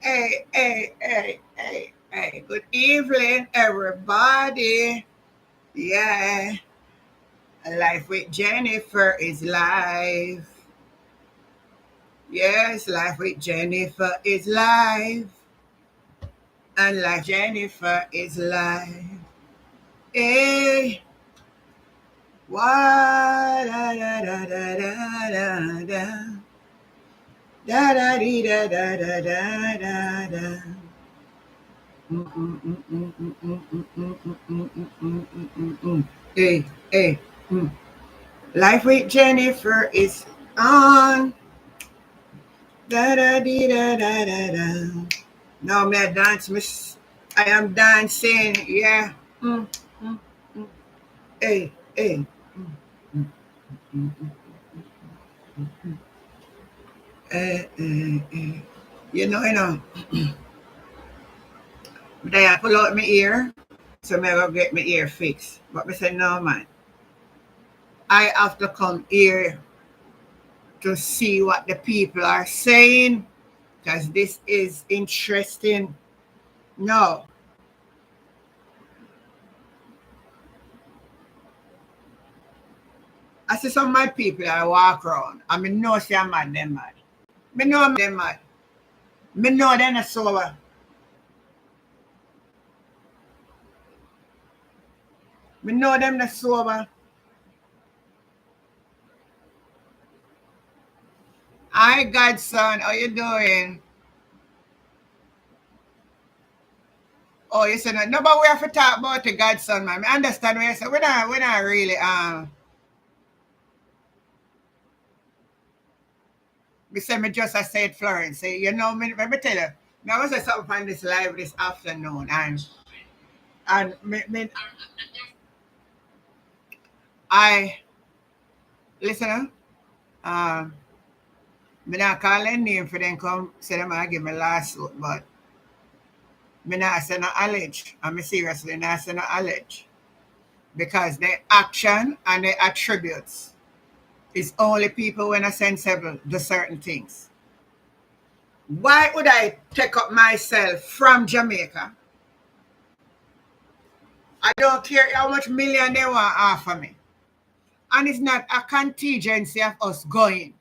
Hey. Good evening, everybody. Yeah, Life with Jennifer is live. Yes, Life with Jennifer is live. And Life Jennifer is live. Hey, wah, da, da, da, da, da, da, da. Da da dee da da da da da da. Hey, hey. Life with Jennifer is on. Da da dee da da da da. Now me a dance, miss. I am dancing. Yeah. Mm, mm, mm. Hey, hey. Mm, mm, mm, mm. Eh. You know. But I pull out my ear, so me go get my ear fixed. But me say no, man. I have to come here to see what the people are saying because this is interesting. No, I see some of my people I walk around. I mean, know say I'm mad, them mad. Me know them mad. Me know they're not sober. Me know them not sober. Hi, Godson. How you doing? Oh, you said no, but we have to talk about the Godson, man. I understand what you say. We're not really me say me just I said Florence. Say, let me tell you. Now I was say something on this live this afternoon and I listen, um me not call their name for them come say them I give me lawsuit, but me not say no allege. I'm seriously not say no allege. Because their action and their attributes is only people when are sensible to certain things. Why would I take up myself from Jamaica? I don't care how much million they want offer me. And it's not a contingency of us going.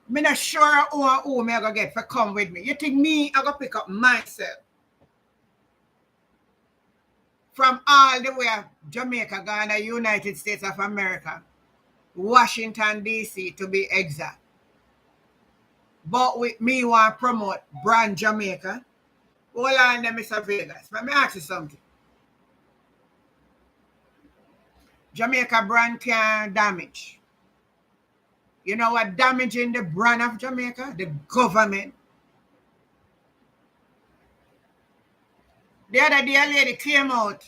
Me not sure who me I go get for come with me. You think me I go pick up myself from all the way Jamaica, Ghana, United States of America, Washington DC to be exact. But with me want promote brand Jamaica. Hold on, them Mr. Vegas. Let me ask you something. Jamaica brand can damage. You know what damaging the brand of Jamaica? The government. The other day, a lady came out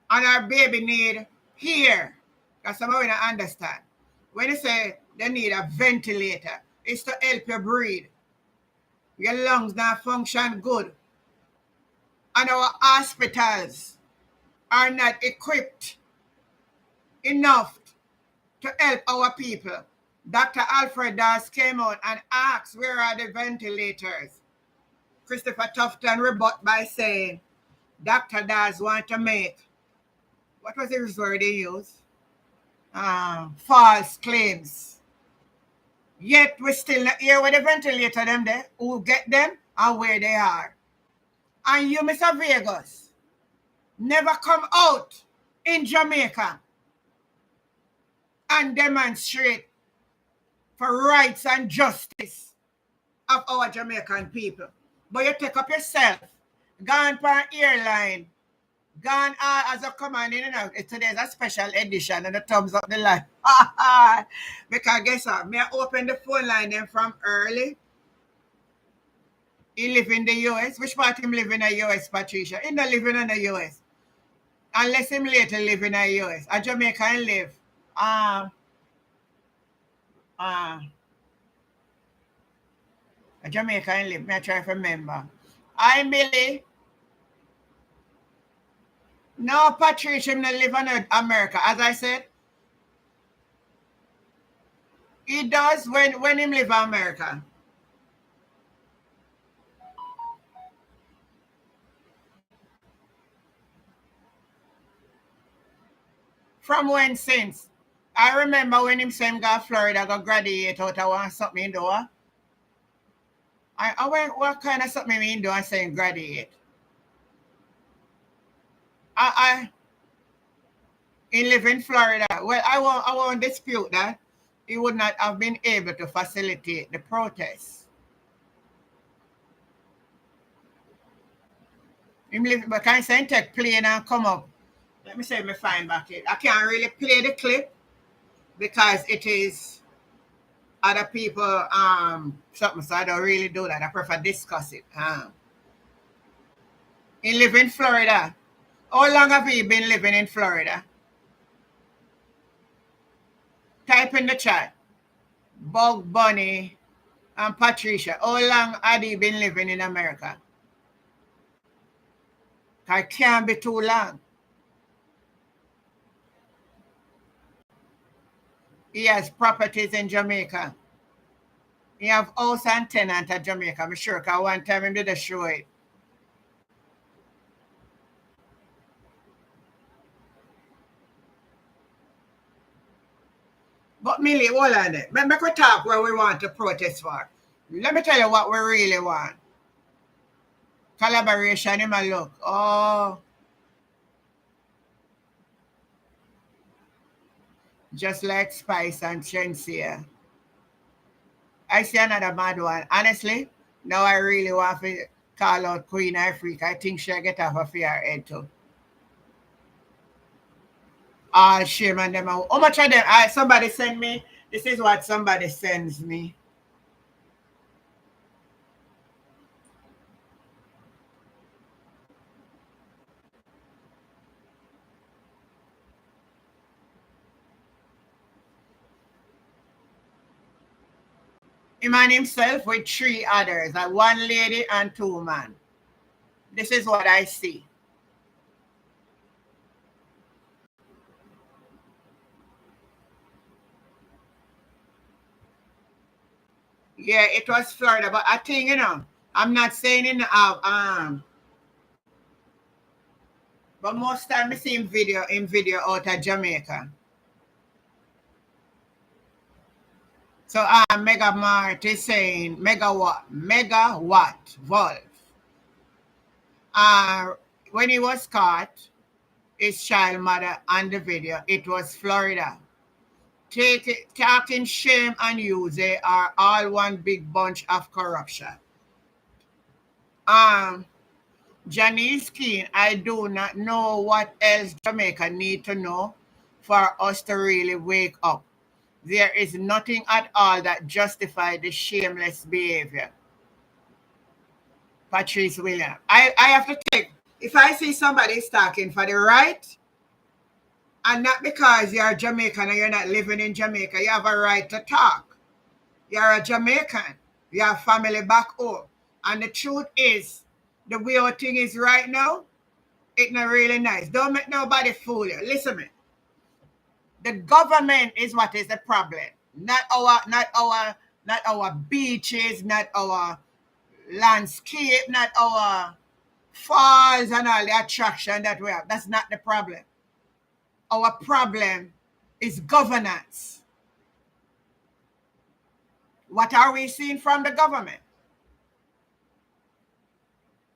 and her baby need here. Because somebody don't understand. When you say they need a ventilator, it's to help you breathe. Your lungs not function good. And our hospitals are not equipped enough to help our people. Dr. Alfred Das came out and asked, where are the ventilators? Christopher Tufton rebut by saying, Dr. Das want to make, what was the word he used? False claims. Yet we still not hear where the ventilator them there, who get them and where they are. And you, Mr. Vegas, never come out in Jamaica and demonstrate for rights and justice of our Jamaican people. But you take up yourself, gone for airline, gone as a command, today's a special edition and the thumbs up the line. Because guess what? Me I open the phone line then from early. He live in the US. Which part him live in the US, Patricia? He not living in the US. Unless him later live in the US. A Jamaican live. Uh, uh, a Jamaican live. Me I try to remember. I Billy. No, Patricia, him not live in America. As I said, he does when him live in America. From when since? I remember when him say him go Florida go graduate out of one something in do. I went, what kind of something mean do I saying graduate? I he live in Florida. Well, I won't dispute that. He would not have been able to facilitate the protest. Him live, but can I say take plane and come up? Let me see if I find back it. I can't really play the clip because it is other people something, so I don't really do that. I prefer discuss it. He live in Florida. How long have you been living in Florida? Type in the chat. Bug Bunny and Patricia. How long have you been living in America? It can't be too long. He has properties in Jamaica. He have house and tenant at Jamaica. I'm sure because one time he did a show it. But Millie, hold on there. Let me talk where we want to protest for. Let me tell you what we really want. Collaboration, him a look. Oh. Just like Spice and Shensia. I see another mad one. Honestly, now I really want to call out Queen Africa. I think she'll get off of her head too. All shame on them. How much of them? Somebody send me. This is what somebody sends me. Him and himself with 3 others, like 1 lady and 2 men. This is what I see. Yeah, it was Florida, but I think I'm not saying but most time I see him video out of Jamaica. So Mega Mart is saying megawatt volt. When he was caught, his child mother on the video, it was Florida. Talking shame and you, they are all one big bunch of corruption. Janice Keane, I do not know what else Jamaica need to know for us to really wake up. There is nothing at all that justifies the shameless behavior. Patrice William. I have to take, if I see somebody is talking for the right, and not because you're Jamaican and you're not living in Jamaica, you have a right to talk. You're a Jamaican. You have family back home. And the truth is, the way our thing is right now, it's not really nice. Don't make nobody fool you. Listen to me. The government is what is the problem. Not our beaches, not our landscape, not our falls and all the attraction that we have. That's not the problem. Our problem is governance. What are we seeing from the government?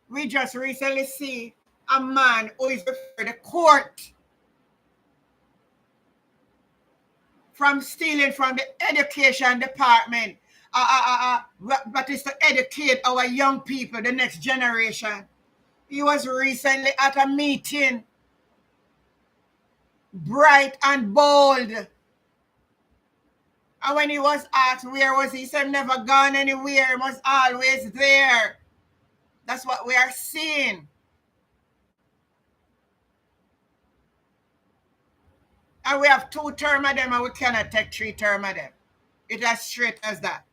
We just recently see a man who is before the court from stealing from the education department. But is to educate our young people, the next generation. He was recently at a meeting, bright and bold. And when he was asked where was he, said never gone anywhere. He was always there. That's what we are seeing. And we have 2 terms of them and we cannot take 3 terms of them. It's as straight as that.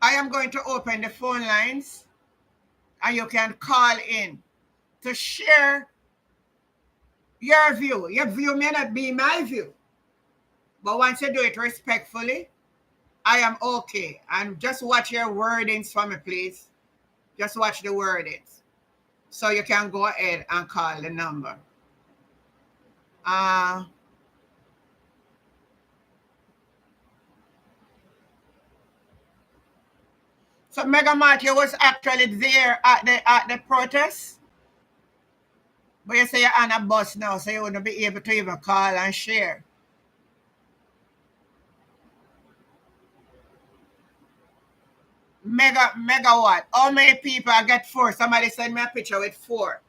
I am going to open the phone lines and you can call in to share your view. Your view may not be my view, but once you do it respectfully, I am okay. And just watch your wordings for me, please. Just watch the wordings. So you can go ahead and call the number. So Mega Matthew was actually there at the protest. But you say you're on a bus now, so you wouldn't be able to even call and share. Megawatt. How many people? I get 4. Somebody send me a picture with 4.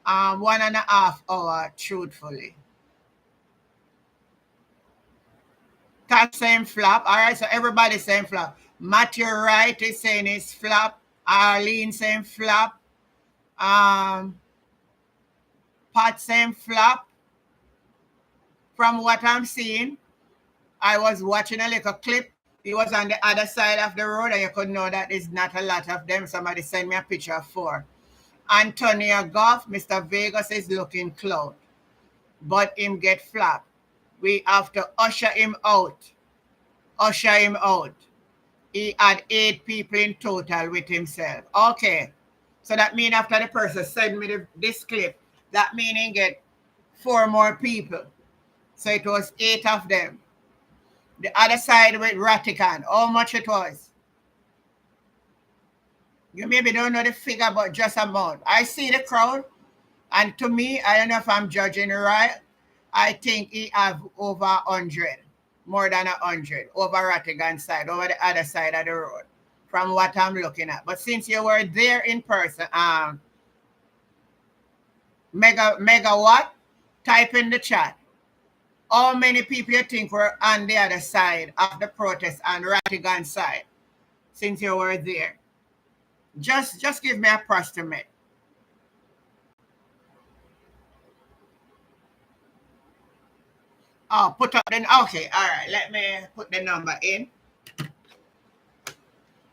One and a half hour, truthfully. That same flop. All right, so everybody same flop. Matthew Wright is saying it's flop. Arlene same flop. Pat same flop. From what I'm seeing, I was watching a little clip. He was on the other side of the road, and you could know that there's not a lot of them. Somebody sent me a picture of 4. Antonio Goff, Mr. Vegas is looking Clout, but him get flap. We have to usher him out. Usher him out. He had 8 people in total with himself. Okay. So that means after the person sent me this clip, that means he get 4 more people. So it was 8 of them. The other side with Ratican, how much it was? You maybe don't know the figure, but just amount. I see the crowd, and to me, I don't know if I'm judging right. I think he have over 100, more than 100, over Ratigan side, over the other side of the road, from what I'm looking at. But since you were there in person, Megawatt, type in the chat. How many people you think were on the other side of the protest on Ratigan side, since you were there? Just give me a approximate. Oh, put up then. Okay, all right. Let me put the number in.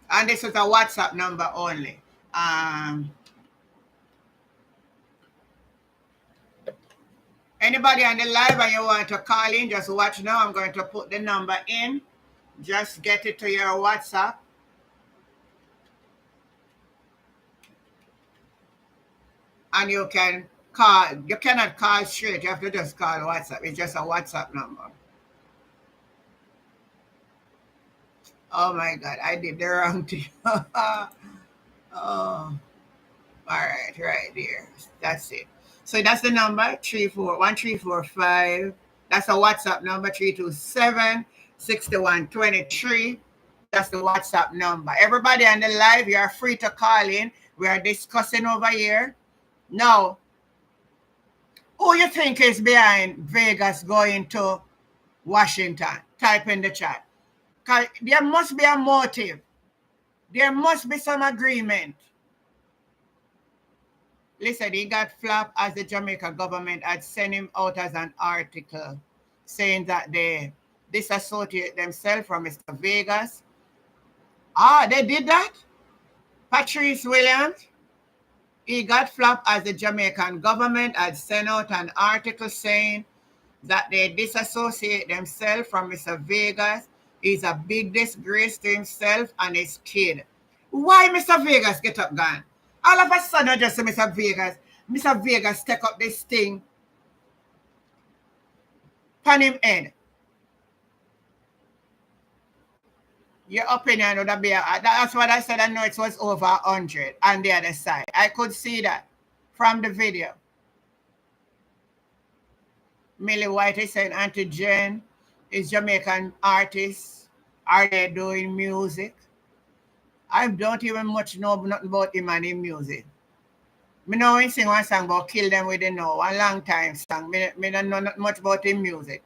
And this is a WhatsApp number only. Anybody on the live and you want to call in, just watch now. I'm going to put the number in. Just get it to your WhatsApp. And you can call. You cannot call straight. You have to just call WhatsApp. It's just a WhatsApp number. Oh my God, I did the wrong thing. Oh, all right there. That's it. So that's the number 341-345. That's a WhatsApp number 327-6123. That's the WhatsApp number. Everybody on the live, you are free to call in. We are discussing over here. Now, who you think is behind Vegas going to Washington? Type in the chat. Because there must be a motive. There must be some agreement. Listen, he got flapped as the Jamaica government had sent him out as an article saying that they disassociate themselves from Mr. Vegas. They did that? Patrice Williams, he got flapped as the Jamaican government had sent out an article saying that they disassociate themselves from Mr. Vegas. He's a big disgrace to himself and his kid. Why Mr. Vegas get up gone? All of a sudden, I just say Mr. Vegas take up this thing pan him head. Your opinion would be, that's what I said. I know it was over 100 on the other side. I could see that from the video. Millie White is saying Auntie Jen is Jamaican artists. Are they doing music? I don't even much know nothing about him and his music. Me know him sing one song about Kill Them With the Know, a long time song. Me don't know not much about his music.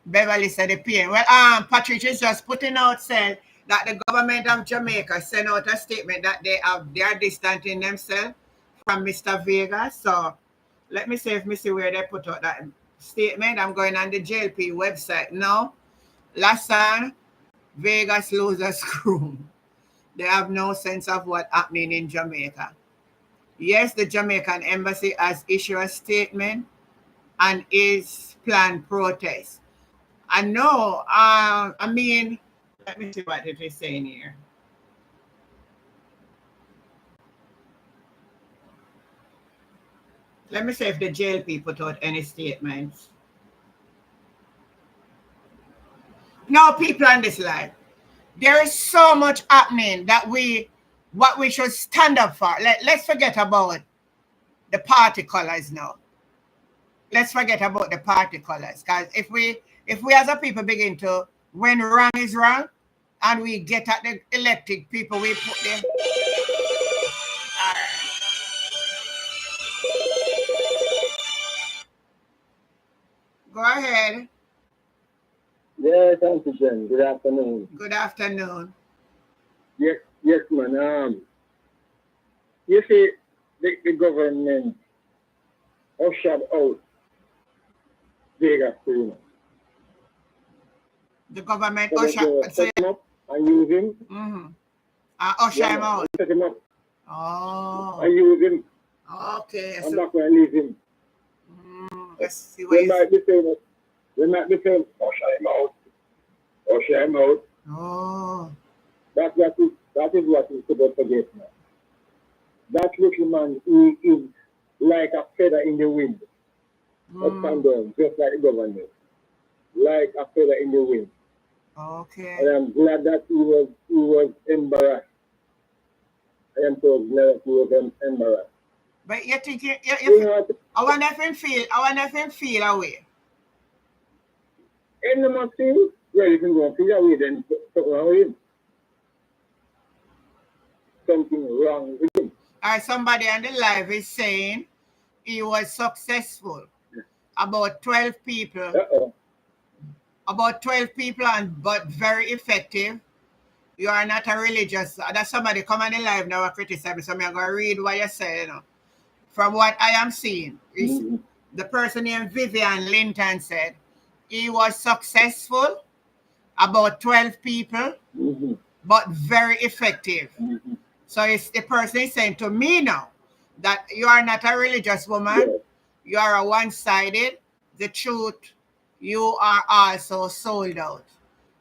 Beverly said the pain. Well, Patricia is just putting out said that the government of Jamaica sent out a statement that they are distancing themselves from Mr. Vegas. So let me see if me see where they put out that statement. I'm going on the JLP website now. Lassan, Vegas losers crew. They have no sense of what's happening in Jamaica. Yes, the Jamaican embassy has issued a statement and is planned protest. I know, Let me see what it is saying here. Let me see if the JLP put out any statements. Now, people on this live, there is so much happening that what we should stand up for. Let's forget about the party colors now. Let's forget about the party colors. Because if we as a people begin to, when wrong is wrong, and we get at the elected people, we put them. All right. Go ahead. Yeah, thank you, Jen. Good afternoon. Good afternoon. Yes, man. You see, the government ushered out Vegas Primo. The government So ushered set him up and use him. Mm-hmm. Usher him out. Set him up Oh. and use him. Okay. And back when leave him. Let's see what they might be saying, usher him out. Usher him out. Oh. That is what is supposed to get now. That little man, he is like a feather in the wind. Up and down, just like the government. Like a feather in the wind. Okay. And I'm glad that he was embarrassed. I am so glad he was embarrassed. But you think I wonder if him feel away. In the must feel, well, you can go and feel away, then something wrong with him. Something wrong with him. Somebody on the live is saying he was successful. About 12 people. Uh-oh. About 12 people, but very effective. You are not a religious. That's somebody come on the live now and criticize me. So I'm going to read what you say. You know. From what I am seeing, the person named Vivian Linton said he was successful. About 12 people, but very effective. So it's the person is saying to me now that you are not a religious woman. You are a one-sided. The truth, you are also sold out.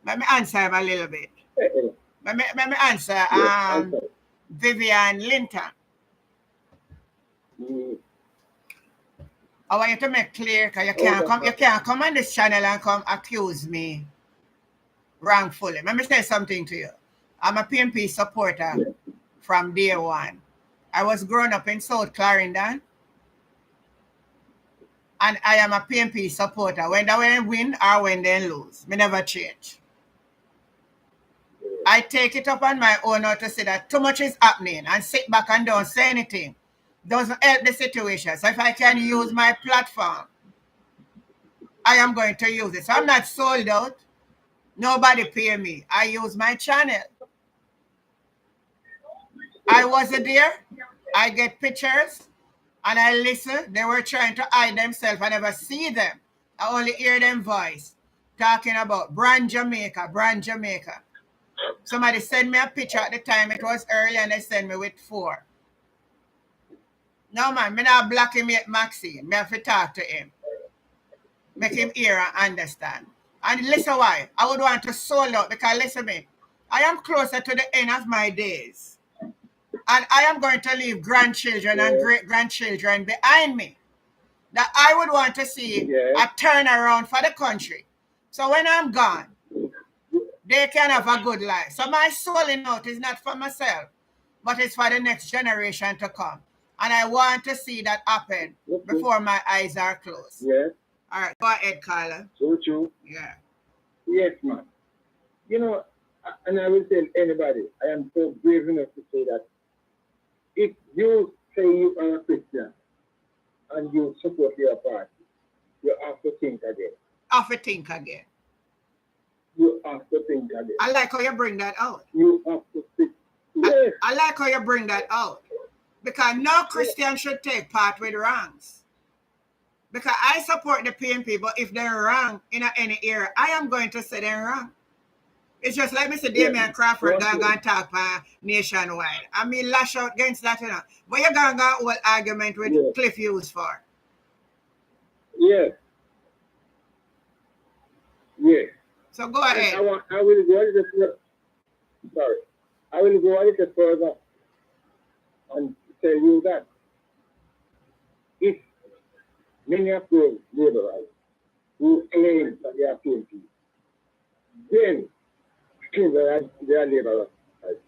Let me answer him a little bit. Let me answer Vivian Linton. I want you to make clear because you can't come on this channel and come accuse me wrongfully. Let me say something to you. I'm a PNP supporter from day one. I was growing up in South Clarendon. And I am a PNP supporter. When they win or when they lose. Me never change. I take it up on my own now to say that too much is happening and sit back and don't say anything. Doesn't help the situation. So if I can use my platform, I am going to use it. So I'm not sold out. Nobody pay me. I use my channel. I wasn't there. I get pictures and I listen. They were trying to hide themselves. I never see them. I only hear them voice talking about brand Jamaica. Somebody sent me a picture at the time. It was early and they sent me with 4. No, man, me not black him yet, Maxine. Me have to talk to him. Make him hear and understand. And listen why. I would want to sold out because listen me. I am closer to the end of my days. And I am going to leave grandchildren and great-grandchildren behind me. That I would want to see a turnaround for the country. So when I'm gone, they can have a good life. So my soling out is not for myself, but it's for the next generation to come. And I want to see that happen before my eyes are closed. Yeah. All right, go ahead, Carla. So true. Yeah. Yes, man. You know, and I will tell anybody, I am so brave enough to say that if you say you are a Christian and you support your party, you have to think again. You have to think again. I like how you bring that out. You have to think. Yes. I like how you bring that out. Because no Christian should take part with wrongs. Because I support the PNP, but if they're wrong in any area, I am going to say they're wrong. It's just like Mr. Damian Crawford going to talk nationwide. I mean, lash out against that, you know. But you're going to hold argument with Cliff Hughes for. Yes. Yes. So go And ahead. I will go a little further. Sorry. I will go a little further and tell you that if many of those laborers who claim that they are paying people, then claim that they are laborers, right,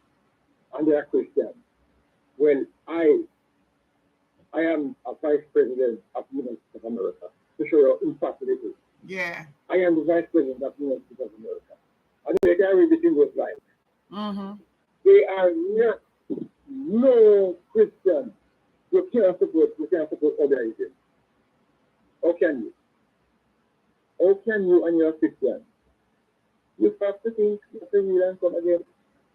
and they are Christians, well, I am a vice president of the United States of America, to show you in fact it is. Yeah. I am the vice president of the United States of America. And they can read between those lines. Mm-hmm. They are not no Christian. You can't support other agents. How can you? How can you and your Christian? You have to think that the real and come again.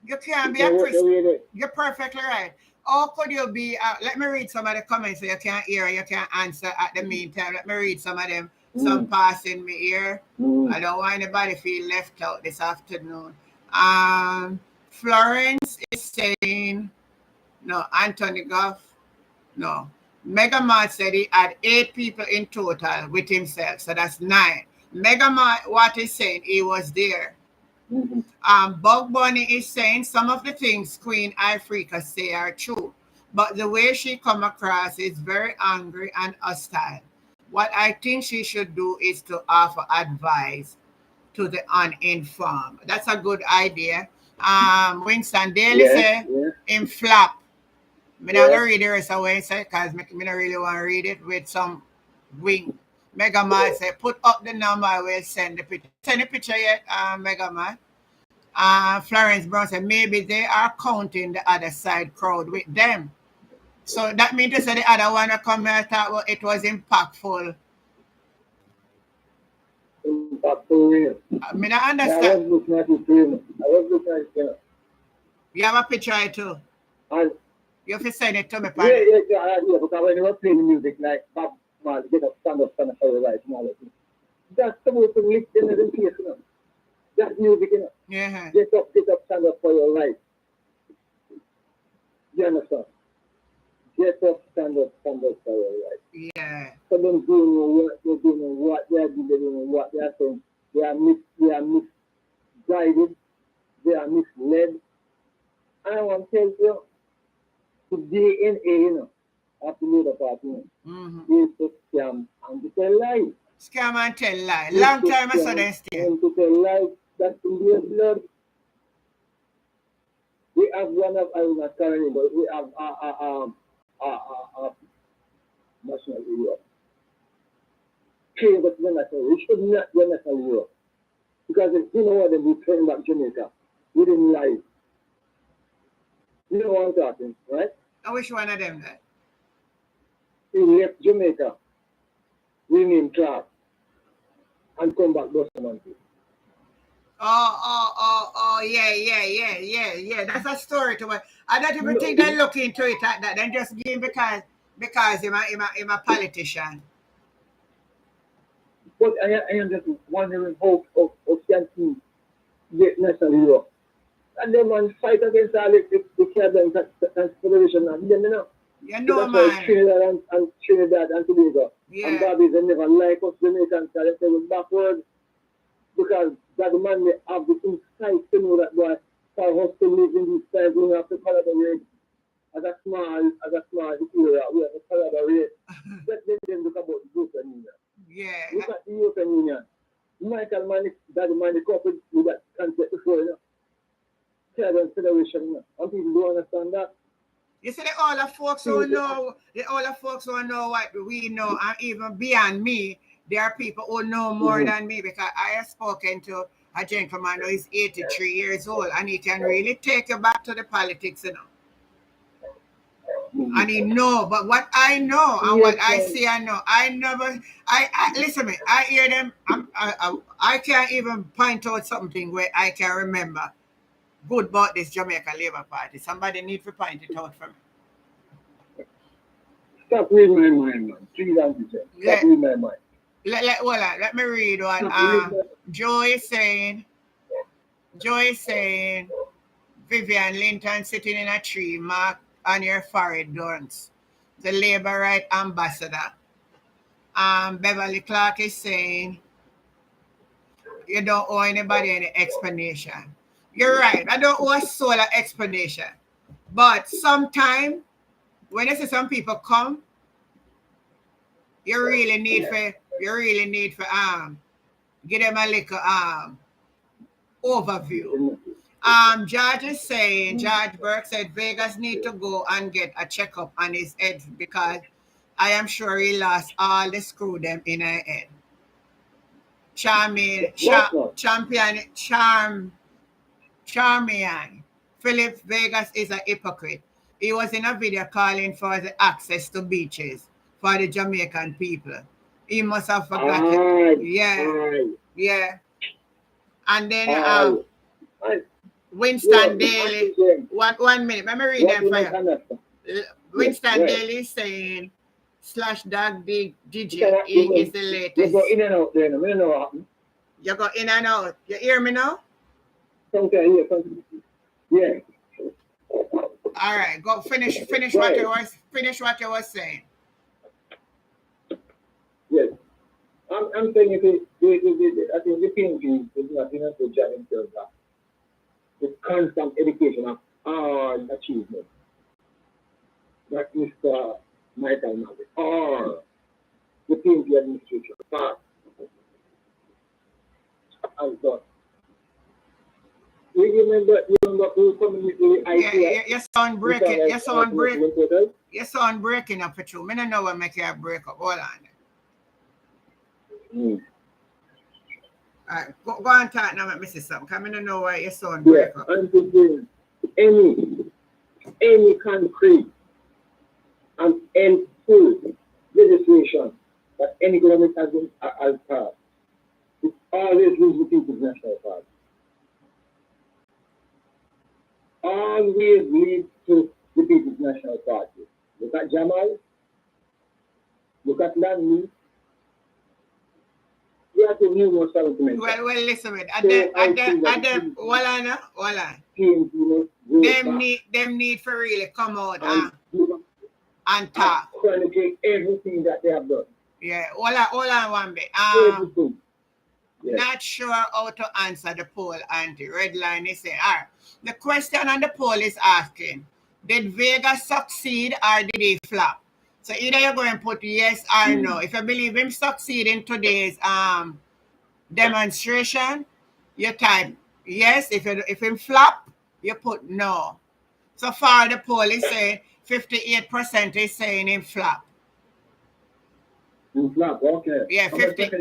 You can't be a Christian. You're perfectly right. How could you be? Let me read some of the comments so you can't hear, you can't answer at the meantime. Let me read some of them. Some passing me here. I don't want anybody feel left out this afternoon. Florence is saying, no, Anthony Goff, no. Megamart said he had 8 people in total with himself, so that's 9. Megamart, what he's saying, he was there. Bug Bunny is saying some of the things Queen Ifrika say are true, but the way she come across is very angry and hostile. What I think she should do is to offer advice to the uninformed. That's a good idea. Winston Daly say in flap. I'm not gonna read the rest of what he said because I don't really want to read it with some wing. Mega Man say put up the number, I will send the picture. Send the picture yet, Mega Man? Florence Brown said maybe they are counting the other side crowd with them. So that means to say the other one come here and thought, well, it was impactful. Impactful. I mean, I understand. I was looking at it. You have a picture too. And you have to send it to me. Yeah, because when they were playing music like Bob Marley, get up, stand up for your right and all that. That's supposed to lift them in the face, you know. That's music, you know. Yeah. Get up, stand up for your right. You understand? Get up, stand up for your right. Yeah. So them doing what they're doing, what they're saying. They are misguided. They are misled. I want to tell you, the DNA, you know, of the Labour Party, is to scam and to tell lies. Scam and tell lies. Long time I saw them still. And to tell lies, that's Indian blood. We have one of, I will not carry it, but we have national hero. But we're not, we should not be a national hero. Because if you know what they be turning back Jamaica, we didn't lie. You know what I'm talking, right? I wish one of them that. He left Jamaica, renamed Clout, and come back to Boston. Yeah. That's a story to it. I don't even think they look into it like that. They just give him because he's a politician. But I am just wondering how can he get national hero? And then man fight against all the Caribbean Confederation and then, you know. You know, man. Trinidad and Tobago. Yeah. And Bobby, they never like us Jamaicans, so they was backward. Because that man may have the insight to know that boy, for us to live in these times, we have to collaborate as a small area, we have to collaborate. Let them look about the European Union. Yeah. Look at the European Union. Michael Mann, that man, the couple with that concept before, you know. Caribbean Federation, you know. And people don't understand that. You see, all the folks who know what we know, and even beyond me, there are people who know more than me, because I have spoken to a gentleman who is 83 years old, and he can really take you back to the politics, you know. And he know, but what I know and what I see, I know. I listen to me. I hear them. I can't even point out something where I can remember good about this Jamaica Labour Party. Somebody need to point it out for me. Stop reading my mind, man. Stop reading my mind. Let me read one. Joe is saying, Vivian Linton sitting in a tree, mark on your forehead, don't. The Labour Right Ambassador. Beverly Clark is saying, You don't owe anybody any explanation. You're right. I don't owe a soul an explanation. But sometimes when I see some people come, you really need for give them a little overview. George is saying, George Burke said Vegas need to go and get a checkup on his head because I am sure he lost all the screw them in her head. Charmian. Philip Vegas is a hypocrite. He was in a video calling for the access to beaches for the Jamaican people. He must have forgotten. Yeah. And then Winston Daly. 1 minute. Let me read them for you. Winston Daly saying /dog Digi is the latest. You go in and out there. I know what happened. You go in and out. You hear me now? Okay, yeah. All right, go finish what you was saying. Yes. I'm saying I think the thinking is not enough to judge himself that the constant education of all achievement. That Mr. Michael Maverick or the PNP administration. And so you remember who community your sound breaking. Your sound breaking up for you. I don't know what make you break up. Hold on. All right, go and talk now, let me see something. Come in and know why your sound break up. And to bring any concrete and full legislation that any government has passed, it always leads the People's National Party. Always leads to the People's National Party. Look at Jamal. Look at Langley. We have to new more arguments. Well, listen with them need for really come out and talk. Trying to take everything that they have done. Yeah, hold on 1 bit. Not sure how to answer the poll, Auntie. Red line is saying, all right. The question on the poll is asking, did Vegas succeed or did he flop? So either you're going to put yes or no. If you believe him succeed in today's demonstration, you type yes. If him flop, you put no. So far the poll is saying 58% is saying him flop. Flop, okay. Yeah, 50.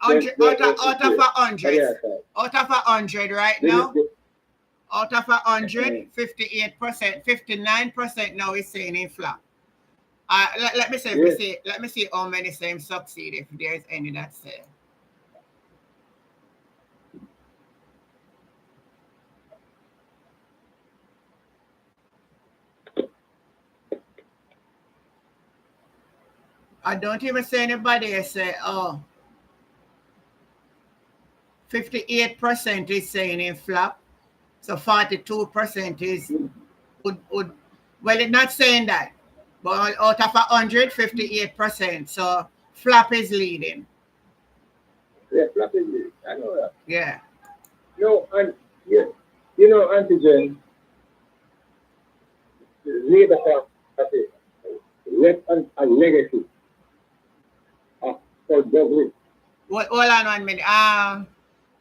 Out of 100. Yes. Out of 100 right now. Out of 100, 58%, 59% now is saying him flop. Let me see how many say him succeed if there is any that say. I don't even see anybody say, 58% is saying him flop. So 42% is would well, it's not saying that. But out of 100, 58%. So flop is leading. Yeah, flop is leading. I know that. Yeah. No, and Antigen, Labour Party left a legacy for government. Hold on 1 minute.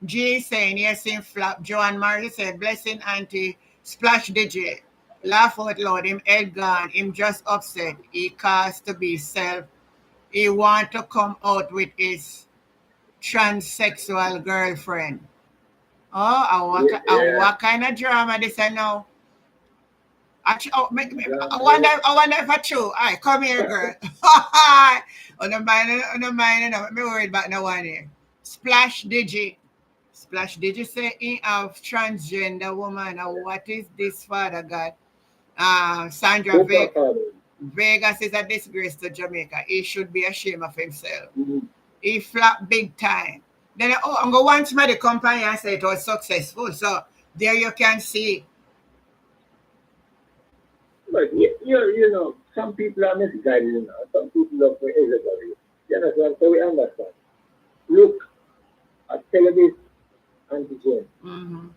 G saying yes in flop. Joan Murray said blessing Auntie splash DJ. Laugh out loud. Him head gone. Him just upset. He caused to be self. He want to come out with his transsexual girlfriend. What kind of drama this is now? I wonder if it's true. All right, come here, girl. On the mind, I'm worried about no one here. Splash Digi say he have transgender woman. Now what is this, Father God? Sandra Vegas is a disgrace to Jamaica. He should be ashamed of himself. He flopped big time. Then I'm going to want somebody company and say it was successful. So there you can see. But some people are misguided, Some people are for everybody. You understand? So we understand. Look I tell you this, Auntie Jane. Mm-hmm.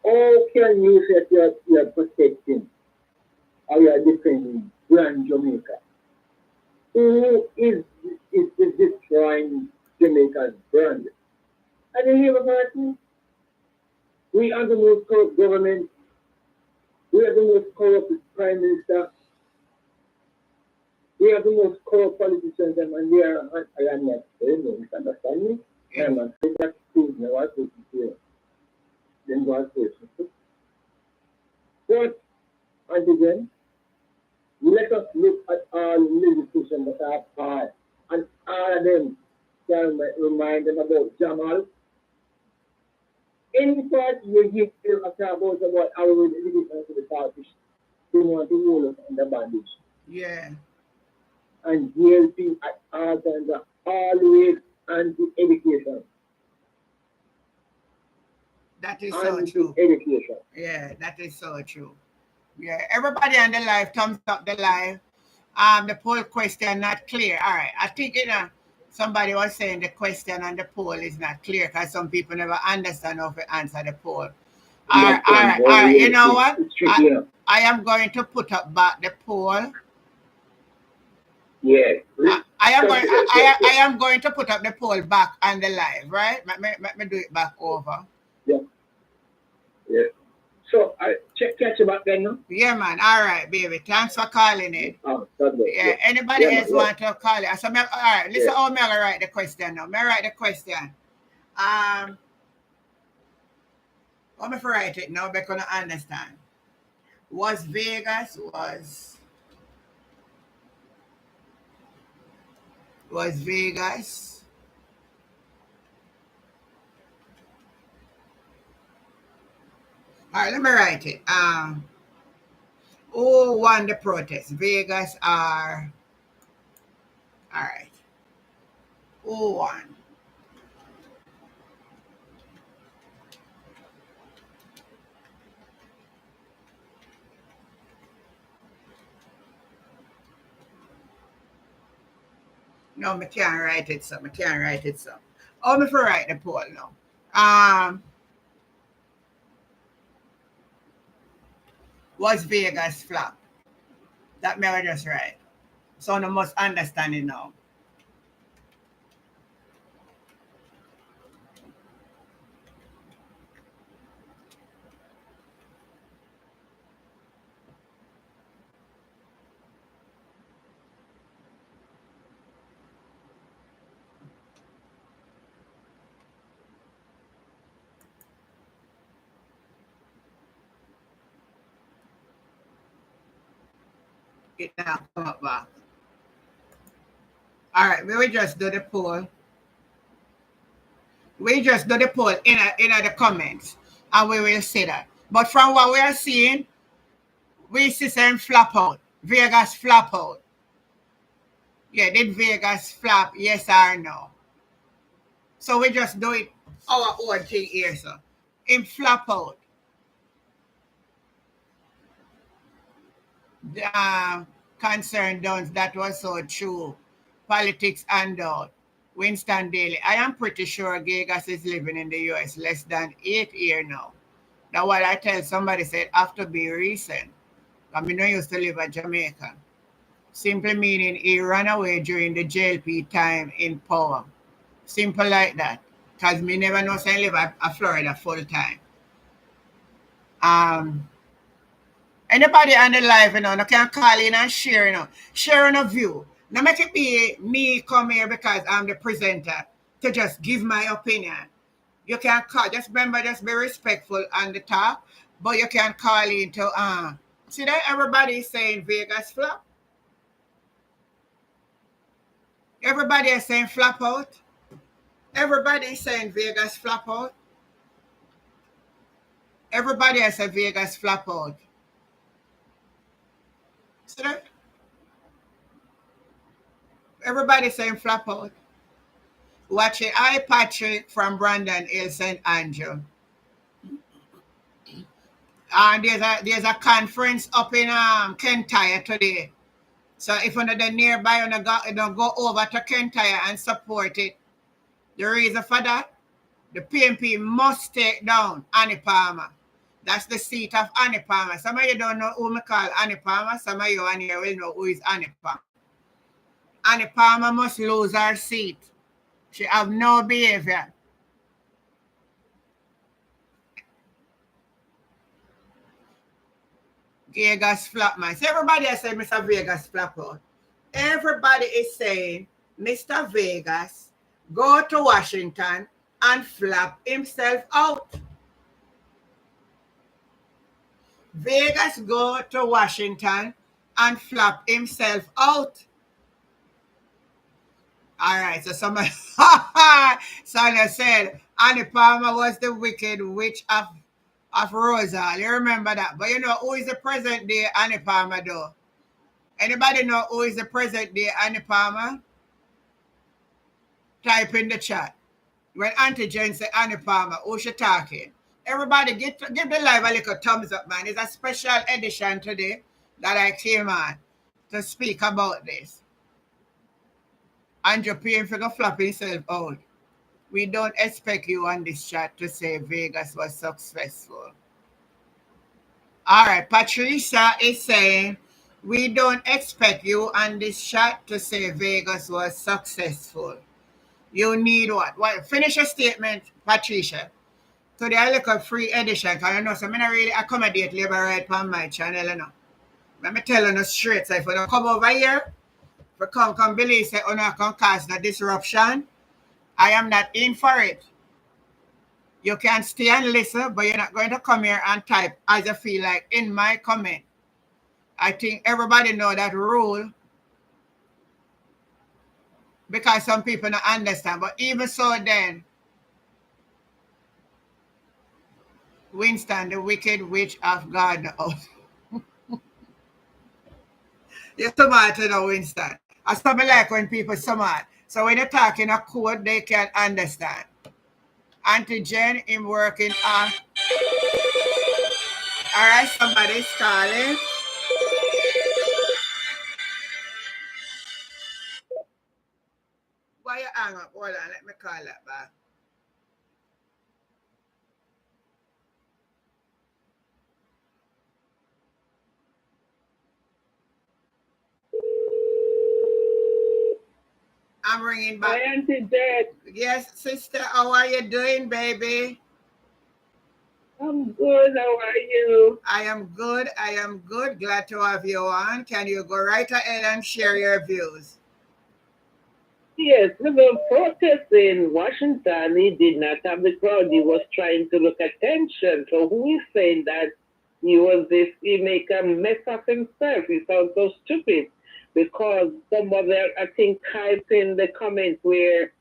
How can you say that you're protecting or you're defending brand Jamaica? Who is destroying Jamaica's brand? And you hear about me? We are the most corrupt government. We are the most corrupt prime minister. We are the most corrupt politicians, and we are. I am not saying no. You understand me? I am not saying that things now are supposed to say. Then God says it. But, and again, let us look at all legislation that are passed, and all of them can remind them about Jamal. Any part you give them a talk about our education to the party, they want to hold us under bondage. Yeah. And GLP at all times are always anti-education. That is so true. Anti-education. Yeah, that is so true. Yeah, everybody on the live, thumbs up the live. The poll question not clear. All right, I think somebody was saying the question on the poll is not clear because some people never understand how to answer the poll. All right. You know what? I am going to put up back the poll. Yeah. I am going to put up the poll back on the live, right? Let me do it back over. Yeah. Yeah. So catch you back then, no? Yeah, man. All right, baby. Thanks for calling it. Oh, yeah. Anybody else want to call it? So, all right. Listen, how me gonna write the question now? Me write the question. I'm going to write it now because I understand. Was Vegas all right, let me write it. Who won the protest? Vegas are all right. Who won? No, I can't write it so. Oh, me for write the poll now. Was Vegas flop? That may I just write. So I must understand it now. It now come up back. All right, we will just do the poll. We just do the poll in the comments, and we will see that. But from what we are seeing, we see some flop out. Vegas flop out. Yeah, did Vegas flop? Yes or no? So we just do it our own thing here, so. In flop out. Concern downs, that was so true. Politics and out. Winston Daly. I am pretty sure Vegas is living in the US less than 8 years now. That's what I tell somebody said have to be recent. I mean, I used to live in Jamaica. Simply meaning he ran away during the JLP time in power. Simple like that. Because me never know say I live at Florida full time. Anybody on the live, can call in and share, sharing a view. Now make it be me come here because I'm the presenter to just give my opinion. You can call, just remember, just be respectful on the talk, but you can call in to, see that everybody is saying Vegas flop? Everybody is saying flop out? Everybody is saying Vegas flop out? Everybody has a Vegas flop out. See that? Everybody saying flop out. Watch it. I, Patrick from Brandon Hill, St. Andrew. And there's a conference up in Kentire today. So if you're nearby, you go over to Kentire and support it. The reason for that, the PNP must take down Annie Palmer. That's the seat of Annie Palmer. Some of you don't know who me call Annie Palmer. Some of you on here will know who is Annie Palmer. Annie Palmer must lose her seat. She have no behavior. Vegas flop, man. So everybody has said Mr. Vegas flop out. Everybody is saying Mr. Vegas go to Washington and flop himself out. Vegas go to Washington and flop himself out. All right, so somebody Sonia said Annie Palmer was the wicked witch of Rosal. You remember that? But you know who is the present day Annie Palmer though? Anybody know who is the present day Annie Palmer? Type in the chat. When Auntie Jen said Annie Palmer, who she talking? Everybody give the live a little thumbs up, man. It's a special edition today that I came on to speak about this. Andrew paying for the flop himself out. We don't expect you on this chat to say Vegas was successful. All right, Patricia is saying, we don't expect you on this chat to say Vegas was successful. You need what? What? Finish your statement, Patricia. Today I look up free edition because I know so I don't really accommodate labor right on my channel. You know. Let me tell you straight. So if you don't come over here, if you come believe say you not can cause the disruption, I am not in for it. You can stay and listen, but you're not going to come here and type as you feel like in my comment. I think everybody know that rule because some people don't understand. But even so then, Winston, the wicked witch of God. You're smart, you know, Winston. I still like when people smart. So when you're talking a code, they can understand. Auntie Jen, I'm working on. All right, somebody's calling. Why you hang up? Hold on, let me call that back. I'm ringing back. Hi, Auntie Jen. Yes, sister, how are you doing, baby? I'm good. How are you? I am good. I am good. Glad to have you on. Can you go right ahead and share your views? Yes, the protest in Washington, he did not have the crowd. He was trying to look attention. So who is saying that he make a mess of himself? He sounds so stupid because some other, I think, typed in the comments where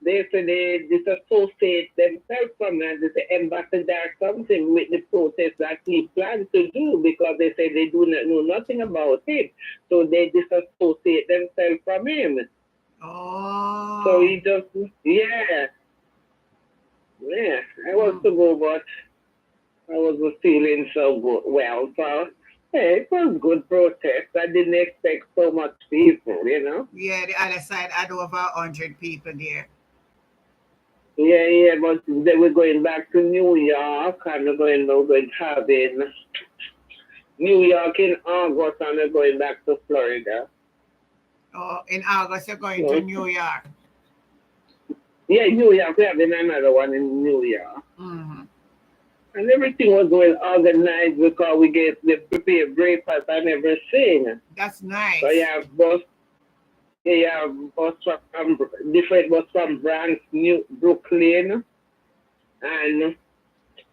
they say they disassociate themselves from and they say ambassador something with the protest that he planned to do because they say they do not know nothing about it. So they disassociate themselves from him. Oh. So he just, yeah. Yeah, I was to go, but I wasn't feeling so good. Well, so it was good protest. I didn't expect so much people, you know? Yeah, the other side had over 100 people there. Yeah, but they were going back to New York and we're going to have in New York in August and we're going back to Florida. Oh, in August you're going to New York. Yeah, New York. We're having another one in New York. Mm-hmm. And everything was going organized because we get the prepared breakfast and everything. That's nice. So you have bus from different bus from Bronx, Brooklyn, and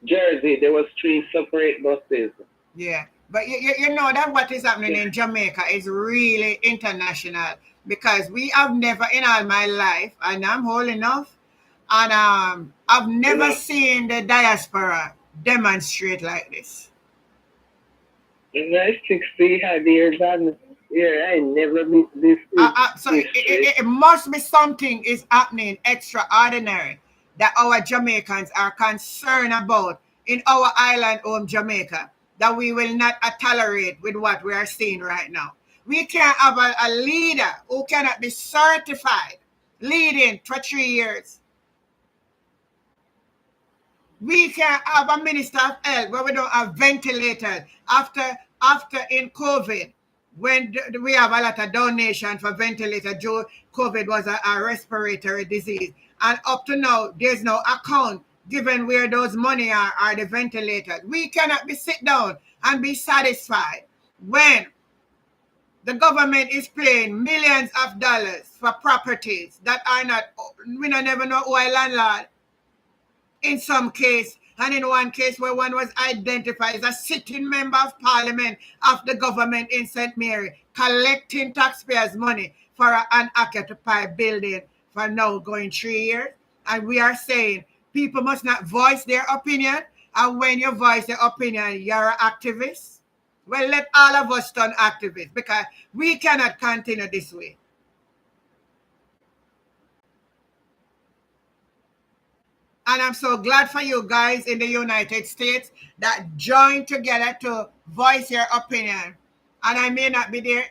Jersey. There was 3 separate buses. Yeah, but you know that what is happening in Jamaica is really international because we have never in all my life, and I'm old enough, and I've never seen the diaspora demonstrate like this. In my 60 years and I never meet this. So it must be something is happening extraordinary that our Jamaicans are concerned about in our island home Jamaica that we will not tolerate with what we are seeing right now. We can't have a leader who cannot be certified leading for 3 years. We can have a minister of health where we don't have ventilators. After in COVID, when we have a lot of donation for ventilator, COVID was a respiratory disease. And up to now, there's no account given where those money are the ventilators. We cannot be sit down and be satisfied when the government is paying millions of dollars for properties that are not, we don't never know who are landlord. In some case, and in one case where one was identified as a sitting member of parliament of the government in St. Mary, collecting taxpayers' money for an occupied building for now going 3 years. And we are saying people must not voice their opinion. And when you voice your opinion, you're an activist. Well, let all of us turn activists because we cannot continue this way. And I'm so glad for you guys in the United States that join together to voice your opinion. And I may not be there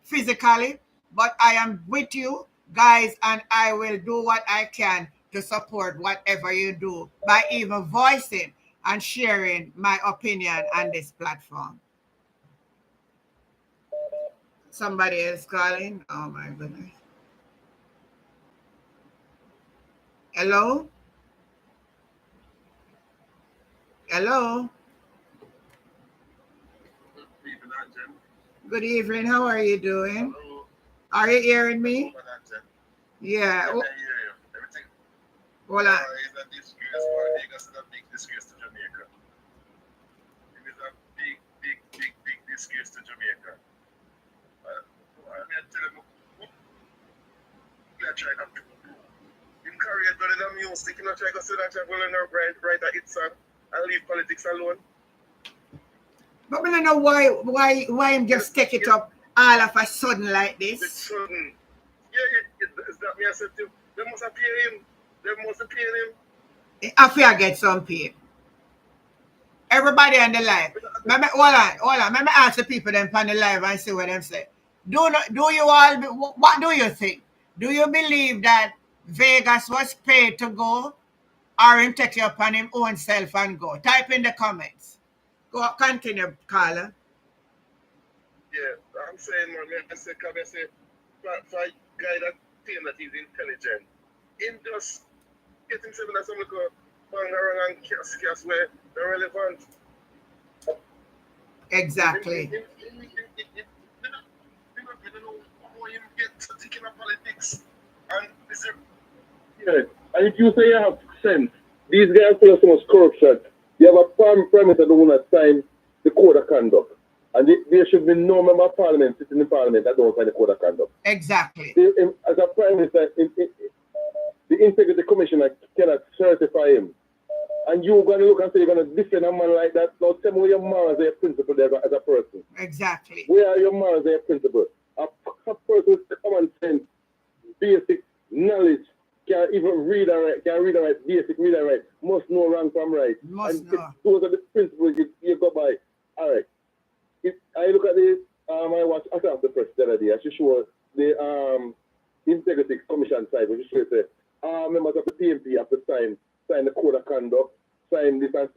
physically, but I am with you guys and I will do what I can to support whatever you do by even voicing and sharing my opinion on this platform. Somebody is calling. Oh my goodness. Hello? Hello? Good evening. How are you doing? Hello. Are you hearing me? Yeah. Yeah. Everything. Well, It's a disgrace. Vegas is a big disgrace to Jamaica. It is a big disgrace to Jamaica. I mean, tell you, try to in career done in the music, you know, try to say that you're going to write a hit song and leave politics alone. but we don't know why him just take it up all of a sudden like this. It's sudden. Yeah, is that me I said to you? They must have paid him. They must have paid him. I fear get some pay. Everybody on the live. Hold on. Let me ask the people them on the live and see what them say. What do you think? Do you believe that Vegas was paid to go or him take it upon him own self and go? Type in the comments. Go continue, Carla. Yeah, I'm saying, man, I say, for a guy that claim that he's intelligent, him just get himself in some little bang around and chaos where they're relevant. Exactly. You don't know how you get to thinking of politics. And this is... Yeah, and if you say you have sense, these guys feel so much corruption. You have a prime minister that don't want to sign the code of conduct. And there should be no member of parliament sitting in parliament that don't sign the code of conduct. Exactly. As a prime minister, the integrity commissioner cannot certify him. And you're going to look and say you're going to defend a man like that. Now tell me where your morals are your principle there as a person. Exactly. Where are your morals and your principle? A person with common sense, basic knowledge, can even read and write, basic read and write, must know wrong from right. Must know. Those are the principles you go by. All right. I look at this, I watched after the press the other day. I should show the integrity commission side, which should say, members of the PMP have to sign the code of conduct, sign this and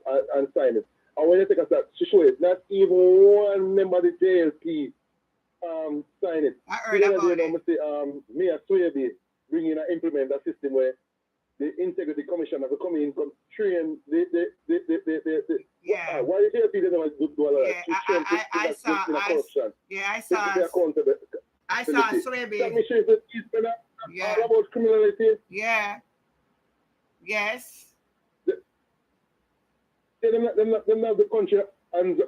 sign it. And when you take a step, she show it, not even one member of the JLP sign it. I heard about it. Mayor Soyebe bring in and implement a system where the integrity commission have to come in, come train the yeah. Why the JLP didn't want to do all of that? Yeah, I saw Soyebe. That mission is Yeah. all about criminality. Yeah. Yes. Them not the country and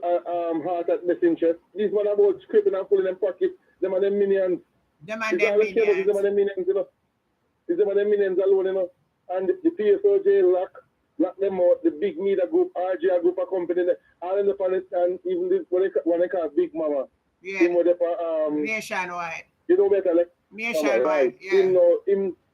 heart at best interest. These one about scraping and pulling them pockets. Them are them minions. Them and them minions. Them are them minions, you know. It's them are them minions alone, you know. And the PSOJ lock them out. The big media group, RGR group of company, all in the planet, and even this when they call Big Mama. Yeah. Nationwide. You know better, like Nationwide. Yeah. You know,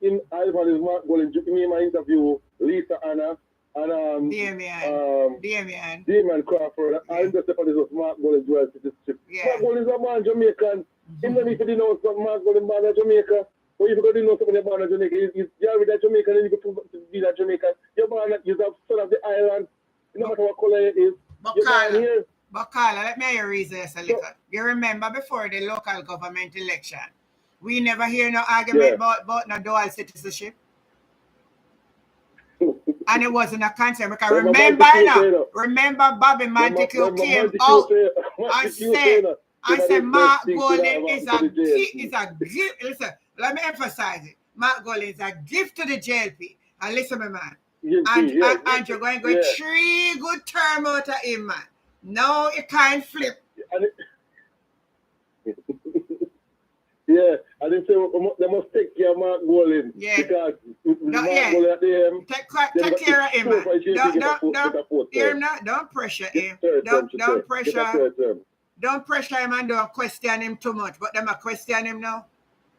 in Ivan is Mark Golden. Me my interview Lisa Anna and Damian Crawford. Yeah. I'm just about this was Mark Golden Joel to this trip. Yeah. Mark Golden is a man Jamaican. Even if you didn't know something, Mark Golden man of Jamaica. But if you don't know something you're born in Jamaica, you're with that Jamaican and you go to be that Jamaican. You're born at, you're son of the island. No matter what color it is. But You're born here. But Carla, let me hear your reason a little. You remember before the local government election, we never hear no argument about no dual citizenship. And it wasn't a concern because remember Bobby Montague came out and said Mark Golden is a gift. Listen, let me emphasize it. Mark Golden is a gift to the JLP. And listen, my man. And you're going to get 3 good term out of him, man. No, you can't flip. Yeah, and they say they must take care of Mark Golden. Yeah. Because Mark Golden at the take care of him, man. Don't pressure him. Don't pressure him and don't question him too much. But them are question him now.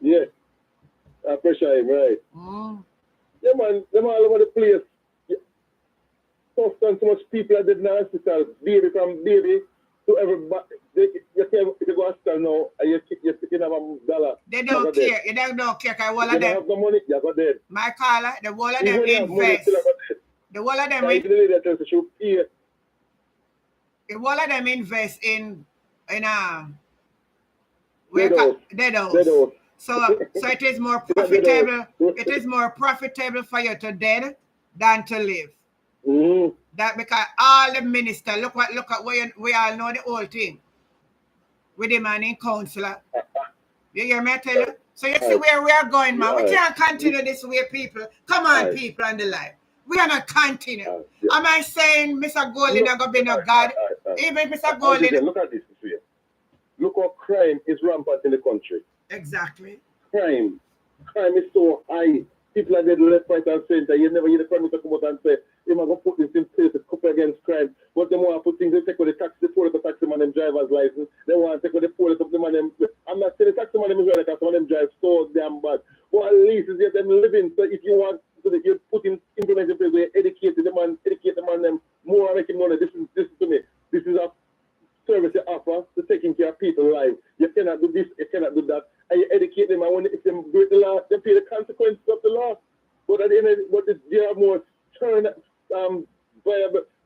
Yeah. I pressure him, right. Yeah, man, them all over the place. So much people are dead in the hospital, baby from baby to everybody. You can't go to hospital now and you have $1. They don't care. You don't care because all of them. They have no money, you got dead. My caller, the whole of them invest. The whole of them invest in dead house. So it is more profitable. It is more profitable for you to dead than to live. That because all the ministers look at we all know the whole thing with the man in councillor. You hear me tell you? So you see where we are going, man. We can't continue this way, people. Come on, people on the line. We are not continue. Am I saying Mr. Golden is going to be no God? Even Mr. Golden. Look at this way. Look how crime is rampant in the country. Exactly. Crime is so high. People are dead left, right, and center. You never hear the Prime Minister come out and say, "I'm going to put this in place to couple against crime." But they want to put things, they take with the taxi, the police, the taxi man, them driver's license. They want to take with the police of the man. I'm not saying the taxi man, them is right, because some of them drive so damn bad. But at least it's get them living. So if you want, so that you put in implement in place where you educate the man them more and make him know that this is to me. This is a service you offer to taking care of people's lives. You cannot do this, you cannot do that. And you educate them, and when if they break the law, they pay the consequences of the law. But at the end of it, there are more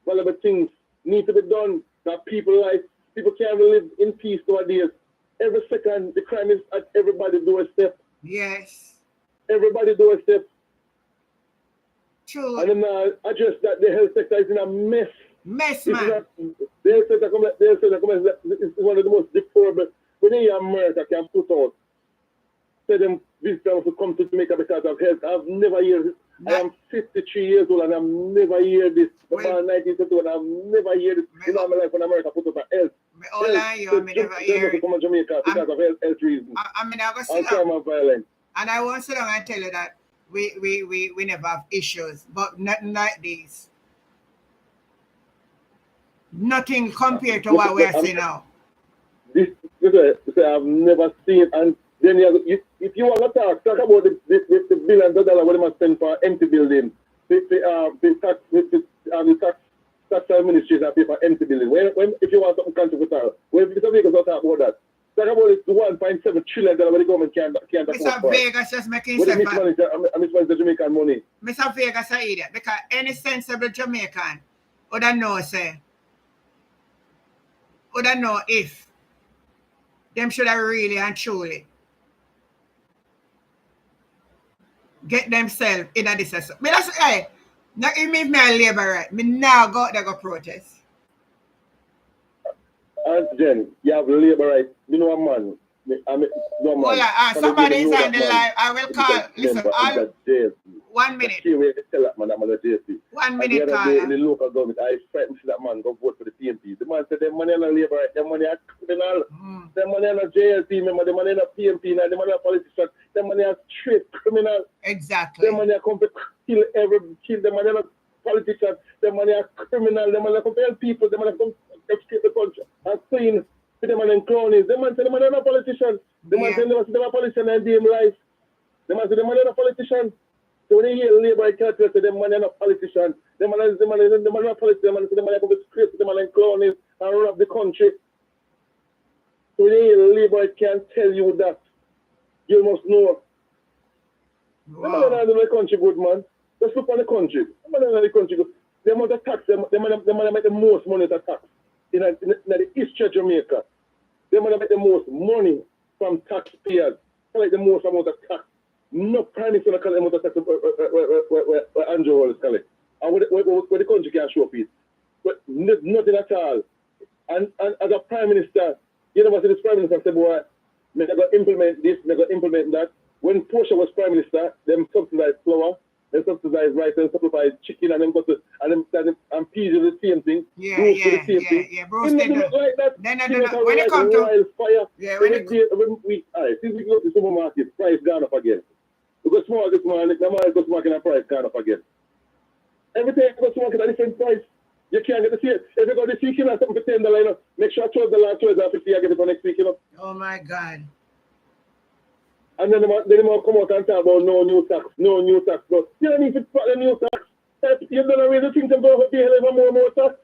valuable things need to be done that people can't live in peace nowadays. Every second, the crime is at everybody's doorstep. Yes. Everybody's doorstep. True. And then address that the health sector is in a mess. Mess, man. The health sector is one of the most deplorable. When you America can put out, say them visitors to come to Jamaica because of health. I've never heard this. I am 53 years old and I've never heard this. About 1971, I've never heard this in my life when America put up a health. I never hear to come to Jamaica because of health reasons. I mean, I go sit down. Violence. And I won't sit down and tell you that we never have issues, but nothing like this. Nothing compared to what we are seeing now. This I've never seen. And then if you want to talk about the $billions what they must spend for empty building, the tax administration pay for empty building. When if you want something controversial, when Mr. Vegas will talk about that. Talk about it, the $1.7 trillion what the government can't afford. Mr. Vegas just making sense. Mr. Jamaican money. Mr. Vegas is idiot because any sensible Jamaican would know if them should have really and truly get themselves in a disaster. Me that's hey, now if me a labor right, me now go out there go protest. And Jen, you have labor right. You know a man. Somebody is on the line. I will call. Listen, 1 minute. 1 minute, call. In the local government, I frightened to that man go vote for the PMP. The man said, "Them money on labor right. Them money are criminal. Them money on JLP. Remember, them money on PMP. Now, them money on politicians. Them money are straight criminal. Exactly. Them money are come to kill. Them money on politicians. Them money are criminal. Them money are come to help people. Them money come to escape the country and clean. Them man and cronies. Them man say them man are not politicians. Them man say them are politicians and damn life. Them man say them man are not politicians. So when you hear labor calculate, them man are not politicians. Them man are not politicians. Them man say them man are going to scrape them man and cronies and run up the country. So when you hear labor can tell you that, you must know The man in the country good, man. Just look on the country. The man in the country good. The amount of tax, the man make the most money to tax in the history of Jamaica. The man make the most money from taxpayers. Collect the most amount of tax. No prime minister collect the amount of tax where Andrew Wallace collect. And where the country can show peace. But nothing at all. And as a prime minister, you never see this prime minister say, boy, I'm going to implement this, I'm going to implement that. When Portia was prime minister, them subsidized flour, they subsidized rice, and subsidized chicken, and them got to, and peas are the same thing. Yeah. Bruce, they do like that. When it comes to fire, yeah, since we go to the supermarket, price gone up again. Because small this morning, the man goes to market and price gone up again. Everything goes to market at a different price. You can't get to see it. If you go this week, you know, something for $10, you know, make sure I $12, $12.50, I get it for next week, you know. Oh my God. And then they might come out and talk about no new tax. But you don't need to put the new tax. You're going to raise the things and go for hell even more tax.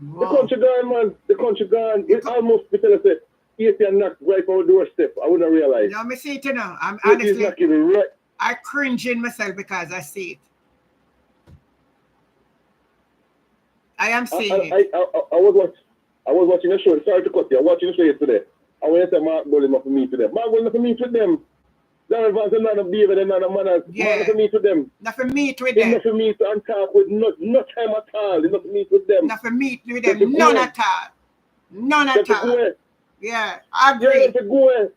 Wow. The country gone, man. The country gone. It almost, be telling us, 80 and knocked right for our doorstep. I wouldn't realize. No, I see it now. I'm honestly, right. I cringe in myself because I see it. I am seeing it. I was watching a show. Sorry to cut you. I was watching a show yesterday. I went to Mark Bully not for meet with them. Mark Bully not for meet with them. Donald Vance and none of David and none of Manners. Yeah. Not for meet with them. Not for meet with them. Not for meet and talk with no time at all. Not for meet with them. Not for meet with them. None at all. None at all. Yeah, I agree. Yeah,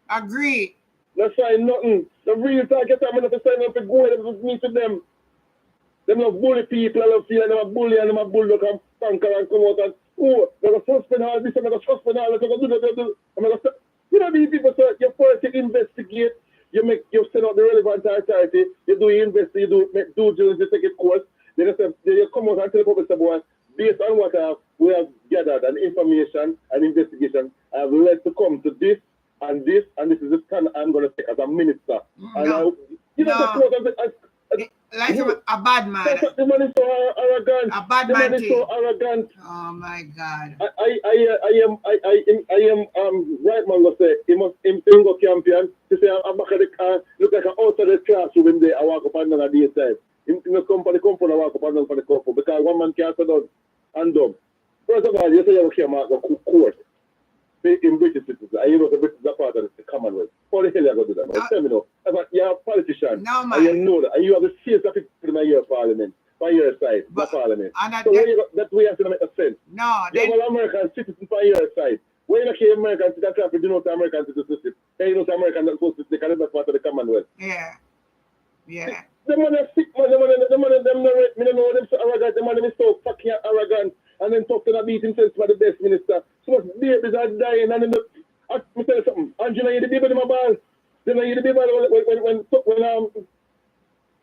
agree. Not saying nothing. The real target I'm not saying nothing. Go ahead and meet with them. Them not bully people. I love feeling them a bully and them a bulldog and tanker and come out and they're going to suspend all this, they're going to suspend all that, they're going to do. You know, these people, so you first investigate, you send out the relevant authority, you do investigate, you do due diligence, you take it course, then you come out and tell the public, boy, based on what we have gathered and information and investigation, I have led to come to this, and this is the stand I'm going to take as a minister. No. Like a bad man. The man is so arrogant. A bad the man is so arrogant. Oh my God. I am right man go say he must go champion to say I'm back at the car, look like an out of the classroom in there, I walk up and down at the side. Him come for the company, I walk up and down for the couple because one man can't sit down and dumb. First of all, you say you can't mark the court. In British citizens, and you know the British are part of the Commonwealth. How the hell are you going to do that? Tell me now. You're a politician. No, man. And you know that. And you have the seats of people in your parliament, by your side, the parliament. So that way you have to make a sense. No, you have an American citizen by your side. When you hear American citizen, that's you know the American citizenship. You know the American that's supposed to take another part of the Commonwealth. Yeah. The man is sick, man. The man is so arrogant. The man is so fucking arrogant. And then talking about beating sense by the best minister. So much babies are dying. And then, let me tell you something. And you know, you the baby in my ball. You know, you the baby when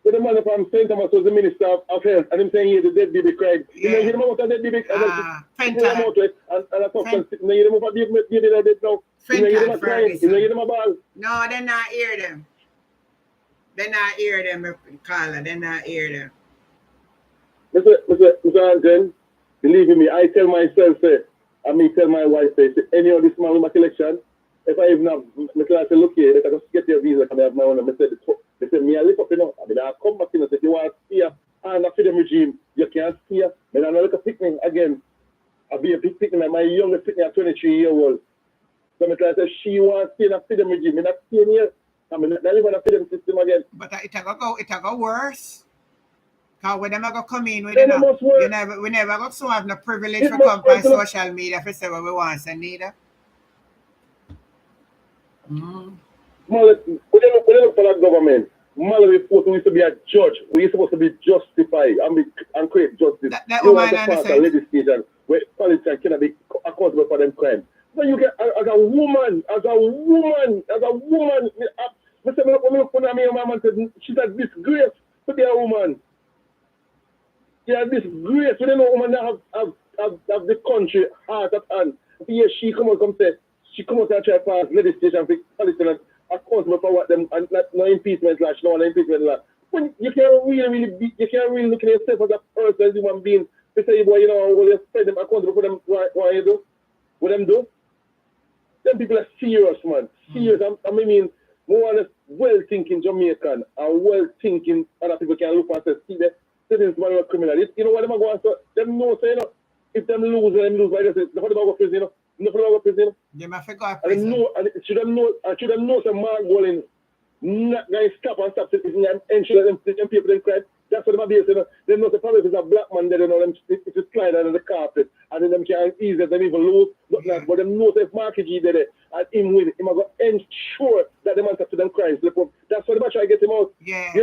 the man from St. Thomas was the minister of health. And him saying, he the dead baby cried. You know, you know what that dead baby cried. And I thought, you know, you know what baby that dead now. You know, you know crying. You know, you know my ball. No, they not hear them. They not hear them, Carla. They not hear them. Mr. Anton, believe me, I tell myself, I may tell my wife, any of this man with my collection, if I even have, my class say, look here, I just get your visa, can I have my own? They say, me, I live up, you know. I mean, I come back in and say, you want to see her, and the freedom regime, you can't see her. Then I'm look at picnic again. I'll be a big picnic, my youngest picnic at 23-year-old. So my class says, she wants to see the freedom regime. I'm not staying here. I mean, not even a freedom system again. But it go worse. Because when them go come in, we never go so have no privilege to come on social media for say what we want and neither. When you look for that government, Malawi supposed to be a judge. We're supposed to be justified and create justice. You want to pass a legislation where politicians cannot be accountable for them crimes. But you get as a woman, she's a disgrace to be a woman. Yeah, disgrace. We don't know woman that have the country heart at hand. Here she come out and try to pass legislation for politicians accountable for what them and no impeachment law, no impeachment law. When you can't really look at yourself as a person, as a human being, to say, boy, you know, will you spread them accountable for them what you do? What them do? them people are serious, man. Serious. I mean, more or less well-thinking Jamaican and well-thinking other people can look and say, see, this man was criminal. You know what them are going to them know, say, you know, if them lose, like this, how them go prison, you know? Nothing about prison. They must go to prison. And should them know some man going not going to stop and stop citizens and ensure them people them cry. That's what them are based, you know. They know the problem is a black man there, you know, them it is slide under the carpet and then them can't easy them even lose. But them know if Marky G did it and him win, him going to ensure that them answer to them crimes. That's what them try to get him out. Yeah.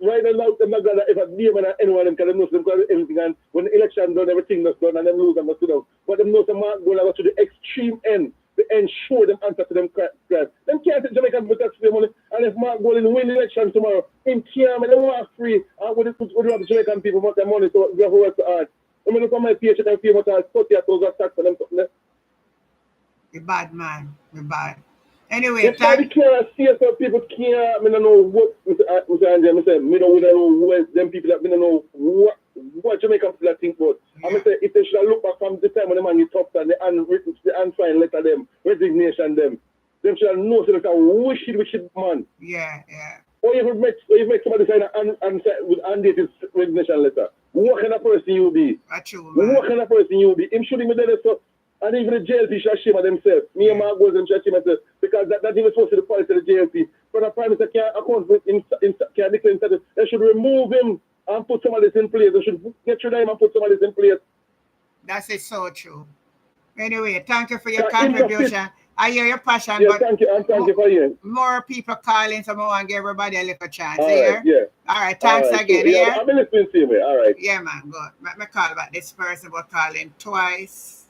Right now, them not going to ever name anyone them because them know them got everything and when the election done, everything that's done and them lose and that's done. But them know some man going to go to the extreme end. To ensure them answer to them crimes. Them can't take Jamaican but tax money. And if Mark Golden win the election tomorrow, him can't make them walk free. And with the Jamaican people want their money, so we have to work hard. I mean, look at my page and feel what I 40,000 tax for them. You bad man. You bad. Anyway, it's like CSL people can't, I don't know what, Mr. Andrew, I say, I don't know who them people that, I don't know what Jamaican people think about. Yeah. I say, if they should look back from the time when the man is tough and the unsigned letter them, resignation them should know so that a wicked man. Yeah. Or you make somebody sign with undated resignation letter. What kind of person you be? What kind of person you be? Him shouldn't be there, so. And even the JLP should shame of themselves. Me and Mark Golden should shame of themselves. Because that's even supposed to the policy of the JLP. But the Prime Minister can't account for him, can't declare himself. They should remove him and put somebody in place. They should get rid of him and put somebody in place. That is so true. Anyway, thank you for your contribution. I hear your passion. Yeah, but thank you. And thank you for hearing. More people calling, so I want to give everybody a little chance. All right, yeah. All right, thanks again. Yeah, I've been listening to you, all right. Yeah, man, good. Let me call back this person, but calling twice.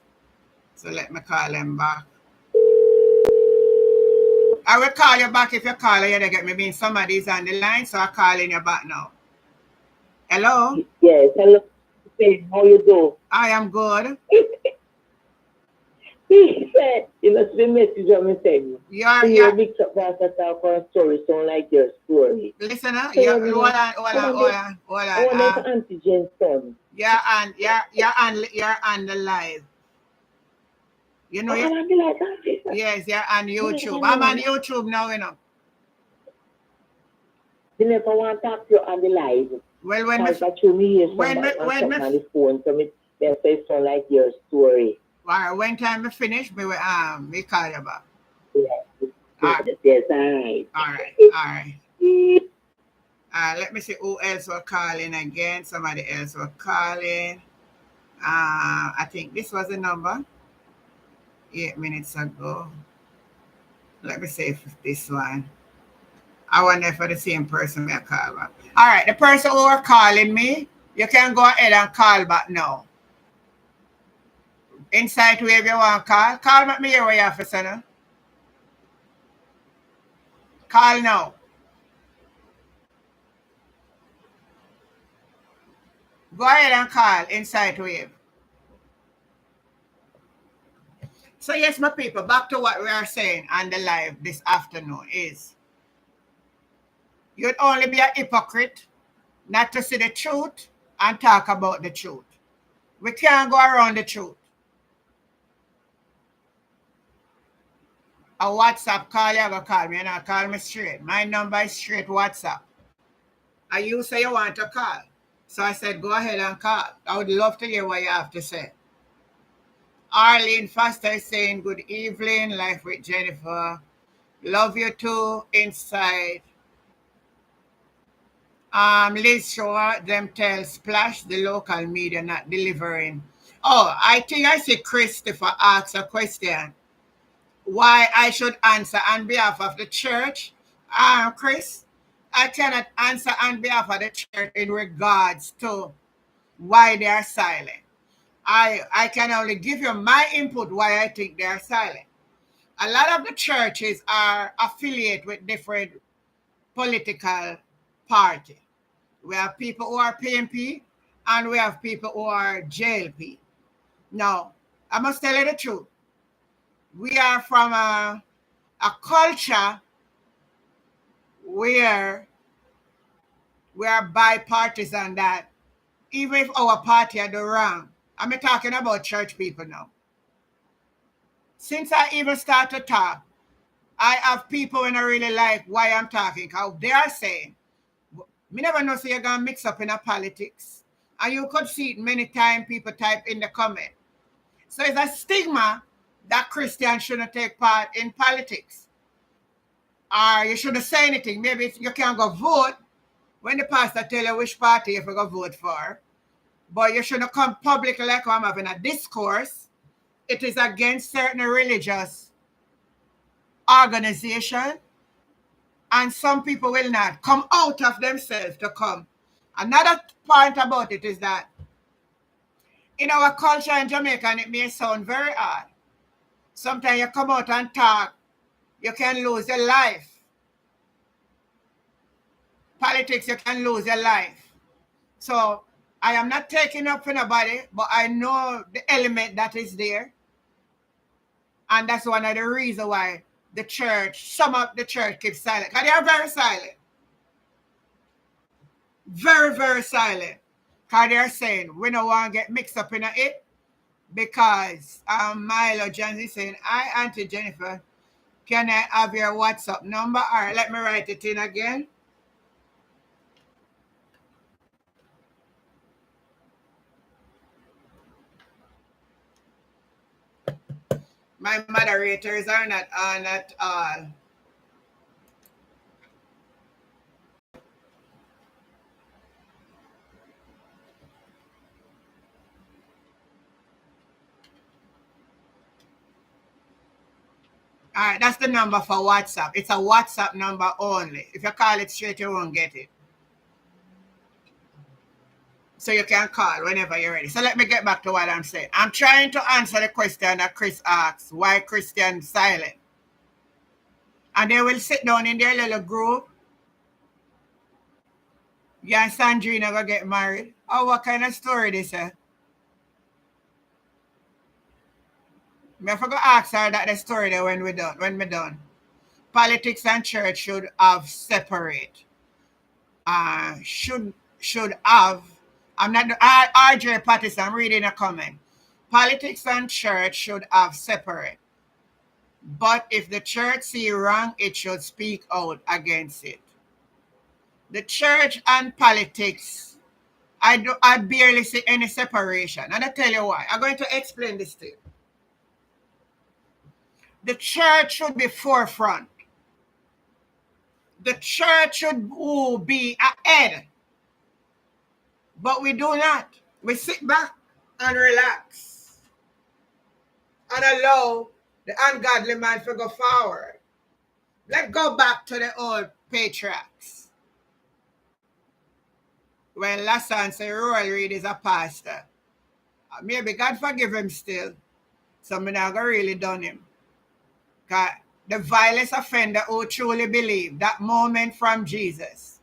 So let me call him back. I will call you back if you call you. They get me being somebody's on the line, so I'm calling you back now. Hello? Yes, hello. How you do? I am good. He said, you know, the message I'm saying you. Yeah. Mix up that talk on story, sound like your story. Listen, hold on. I want antigen son. You're on the live. You know, yes, you're on YouTube. I'm on YouTube now, you know. You never want to talk to you on the live. Well, when the phone, so they say sound like your story. All right, when time we finish, we call you back. Yes, all right. Let me see who else was calling again. Somebody else was calling. I think this was the number. 8 minutes ago. Let me see if this one. I wonder if it's the same person I call back. All right, the person who are calling me, you can go ahead and call back now. Inside wherever you want to call. Call me here where you have to send. Call now. Go ahead and call inside wave. So yes, my people, back to what we are saying on the live this afternoon is you'd only be a hypocrite not to see the truth and talk about the truth. We can't go around the truth. A WhatsApp call, you go call me, and I call me straight. My number is straight WhatsApp. And you say you want to call. So I said, go ahead and call. I would love to hear what you have to say. Arlene Foster is saying, good evening, Life with Jennifer. Love you too, inside. Liz Shaw, them tell Splash, the local media not delivering. Oh, I think I see Christopher ask a question. Why I should answer on behalf of the church. Chris, I cannot answer on behalf of the church in regards to why they are silent. I can only give you my input why I think they are silent. A lot of the churches are affiliated with different political parties. We have people who are PNP and we have people who are JLP. Now, I must tell you the truth. We are from a culture where we are bipartisan that even if our party are the wrong, I'm talking about church people now. since I even start to talk, I have people when I really like why I'm talking. How they are saying, me never know so you're gonna mix up in a politics. And you could see it many times people type in the comment. So it's a stigma that Christians shouldn't take part in politics. Or you shouldn't say anything. Maybe you can't go vote when the pastor tell you which party you're going to vote for. But you shouldn't come publicly like I'm having a discourse. It is against certain religious organization. And some people will not come out of themselves to come. Another point about it is that in our culture in Jamaica, and it may sound very odd, sometimes you come out and talk, you can lose your life. Politics, you can lose your life. So I am not taking up for nobody, but I know the element that is there. And that's one of the reasons why the church, some of the church keeps silent. Because they are very silent. Very, very silent. Because they are saying, we don't want to get mixed up in it. Because Milo Johnson is saying, hi, Auntie Jennifer, can I have your WhatsApp number? All right, let me write it in again. My moderators are not on at all. All right, that's the number for WhatsApp. It's a WhatsApp number only. If you call it straight, you won't get it. So you can call whenever you're ready. So let me get back to what I'm saying. I'm trying to answer the question that Chris asks, why Christian silent? And they will sit down in their little group. You and Sandrina will get married. Oh, what kind of story this is? I forgot to ask her that the story there when we're done. Politics and church should have separate. Should have. I'm not RJ Patterson. I'm reading a comment. Politics and church should have separate. But if the church see wrong, it should speak out against it. The church and politics, I barely see any separation. And I tell you why. I'm going to explain this to you. The church should be forefront. The church should be ahead. But we do not. We sit back and relax and allow the ungodly man to go forward. Let's go back to the old patriarchs. When Lassan say Royal Reed is a pastor, maybe God forgive him still. So I'm not going to really done him. Because the vilest offender who truly believe that moment from Jesus,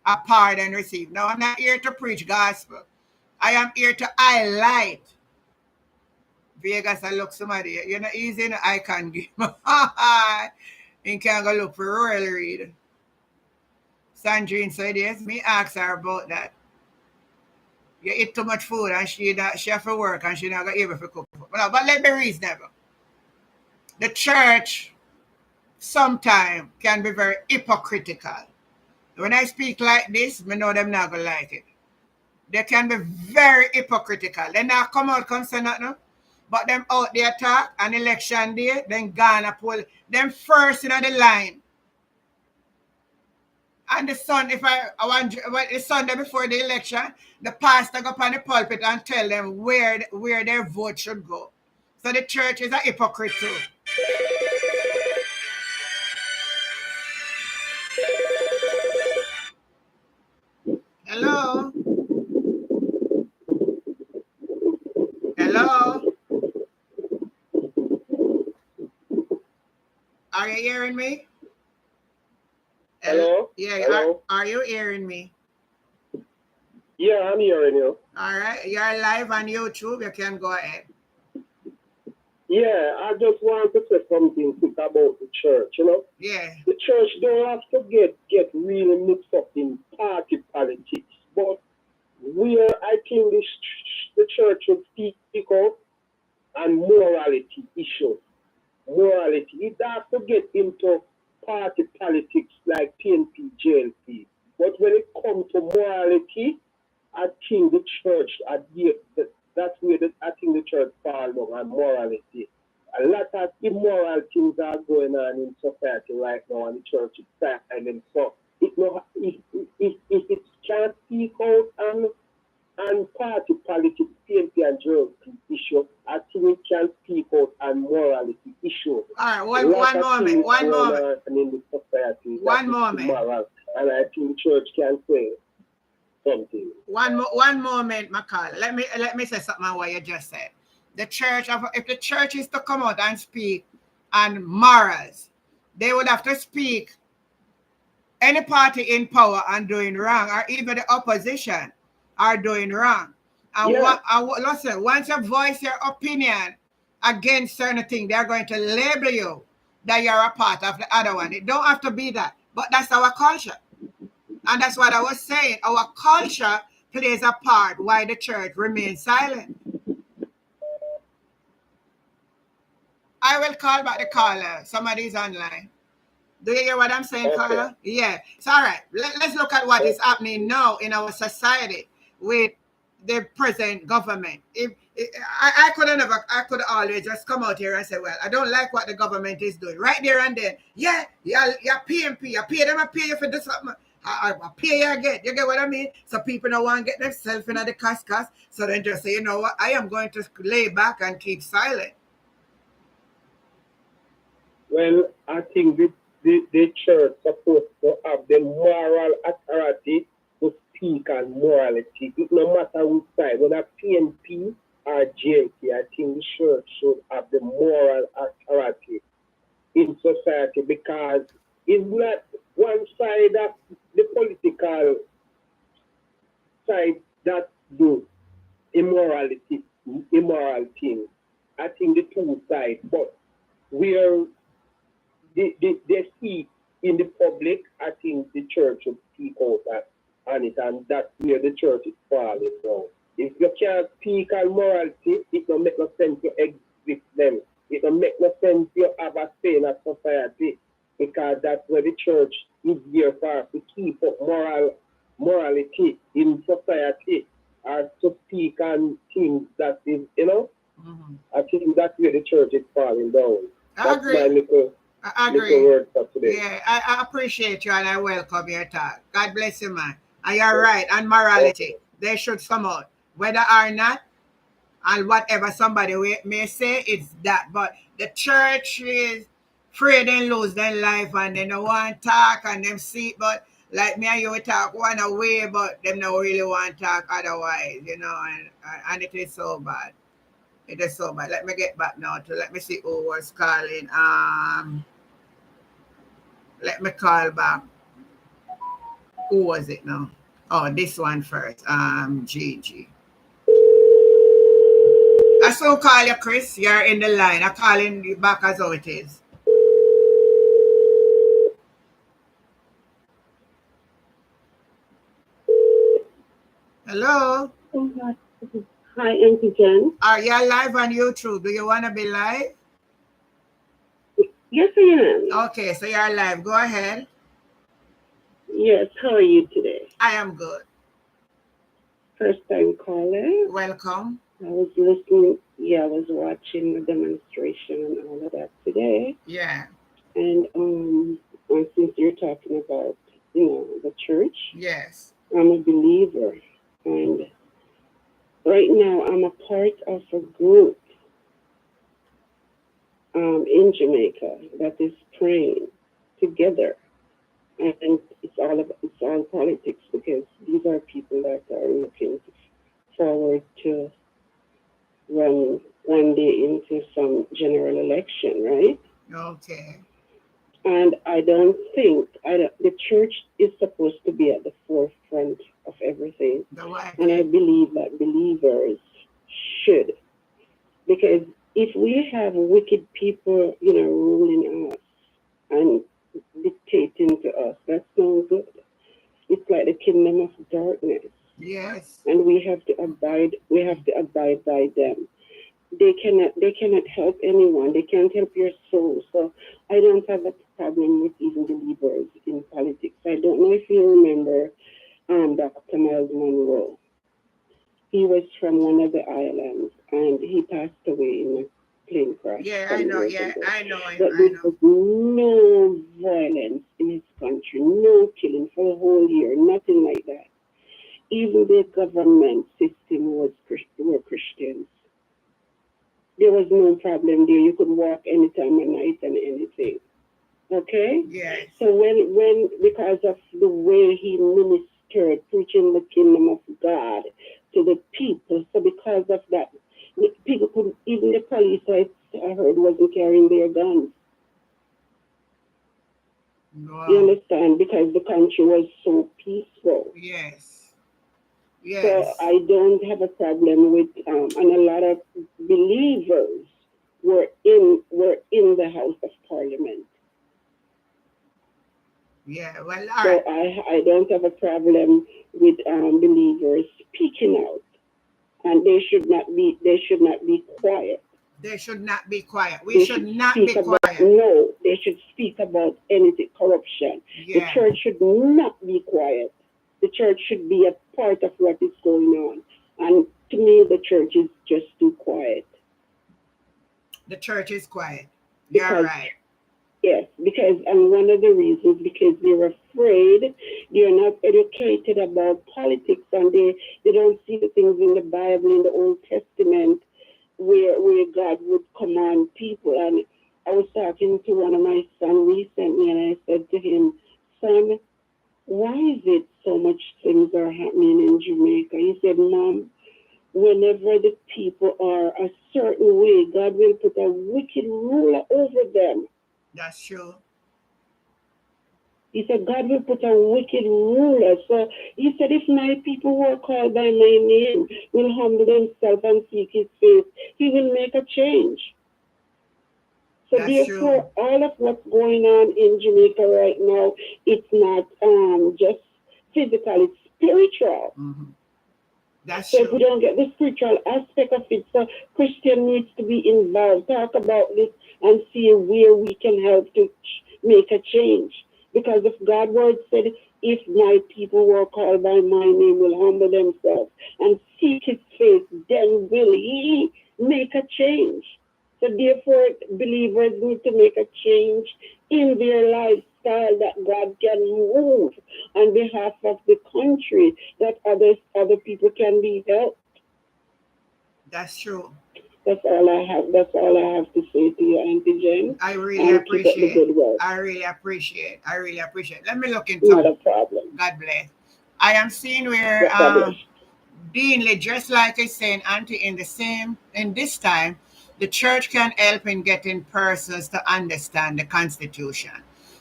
a pardon received. Now, I'm not here to preach gospel. I am here to highlight. Vegas, I look somebody. You're not easy in the icon game. You can't go look for Royal Reed. Sandrine said yes. Me ask her about that. You eat too much food and she have to work and she not going to able to cook. But let me reasonable. The church sometimes can be very hypocritical. When I speak like this, I know them not going to like it. They can be very hypocritical. They not come out and say nothing. But them out there talk on election day, then Ghana pull them first in the line. And the son, if I want the Sunday before the election, the pastor go up on the pulpit and tell them where their vote should go. So the church is a hypocrite too. Hello? Hello? Are you hearing me? Hello? Yeah, Hello? Are you hearing me? Yeah, I'm hearing you. All right, you're live on YouTube. You can go ahead. Yeah, I just want to say something quick about the church, you know? Yeah. The church don't have to get really mixed up in party politics, but where I think the church should speak out and morality issues. morality. It does to get into party politics like PNP, JLP. But when it comes to morality, I think the church, that's where I think the church falls down on morality. A lot of immoral things are going on in society right now, and the church is silent. So if it can't speak out and party politics, PNP and JLP issue, I think it can speak out on morality issues. All right, one moment. In the society, one moment. Immoral, and I think the church can say something. One moment, McCall. Let me say something on what you just said. The church, if the church is to come out and speak on morals, they would have to speak any party in power and doing wrong, or even the opposition are doing wrong. And listen, once you voice your opinion against certain things, they're going to label you that you're a part of the other one. It don't have to be that, but that's our culture. And that's what I was saying. Our culture plays a part why the church remains silent. I will call back the caller. Somebody's online. Do you hear what I'm saying, okay, caller? Yeah. It's all right. Let's look at what is happening now in our society with the present government. I could always just come out here and say, well, I don't like what the government is doing. Right there and then. Yeah, you're PMP. You pay them, I pay you for this something. I pay you again. You get what I mean? So people don't want to get themselves in the cascas. So then just say, you know what? I am going to lay back and keep silent. Well, I think the church supposed to have the moral authority to speak on morality. It no matter which side, whether PNP or JLP, I think the church should have the moral authority in society, because it's not one side of the political side that do immoral things. I think the two sides, but where they speak in the public, I think the church should speak out on it, and that's where the church is falling down. If you can't speak on morality, it don't make no sense to exist them. It don't make no sense to have a say in a society, because that's where the church is here for, to keep up morality in society, or to speak on things that is, I think that's where the church is falling down. I agree. I agree. Word for today. Yeah, I appreciate you and I welcome your talk. God bless you, man. And you're right. And morality, they should come out. Whether or not, and whatever somebody may say, it's that. But the church is afraid they lose their life and they don't want to talk and them see. But like me and you, we talk one way, but them don't really want to talk otherwise, and it is so bad. It is so bad. Let me get back now let me see who was calling. Let me call back. Who was it now? Oh, this one first. Gigi. I still call you, Chris. You're in the line. I'm calling you back as how it is. Hello. Hi, Auntie Jen. Are you live on YouTube? Do you want to be live? Yes, I am. Okay, so you're live. Go ahead. Yes, how are you today? I am good. First time caller. Welcome. I was listening. Yeah, I was watching the demonstration and all of that today. Yeah. And since you're talking about, the church. Yes. I'm a believer. And right now I'm a part of a group in Jamaica that is praying together. And it's all politics, because these are people that are looking forward to run one day into some general election, right? Okay. And I don't think the church is supposed to be at the forefront of everything. And I believe that believers should, because if we have wicked people, ruling us and dictating to us, that's no good. It's like the kingdom of darkness. Yes. And we have to abide by them. they cannot help anyone. They can't help your soul. So I don't have a problem with even believers in politics. I don't know if you remember Dr. Miles Monroe. He was from one of the islands, and he passed away in a plane crash some years ago. I know him. But there was no violence in his country, no killing for a whole year, nothing like that. Even the government system were Christians. There was no problem there. You could walk any time of night and anything. Okay? Yes. So when because of the way he ministered, preaching the kingdom of God to the people, so because of that, people could, even the police, I heard, wasn't carrying their guns. Wow. You understand? Because the country was so peaceful. Yes. Yes. So I don't have a problem with, and a lot of believers were in the House of Parliament. Yeah, well, all right. So I don't have a problem with believers speaking out, and they should not be quiet. They should not be quiet. We should not be quiet. No, they should speak about anything, corruption. Yeah. The church should not be quiet. The church should be a part of what is going on. And to me, the church is just too quiet. The church is quiet. You're right. Yes, because, and one of the reasons, because they're afraid, they're not educated about politics, and they don't see the things in the Bible, in the Old Testament, where God would command people. And I was talking to one of my sons recently, and I said to him, son, why is it so much things are happening in Jamaica? He said, Mom, whenever the people are a certain way, God will put a wicked ruler over them. That's true. He said, God will put a wicked ruler. So he said, if my people who are called by my name will humble themselves and seek his face, he will make a change. So that's therefore, true. all of what's going on in Jamaica right now, it's not just physical, it's spiritual. Mm-hmm. That's so true. If we don't get the spiritual aspect of it, so Christian needs to be involved, talk about this and see where we can help to make a change. Because if God's word said, if my people who are called by my name will humble themselves and seek his face, then will he make a change. So therefore, believers need to make a change in their lifestyle that God can move on behalf of the country, that other people can be helped. That's true. That's all I have. That's all I have to say to you, Auntie Jen. I really appreciate. I really appreciate. Let me look into. Not a problem. God bless. I am seeing where being just like I said, Auntie, in this time, the church can help in getting persons to understand the Constitution.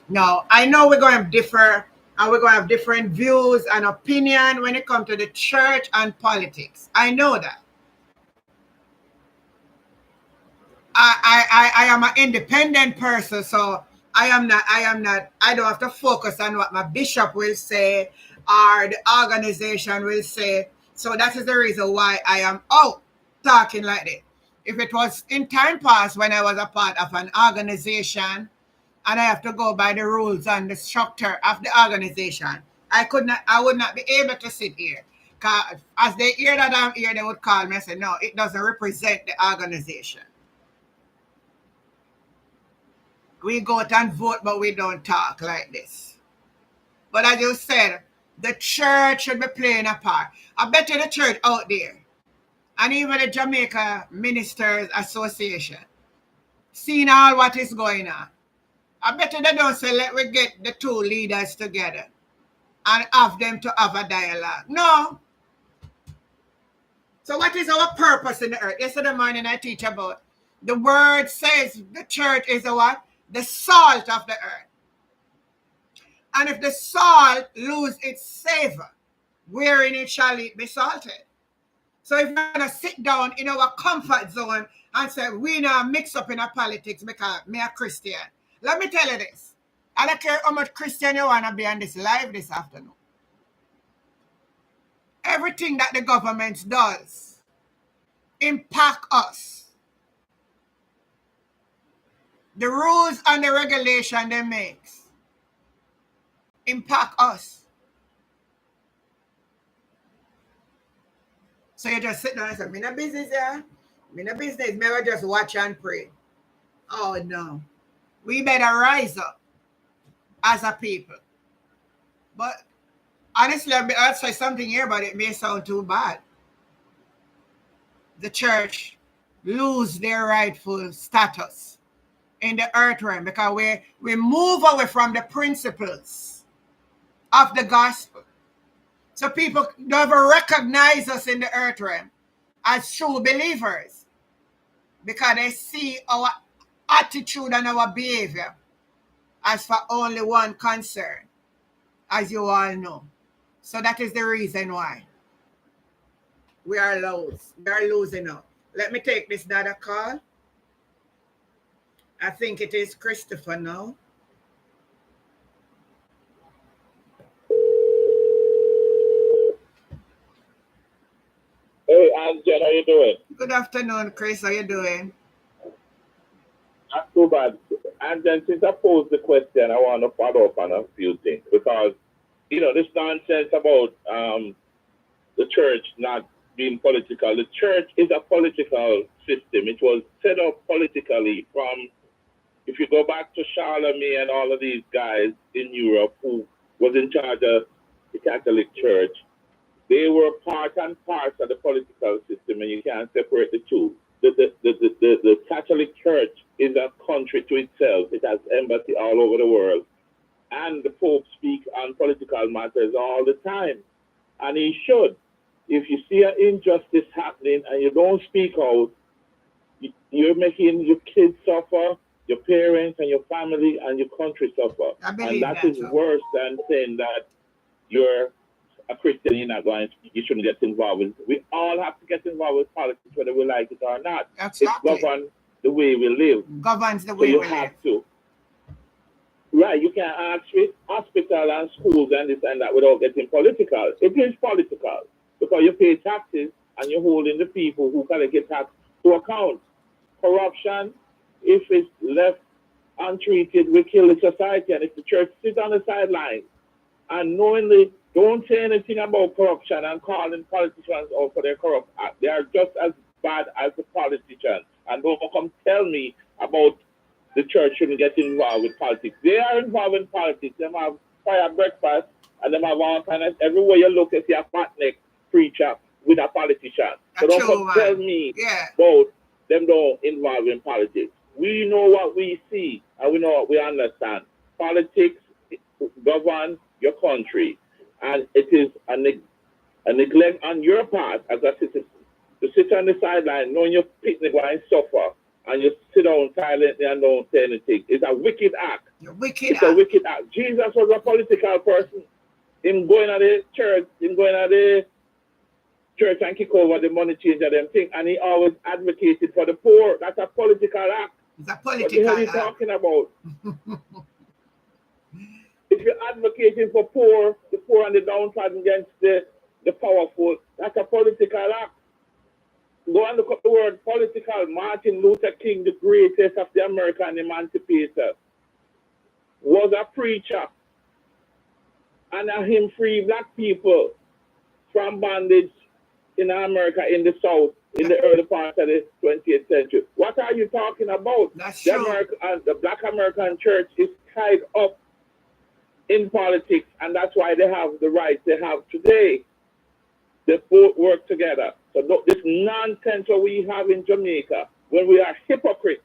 Now, I know we're going to differ, and we're going to have different views and opinion when it comes to the church and politics. I know that. I am an independent person, so I don't have to focus on what my bishop will say or the organization will say. So that is the reason why I am out talking like this. If it was in time past when I was a part of an organization and I have to go by the rules and the structure of the organization, I would not be able to sit here. Because as they hear that I'm here, they would call me and say, no, it doesn't represent the organization. We go out and vote, but we don't talk like this. But as you said, the church should be playing a part. I bet you the church out there, and even the Jamaica Ministers Association, seeing all what is going on, I bet you they don't say, let we get the two leaders together and have them to have a dialogue. No. So what is our purpose in the earth? Yesterday morning I teach about, the word says the church is the what? The salt of the earth. And if the salt lose its savor, wherein it shall it be salted? So if we're going to sit down in our comfort zone and say, we now mix up in our politics because me a Christian. Let me tell you this. I don't care how much Christian you want to be on this live this afternoon. Everything that the government does impact us. the rules and the regulation they makes impact us. So you just sit down and say, me no business, yeah? Me no business. Me will just watch and pray. Oh, no. We better rise up as a people. But honestly, I'll say something here, but it may sound too bad. The church lose their rightful status in the earth realm because we move away from the principles of the gospel. So people never recognize us in the earth realm as true believers because they see our attitude and our behavior as for only one concern, as you all know. So that is the reason why we are losing out. Let me take this data call. I think it is Christopher now. Hey, Angel, how you doing? Good afternoon, Chris. How you doing? Not too bad. And then since I posed the question, I want to follow up on a few things because, this nonsense about the church not being political. The church is a political system. It was set up politically from, if you go back to Charlemagne and all of these guys in Europe who was in charge of the Catholic Church, they were part and parcel of the political system, and you can't separate the two. The Catholic Church is a country to itself. It has embassy all over the world. And the Pope speaks on political matters all the time. And he should. If you see an injustice happening and you don't speak out, you're making your kids suffer, your parents and your family and your country suffer. And that is worse than saying that you're a Christian, you're not going to speak, you shouldn't get involved with. We all have to get involved with politics, whether we like it or not. Exactly. It governs the way we live. Governs the way we live. So you have to. Right, you can't ask with hospital and schools and this and that without getting political. It is political because you pay taxes and you're holding the people who collect your tax to account. Corruption, if it's left untreated, will kill the society. And if the church sits on the sidelines and knowingly don't say anything about corruption and calling politicians out for their corrupt act, they are just as bad as the politicians. And don't come tell me about the church shouldn't get involved with politics. They are involved in politics. They have fire breakfast and they have all kind of, everywhere you look, you see a fat neck preacher with a politician. So don't come tell me about them don't involve in politics. We know what we see and we know what we understand. Politics govern your country, and it is a neglect on your part as a citizen to sit on the sideline knowing your picnic going to suffer and you sit down silently and don't say anything. It's a wicked act. A wicked act. Jesus was a political person. Him going to the church, and kick over the money changer them thing, and he always advocated for the poor. That's a political act. It's a political act. What are you talking about? If you're advocating for the poor and the downtrodden against the powerful, that's a political act. Go and look up the word political. Martin Luther King, the greatest of the American emancipator, was a preacher. And him free black people from bondage in America, in the South, in the early part of the 20th century. What are you talking about? That's true. The black American church is tied up in politics, and that's why they have the rights they have today. They both work together. So this nonsense that we have in Jamaica, when we are hypocrites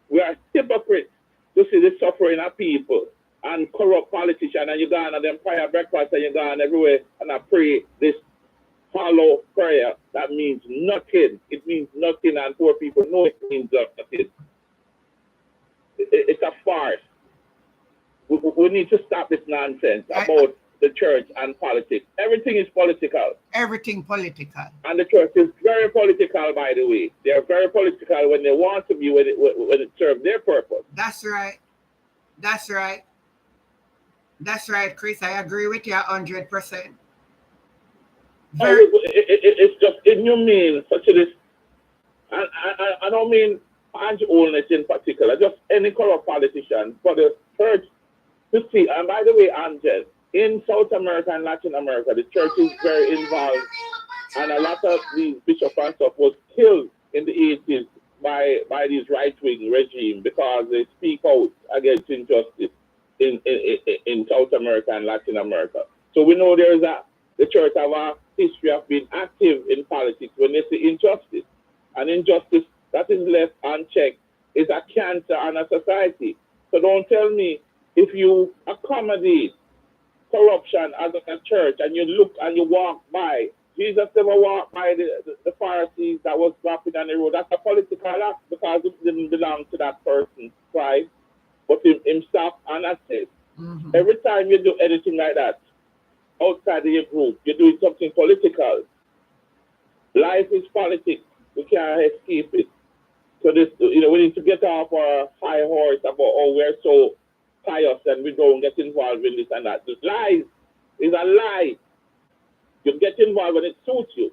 to see the suffering of people and corrupt politicians, and you go on them prayer breakfast and you go on everywhere and I pray this hollow prayer that means nothing. It means nothing, and poor people know it means nothing. It's a farce. We need to stop this nonsense about the church and politics. Everything is political. Everything political. And the church is very political, by the way. They are very political when they want to be, when it serves their purpose. That's right. That's right. That's right, Chris. I agree with you 100%. It's just inhumane, such a this. I don't mean Ange Holness in particular, just any corrupt politician, for the church to see. And by the way, Angel, in South America and Latin America, the church is very involved, and a lot of these bishops and stuff was killed in the 80s by these right-wing regime because they speak out against injustice in South America and Latin America. So we know the church have a history of being active in politics when they see injustice. And injustice that is left unchecked is a cancer on a society. So don't tell me if you accommodate corruption as a church and you look and you walk by. Jesus never walked by the Pharisees that was dropping on the road. That's a political act because it didn't belong to that person's tribe, but himself and that's it. Mm-hmm. Every time you do anything like that outside of your group, you're doing something political. Life is politics. We can't escape it. So this, we need to get off our high horse about, we're so pious and we don't get involved in this and that. This lies is a lie. You get involved when it suits you.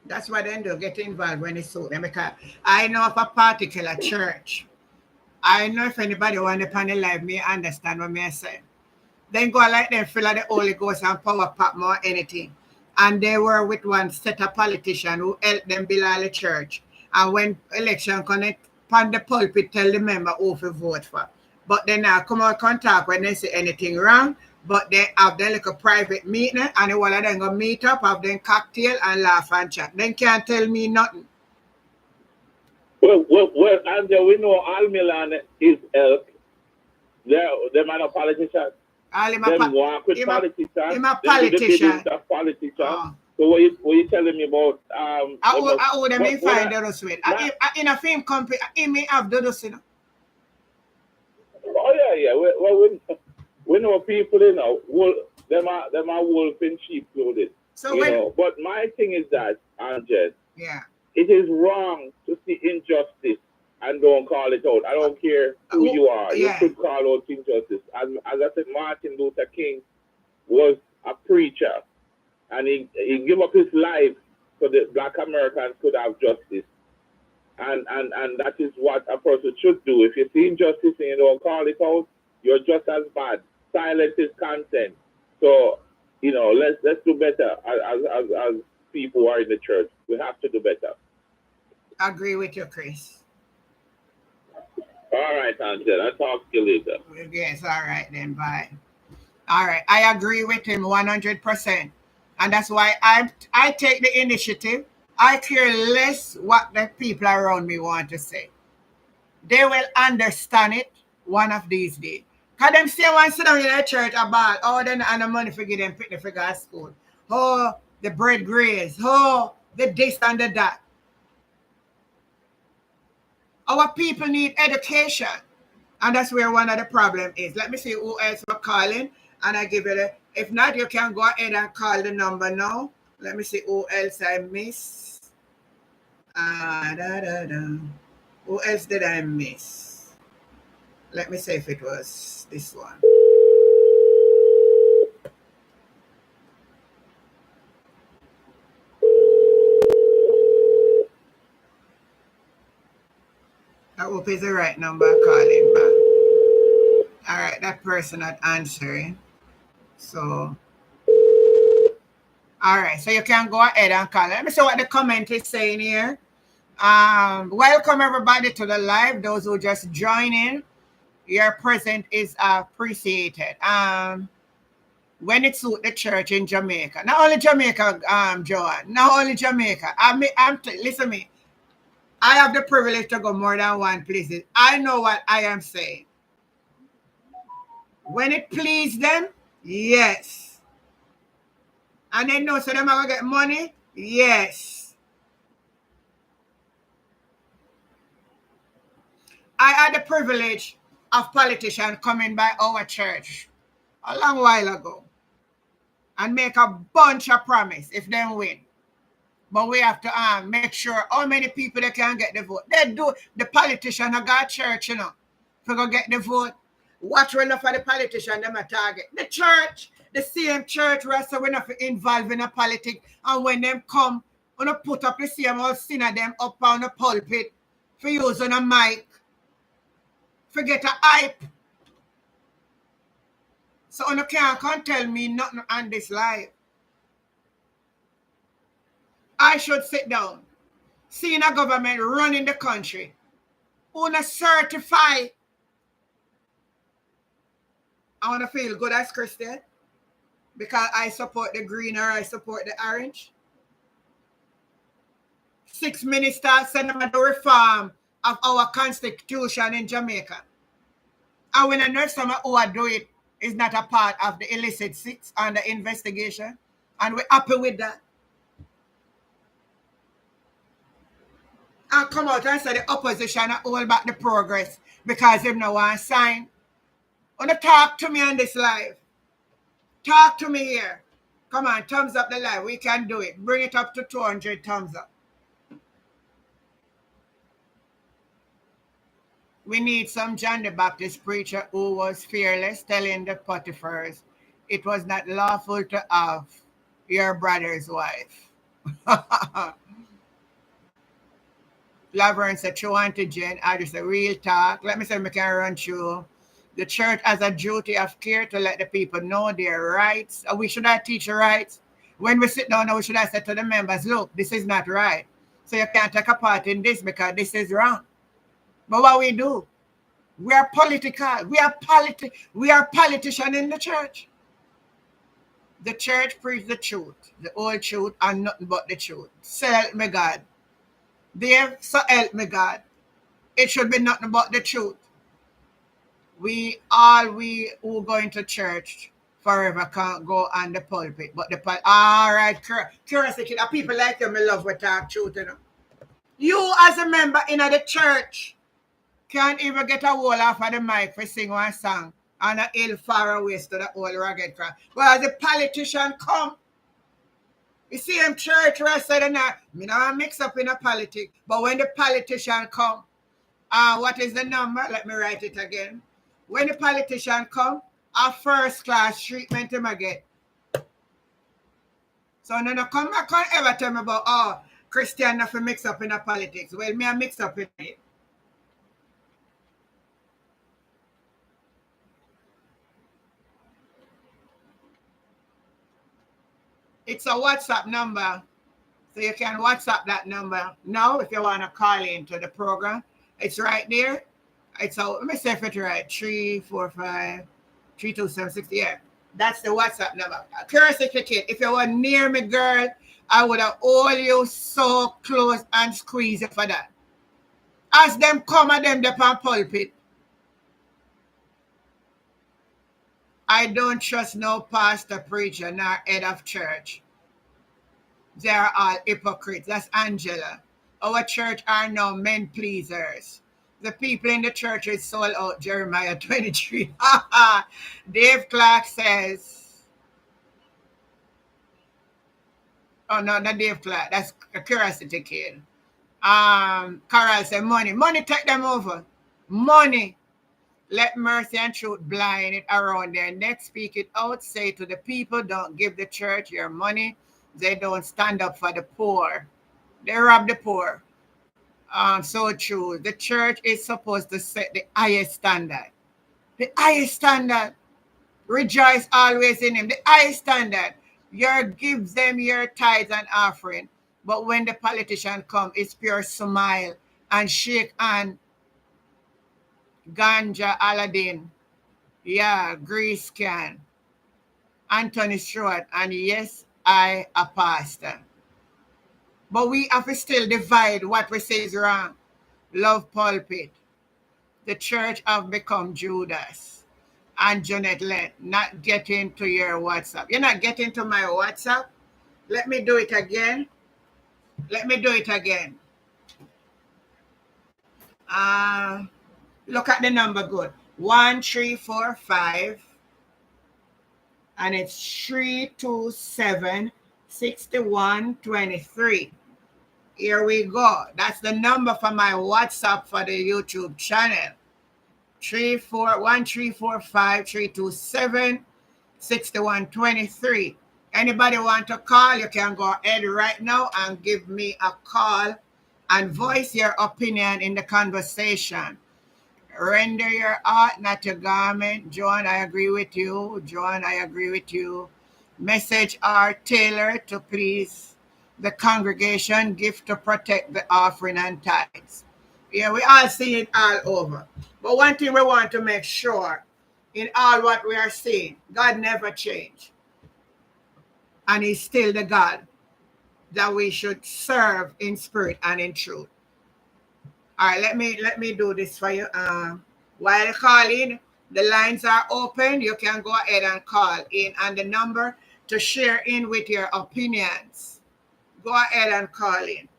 That's why they do, get involved when it suits them. Because I know of a particular church. I know if anybody want to panel live, me understand what me say. Then go like them fill of the Holy Ghost and power pack more anything. And they were with one set of politicians who helped them build all the church. And when election connect, on the pulpit tell the member who to vote for. But they now come out contact when they say anything wrong. But they have their little private meeting and one of them go meet up, have them cocktail and laugh and chat. They can't tell me nothing. Well, Angel, we know all Milan is elk. They're not a politician. Them walk with politicians. I'm a politician. Oh. So what you telling me about? I would have find those with. In a film company, I may have those, you know. Oh yeah. Well, we know people, them are wolf in sheep clothing. So but my thing is that, Angel, it is wrong to see injustice and don't call it out. I don't care who you are. You should call out injustice. As I said, Martin Luther King was a preacher, and he gave up his life so that Black Americans could have justice. And that is what a person should do. If you see injustice and you don't call it out, you're just as bad. Silence is consent. So, let's do better as people who are in the church. We have to do better. I agree with you, Chris. All right, Angel. I'll talk to you later. Yes, all right then. Bye. All right. I agree with him 100%. And that's why I take the initiative. I care less what the people around me want to say. They will understand it one of these days. Because them say one sit down in the church about, then and the money for give them picnic for go to school. Oh, the bread grace. Oh, the this and the that. Our people need education. And that's where one of the problems is. Let me see who else we're calling. And I give it if not, you can go ahead and call the number now. Let me see who else I miss. Who else did I miss? Let me see if it was this one. I hope it's the right number calling back. All right, that person not answering. So, all right, so you can go ahead and call. Let me see what the comment is saying here. Welcome everybody to the live. Those who just join in, your presence is appreciated. When it suits the church in Jamaica, not only Jamaica, Joanne, not only Jamaica. Listen to me. I have the privilege to go more than one places. I know what I am saying. When it pleases them, yes. And they know so them are going to get money, yes. I had the privilege of politicians coming by our church a long while ago and make a bunch of promise if they win. But we have to make sure how many people they can get the vote. They do. The politician have got church, if you go get the vote. Watch enough for the politician, them a target. The church, the same church, where so we're not involved in a politics. And when them come, Wanna put up the same old sinner them up on the pulpit for use on a mic. Forget a hype. So you can't tell me nothing on this live. I should sit down, seeing a government running the country, wanna certify. I wanna feel good as Christian because I support the green or I support the orange. 6 ministers send them to reform of our constitution in Jamaica. And when I know someone who are doing it is not a part of the illicit six and the investigation, and we're happy with that. And come out and say the opposition are hold back the progress because they no want to sign. Wanna talk to me on this live? Talk to me here. Come on, thumbs up the live. We can do it. Bring it up to 200 thumbs up. We need some John the Baptist preacher who was fearless, telling the Potiphars it was not lawful to have your brother's wife. Laverne said, true antigen, I just a real talk. Let me say, I can run through. The church has a duty of care to let the people know their rights. We should not teach rights. When we sit down, we should have said to the members, look, this is not right. So you can't take a part in this because this is wrong. But what we do, we are political. We are politicians in the church. The church preaches the truth, the whole truth, and nothing but the truth. So help me God. Dave, so help me God. It should be nothing but the truth. We who go into church forever can't go on the pulpit. But all right, curiosity, the people like you, me love what talk truth, you know. You as a member in the church can't even get a wall off of the mic for sing one song and a hill far away to the old rugged crowd. Well, as the politician come, you see him church where I said, me not mix up in a politics. But when the politician come, what is the number? Let me write it again. When the politician come, a first class treatment him again. So no come back and ever tell me about Christian not mix up in a politics. Well, me I mix up in it. It's a WhatsApp number. So you can WhatsApp that number now if you want to call into the program. It's right there. It's let me say if it's right. 345 32760. Yeah. That's the WhatsApp number. Curiosity kid, if you were near me, girl, I would have hold you so close and squeeze you for that. As them come at them on pulpit. I don't trust no pastor, preacher, nor head of church. They are all hypocrites. That's Angela. Our church are now men pleasers. The people in the church is sold out. Jeremiah 23. Dave Clark says, oh no, not Dave Clark. That's a curiosity kid. Carol said, money take them over. Money. Let mercy and truth blind it around their neck. Speak it out. Say to the people, don't give the church your money. They don't stand up for the poor. They rob the poor. So true. The church is supposed to set the highest standard. The highest standard. Rejoice always in him. The highest standard. Give them your tithes and offering. But when the politician come, it's pure smile and shake hand. Ganja Aladdin. Yeah, Grease Can. Anthony Stewart. And yes, I a pastor. But we have to still divide what we say is wrong. Love pulpit. The church have become Judas. And Jeanette Lent. Not getting to your WhatsApp. You're not getting to my WhatsApp? Let me do it again. Look at the number good. 1345 and it's 327-6123. Here we go. That's the number for my WhatsApp for the YouTube channel. 1345 327-6123. Anybody want to call, you can go ahead right now and give me a call and voice your opinion in the conversation. Render your art, not your garment. Joan, I agree with you. Joan, I agree with you. Message are tailored to please the congregation, gift to protect the offering and tithes. Yeah, we all see it all over. But one thing we want to make sure in all what we are seeing, God never changed. And he's still the God that we should serve in spirit and in truth. All right, let me do this for you. While calling, the lines are open. You can go ahead and call in on the number to share in with your opinions. Go ahead and call in.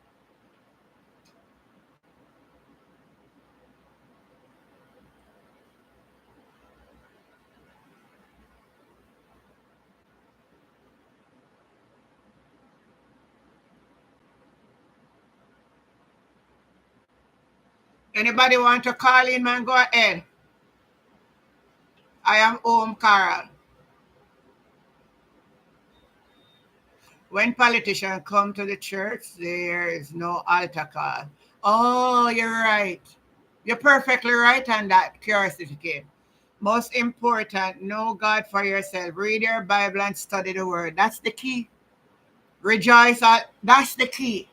Anybody want to call in, man? Go ahead. I am home, Carol. When politicians come to the church, there is no altar call. Oh, you're right. You're perfectly right on that, curiosity kid. Most important, know God for yourself. Read your Bible and study the word. That's the key. Rejoice. That's the key.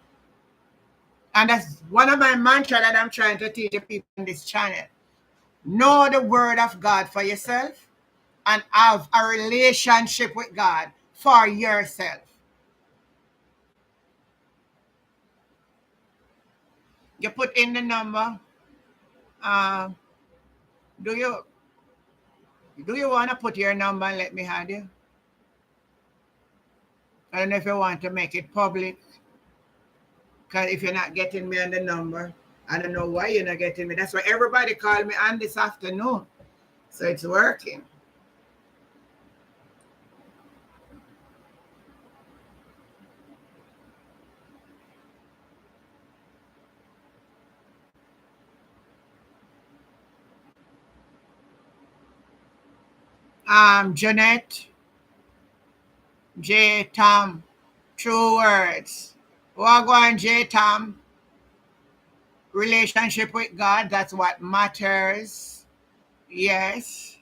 And that's one of my mantras that I'm trying to teach the people on this channel. Know the word of God for yourself and have a relationship with God for yourself. You put in the number. Do you want to put your number and let me have you? I don't know if you want to make it public. Because if you're not getting me on the number, I don't know why you're not getting me. That's why everybody called me on this afternoon. So it's working. Jeanette, J. Tom, true words. Wagwan J. Tom, relationship with God, that's what matters. Yes.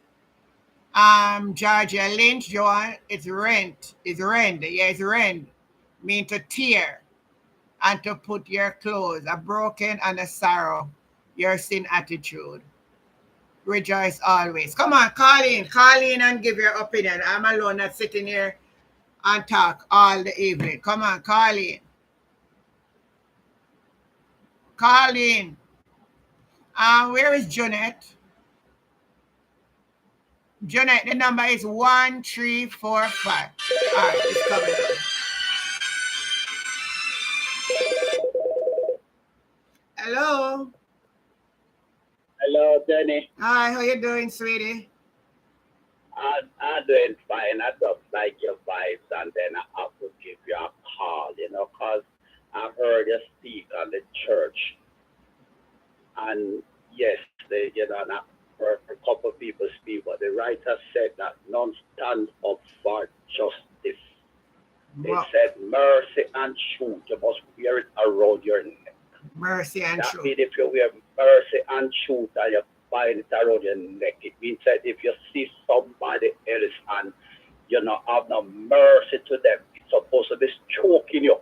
Georgia Lynch, Joan, it's rent. It's rend. Yeah, it's rend. Mean to tear and to put your clothes, a broken and a sorrow, your sin attitude. Rejoice always. Come on, call in and give your opinion. I'm alone, not sitting here and talk all the evening. Come on, call in. Call in. Where is Jeanette? Jeanette, the number is 1345. All right, it's coming up. Hello. Hello, Jenny. Hi, how you doing, sweetie? I'm doing fine. I just like your vibes, and then I have to give you a call, because I heard you speak on the church. And yes, and I heard a couple of people speak, but the writer said that none stand up for justice. They said mercy and truth, you must wear it around your neck. Mercy and truth. That means if you wear mercy and truth and you bind it around your neck, it means that if you see somebody else and you not have no mercy to them, it's supposed to be choking you.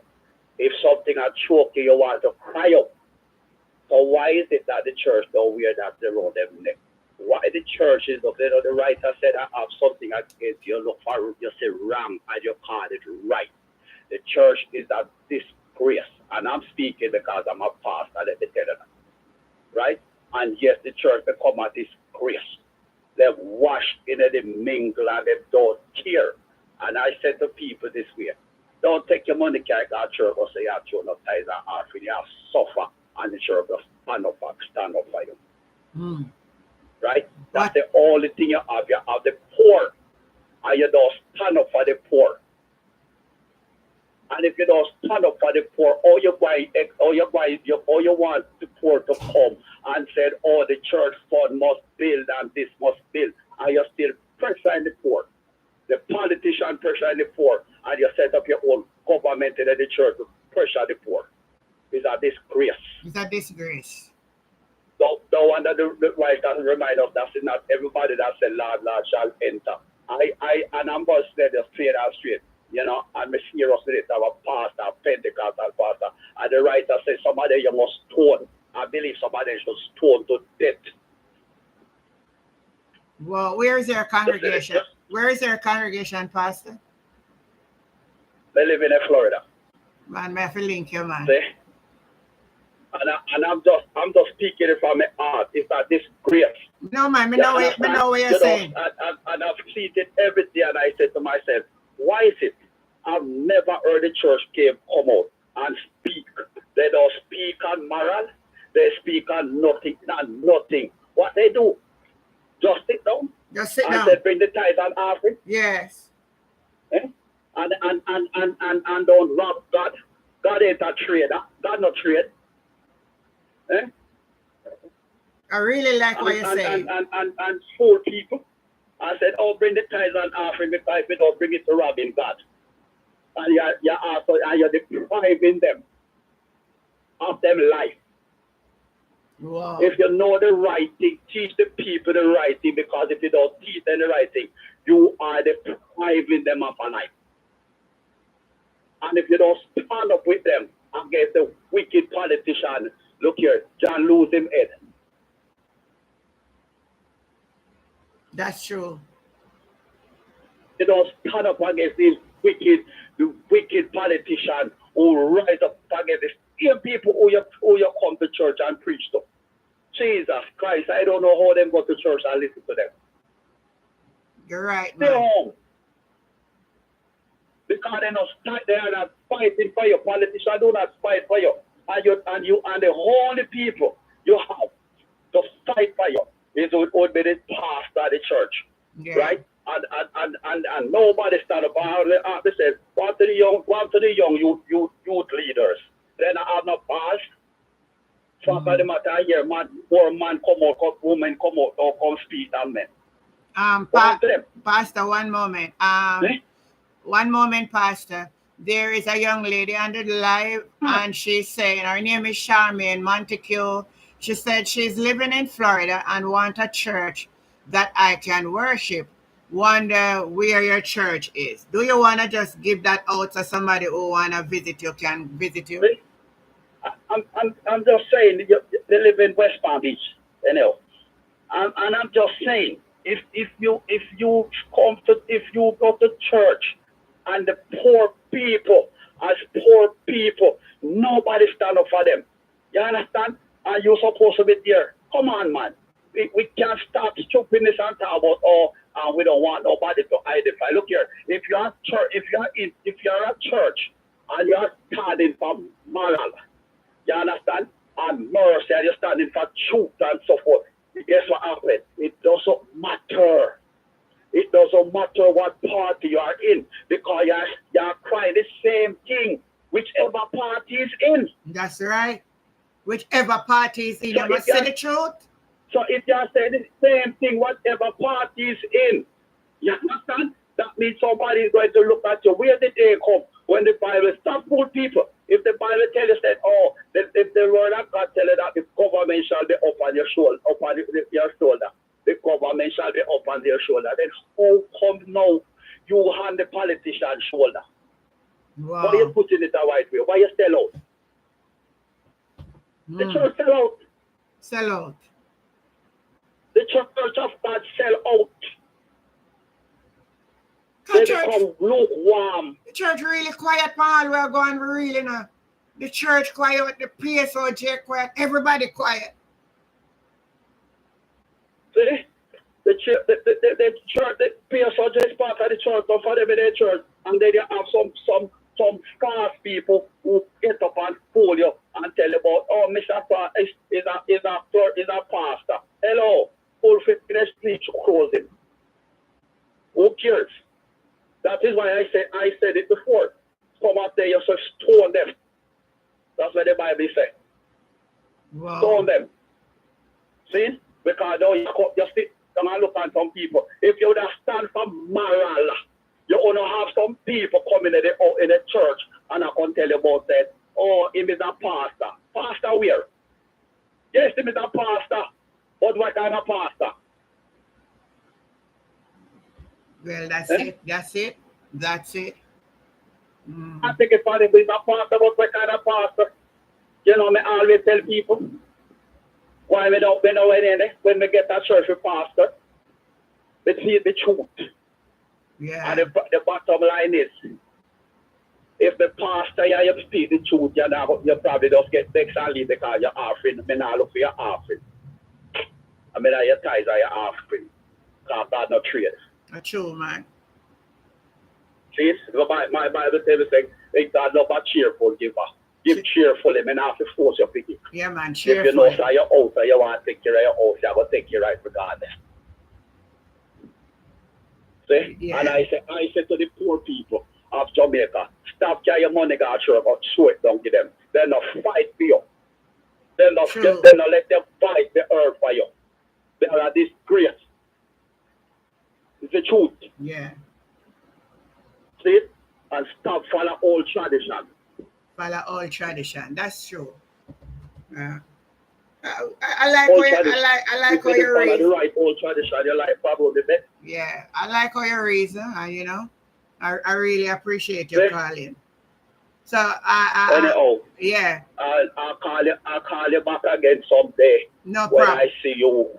If something are choking you, want to cry out. So why is it that the church don't wear that around their neck? Why the church is, the writer said, I have something against you, look for you say wrong and you call it right. The church is a disgrace. And I'm speaking because I'm a pastor, let me tell you that. Right? And yes, the church become a disgrace. They've washed in the mingle and they don't care. And I said to people this way, don't take your money, carry God church or say you have to no tithes and offering, you have suffer and the church will stand up for you. Right? That's the only thing you have. You have the poor. And you don't stand up for the poor. And if you don't stand up for the poor, all you want the poor to come and said, oh, the church fund must build and this must build, and you're still pressuring the poor. The politician pressuring the poor, and you set up your own government in the church to pressure the poor. It's a disgrace. It's a disgrace. So the one that the right and remind us that not everybody that said Lord, Lord shall enter. And I'm going to say this straight and straight. You know, I'm serious with it. I'm a pastor, a Pentecostal pastor. And the writer says somebody you must stone. I believe somebody should stone to death. Well, where is their congregation? Where is their congregation, Pastor? They live in Florida. Man, may I have to link you, man. See? And I'm just speaking it from my heart. It's a disgrace. No, man, me know what you're saying. And I've seen it every day, and I said to myself, why is it I've never heard the church come out and speak? They don't speak on moral. They speak on nothing. What they do? Just sit down. Just sit down. And they bring the tithe and offering. Yes. Eh? And don't rob God. God ain't a trader. God not trade. Eh? I really like what you're saying. And fool people. I said, oh, bring the tithes and offering because if you don't bring it to robbing God. And you're depriving them of them life. Wow. If you know the right thing, teach the people the right thing, because if you don't teach them the right thing, you are depriving them of a life. And if you don't stand up with them against the wicked politician, look here, John lose him head. That's true. You don't stand up against these wicked politician who rise up against the same people who you come to church and preach to. Jesus Christ, I don't know how them go to church and listen to them. You're right, Stay man. home. Because they are not fighting for you. Politicians do not fight for you. And the only people you have to fight for you is would be the pastor of the church. Yeah. Right? And nobody stand up. They said, go to the young youth leaders. Then I have no past. So for the matter here, more man come out, women come out, or come speak and men. Pastor, one moment. One moment, Pastor. There is a young lady under the live, and she's saying her name is Charmaine Montague. She said she's living in Florida and want a church that I can worship. Wonder where your church is. Do you want to just give that out so somebody who want to visit you can visit you? I'm just saying, they live in West Palm Beach, you know. And I'm just saying, if you go to church and the poor people, nobody stand up for them. You understand? And you're supposed to be there. Come on, man. We can't stop stupidness and talk about we don't want nobody to identify. Look here, if you're at church and you're standing for moral, you understand? And mercy, and you're standing for truth and so forth. Guess what happened? It doesn't matter. It doesn't matter what party you are in, because you're crying the same thing, whichever party is in. That's right. Whichever party is in, you must say the truth. So if you are saying the same thing, whatever party is in, you understand? That means somebody is going to look at you. Where did they come? When the Bible stop fool people. If the Bible tells you that, if the word of God tell you that the government shall be up on your shoulder, the government shall be up on their shoulder, then how come now you on the politician's shoulder? Wow. Why are you putting it a right way? Why you sell out? The church sell out. Sell out. The church of God sell out. They become lukewarm. The church really quiet, Paul. We're going really now. The church quiet, the PSOJ quiet, everybody quiet. See? The church, the PSOJ is part of the church, but for them in the church, and then you have some false people who get up and fool you and tell you about, Mr. is a pastor. Hello, full fitness speech closing. Who cares? That is why I said it before. Come out there, you should stone them. That's what the Bible says. Wow. Stone them. See? Because now you sit down and look at some people. If you would have stand for moral, You only have some people coming in the church and I can tell you about that. Oh, him is a pastor. Pastor where? Yes, him is a pastor. But what kind of pastor? Well, that's it. That's it. That's it. I think it's funny, but he's a pastor, but what kind of pastor? You know, I always tell people why we don't know anything when we get a church with pastor. We see the truth. Yeah. And the bottom line is, if the pastor you speak the truth, you probably just get vexed and leave because you're offering. I not look for your offering. I mean, your tithes are your offering. Because God not trade. That's true, man. See, my Bible tells me, God love a cheerful giver. Give cheerfully, man, have to force your picking. Yeah, man, cheerful. If you know that you're out or you want to take care of your house, you're going to take care right regardless. See? Yeah. And I say to the poor people of Jamaica, stop carrying your money, God, sure, but show it down to them. They're not fight for you. They're not let them fight the earth for you. They are a disgrace. It's the truth. Yeah. See? And stop follow old tradition. Follow old tradition. That's true. I like how you follow the right old tradition. You like probably best. Yeah, I like how you reason, and you know, I really appreciate your calling. So yeah. I'll call you back again someday. No problem. When I see you,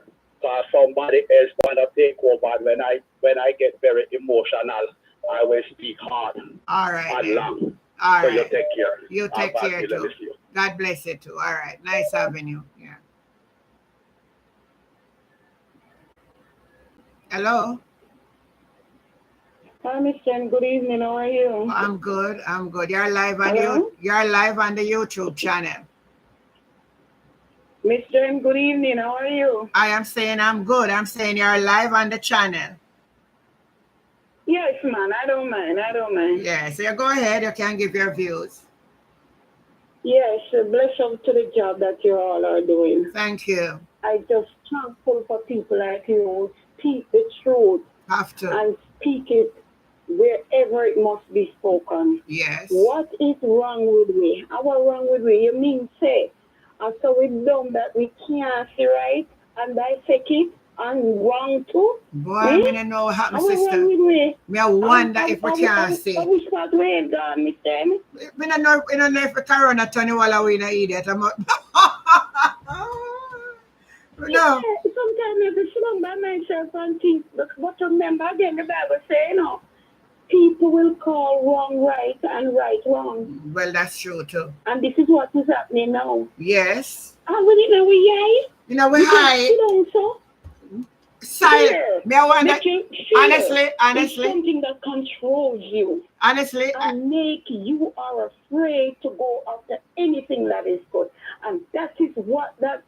because somebody else wanna take over. When I get very emotional, I will speak hard. All right. And long. All so right. you take care. You take care too. God bless you too. All right. Nice having you. Yeah. Hello. Hi, Miss Jen. Good evening. How are you? I'm good. I'm good. You're live on you're live on the YouTube channel. Miss Jen, good evening. How are you? I am saying I'm good. I'm saying you're live on the channel. Yes, man. I don't mind. Yeah, so you go ahead. You can give your views. Yes, bless up to the job that you all are doing. Thank you. I just thankful for people like you who speak the truth. Have to. And speak it wherever it must be spoken. Yes. What is wrong with me? What wrong with me? You mean say, after we've done that, we can't see right and dissect it and wrong too? Boy, I don't know what happened, sister. Me wonder if we can see. Which part way it gone, Mr. We don't know if the corona turn you all away in an idiot. No. Yeah, sometimes I sit down by myself and think, but remember again, the Bible says, you know, people will call wrong right and right wrong. Well, that's true too. And this is what is happening now. Yes. And we didn't know we high. You know, we high. So. Silent. Me I wonder, honestly. It's something that controls you. Honestly. And make you are afraid to go after anything that is good. And that is what that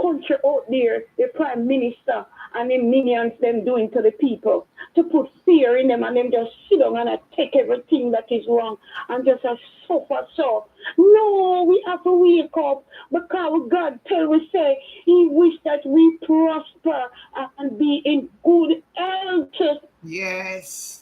country out there, the prime minister and the minions them doing to the people, to put fear in them and them just sit down and take everything that is wrong and just suffer. So no, we have to wake up because God tell we say he wish that we prosper and be in good health. Yes.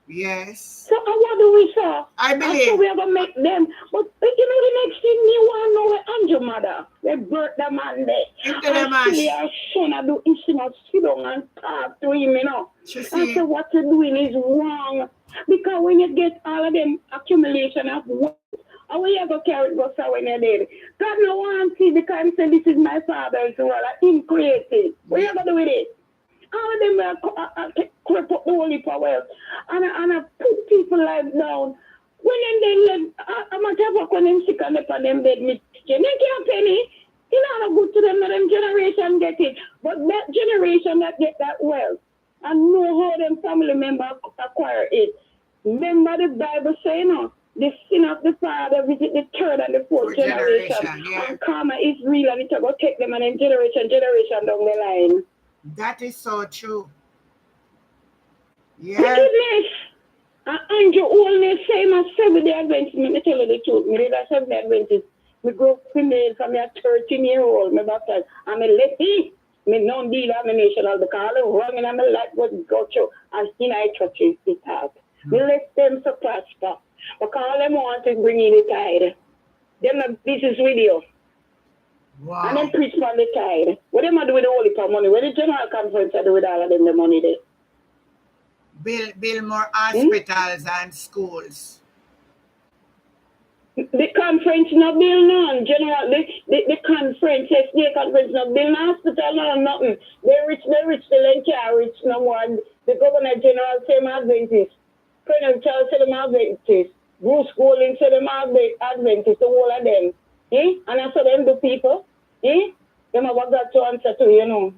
Yes. So what do we say? I believe. So we have to make them. But you know the next thing you want to know where Andrew mother, they birth the man there. And see her son I do instead of sit down and talk to him, you know. And so what you're doing is wrong. Because when you get all of them accumulation of wealth, how will you ever carry it go when you're dead? God no want to see because he said this is my father's world. I him created. What you ever do with it? All of them creep up the holy power and I put people life down. When they live, I'm a talk when them sick and on them bed, they can't penny. It's not good to them, them generation get it. But that generation that get that wealth and know how them family members acquire it. Remember the Bible saying, no, the sin of the father visit the third and the fourth generation. Yeah. And karma is real and it will take them and then generation down the line. That is so true. Yeah. Wickedness. And your only same as Seventh-day Adventist. Let me tell you the truth. Me did a Seventh-day Adventist. We grew up female from a 13-year-old. Me baptized. I'm a lady. Me non-denominational because the wrong in my life was go through and in I churches it have. We let them to prosper. Because all them want is bring in the tide. Them a business video. Wow. And then preach on the tide. What them do with the holy power money? What the general conference do with all of them the money there? Build more hospitals and schools. The conference not build none. General, the conference, SDA conference not build no hospital, no nothing. They rich, they can't reach no more. The governor general say them Adventist. Colonel Charles say them Adventist. Bruce Golding say them Adventist, the whole of them. And I saw them the people. Them have got to answer to, you know.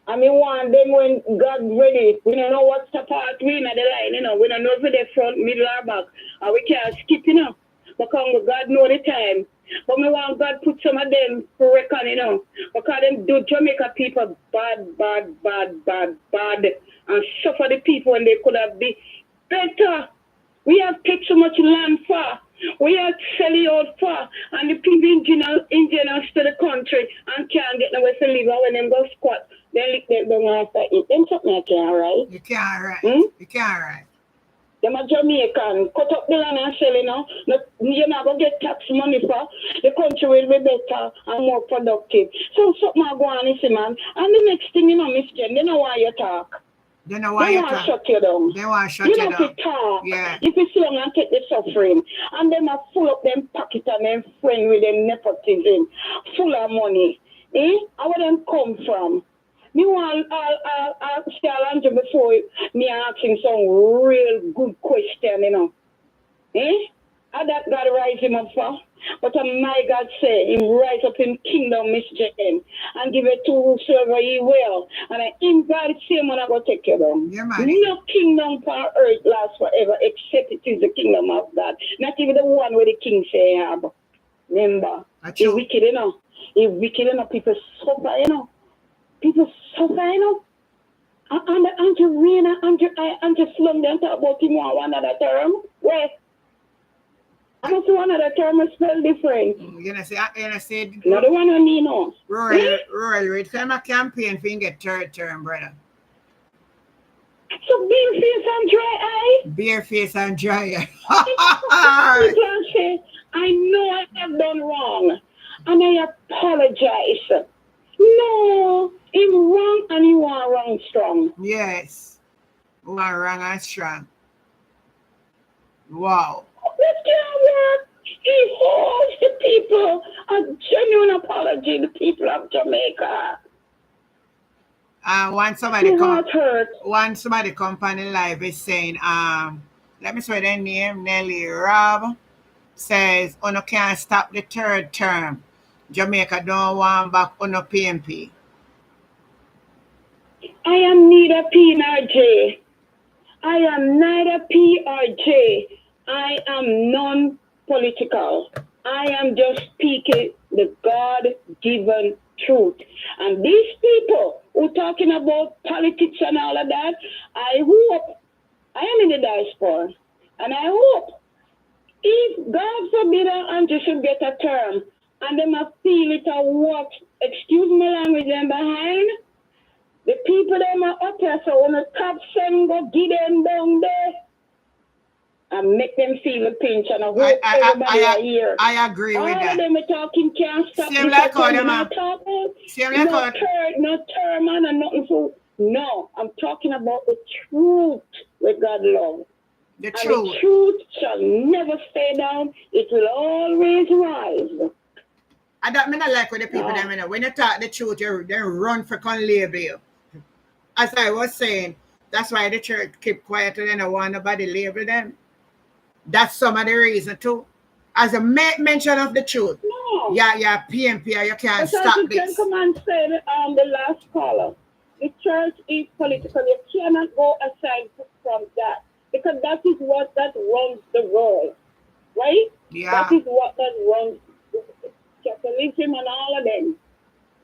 I mean, want them when God ready. We don't know what's the part we in the line, you know. We don't know if they're front, middle, or back. And we can't skip, you know. Because God know the time. But me want God put some of them to reckon, you know. Because them do Jamaica people bad. And suffer the people when they could have been better. We have taken so much land for. We have selling out for. And the people indigenous to the country and can't get nowhere to live. And when them go squat, they lick them down after it. Them something I can't write. You can't write. You can't write. Them a Jamaican, cut up the land and sell it now. You're not going to get tax money for. The country will be better and more productive. So something I go on, you see, man. And the next thing, you know, Miss Jen, they know why you talk. They know why you talk. Shut you down. They want to shut you down. You know, to talk. Yeah. If you see them and take the suffering. And them are full up them pocket and them friend with them nepotism. Full of money. How where them come from? Me want I'll answer before me asking some real good question, you know. How that God rise him up for? But my God say, him rise up in kingdom, Miss Jane, and give it to whosoever he will. And in God same one I go take care of them. Yeah, man. No kingdom for earth lasts forever, except it is the kingdom of God. Not even the one where the king say have. Remember, he's wicked, you know. He's wicked, you know. People suffer, you know. People suffer, you know. And Andrew Rena, Andrew Slum, they talk about him one other term. Where? I don't see one other term spell different. You're gonna say not the one on me, no. Rural, it's kind of a campaign for you get third term, brother. So bare face and dry eye? Bare face and dry eye. I know I have done wrong. And I apologize. No, he's wrong and you are wrong strong. Yes. You are wrong and strong. Wow. That can't work. He owes the people a genuine apology, the people of Jamaica. Once somebody come on the live is saying, let me say their name, Nelly Rob, says, "Uno can't stop the third term. Jamaica don't want back on a PMP." I am neither P nor J. I am neither P or J. I am non-political. I am just speaking the God-given truth. And these people who talking about politics and all of that, I hope, I am in the diaspora, and I hope if God forbid Andrew should get a term, and them a feel it a work, excuse my language, them behind, the people them are up here, so when the top send go get them down there, and make them feel the pinch, and I hope everybody are here. I agree with that. All of them are talking can't stop. Same like how them are no term and nothing for. No, I'm talking about the truth with God love. The truth. The truth shall never stay down. It will always rise. I don't mean I like with the people them, you know. When you talk the truth, they run for con label you. As I was saying, that's why the church keep quiet and they don't want nobody label them. That's some of the reason too. As a mention of the truth. No. Yeah, PMP, you can't stop this. The gentleman said the last caller, the church is political. You cannot go aside from that. Because that is what that runs the world. Right? Yeah. That is what that runs Catholicism and all of them.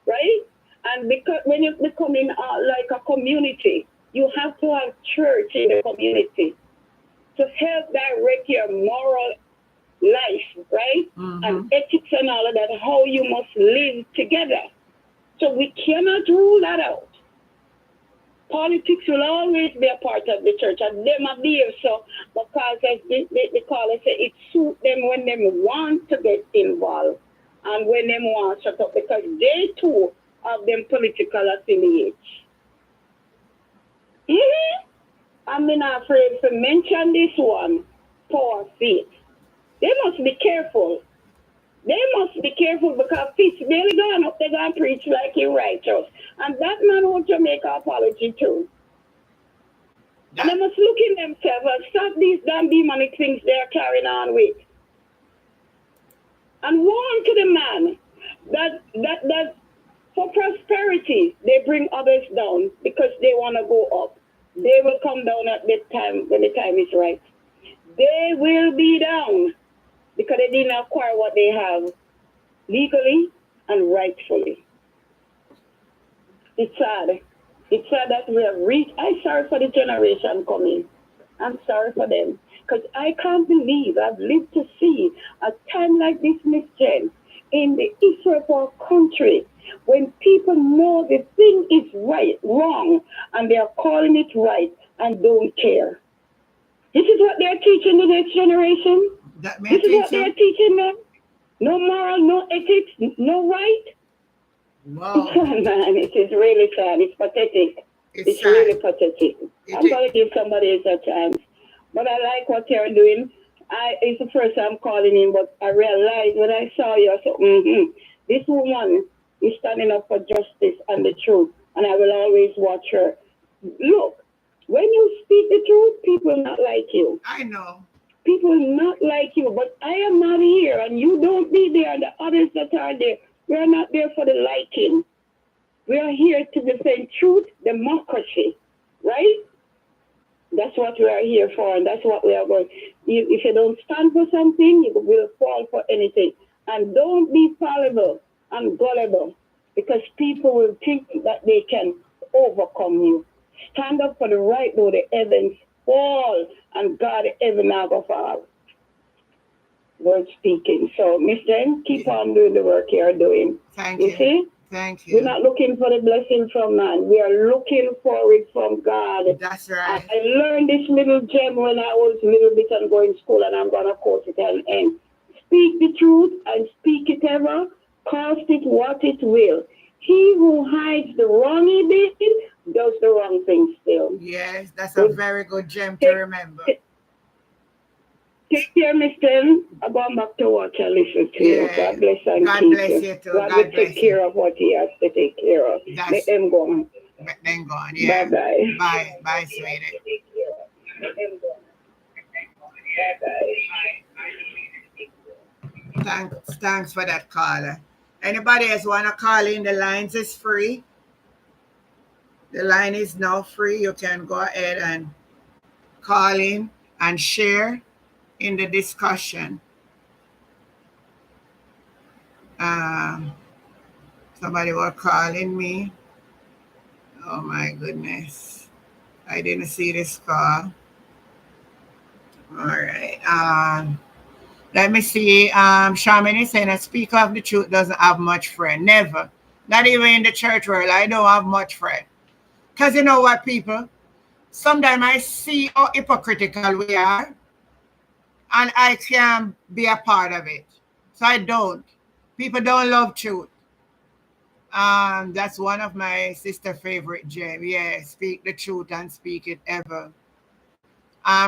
Right? And because when you're becoming like a community, you have to have church in the community to help direct your moral life, right? Mm-hmm. And ethics and all of that, how you must live together. So we cannot rule that out. Politics will always be a part of the church, and them are there so because they call it, say it suits them when they want to get involved and when they want to shut up because they too have them political affiliates. I'm not afraid to mention this one, poor faith. They must be careful. They must be careful because Fitz really gone up, they're going to preach like he righteous. And that man wants to make an apology too. And they must look in themselves and stop these damn demonic things they're carrying on with. And warn to the man that for prosperity, they bring others down because they want to go up. They will come down at the time when the time is right. They will be down because they didn't acquire what they have legally and rightfully. It's sad. It's sad that we have reached. I'm sorry for the generation coming. I'm sorry for them. Because I can't believe I've lived to see a time like this, Miss Jen, in the history of our country, when people know the thing is right, wrong, and they are calling it right and don't care. This is what they're teaching the next generation. This is what they're teaching them. No moral, no ethics, no right. Wow. Man, it is really sad. It's pathetic. It's really pathetic. I'm going to give somebody else a chance. But I like what you're doing. It's the first time I'm calling in, but I realized when I saw you, I said, this woman is standing up for justice and the truth, and I will always watch her. Look, when you speak the truth, people not like you. I know. People not like you, but I am not here, and you don't be there, and the others that are there, we are not there for the liking. We are here to defend truth, democracy, right? That's what we are here for, and that's what we are going. If you don't stand for something, you will fall for anything. And don't be fallible and gullible, because people will think that they can overcome you. Stand up for the right, though the heavens fall, and God heaven now go fall. Word speaking. So, Miss Jen, keep on doing the work you're doing. Thank you. You see? Thank you. We're not looking for the blessing from man. We are looking for it from God. That's right. I learned this little gem when I was a little bit and going to school, and I'm going to quote it and end. Speak the truth and speak it ever. Cost it what it will. He who hides the wrong he did does the wrong thing still. Yes, that's a very good gem to remember. Take care, Mr. I'm going back to watch and listen to you. God bless and God keep bless you. you too. God God will bless take care of what he has to take care of. Let them go on. Let them go on, yeah. Bye-bye. Bye. Bye, sweetie. Thanks for that caller. Anybody else want to call in? The lines is free. The line is now free. You can go ahead and call in and share in the discussion. Somebody was calling me. Oh my goodness. I didn't see this call. All right. Let me see. Charmaine is saying a speaker of the truth doesn't have much friend. Never. Not even in the church world. I don't have much friend. Because you know what, people? Sometimes I see how hypocritical we are, and I can be a part of it. So I don't. People don't love truth. That's one of my sister's favorite gems. Yeah, speak the truth and speak it ever.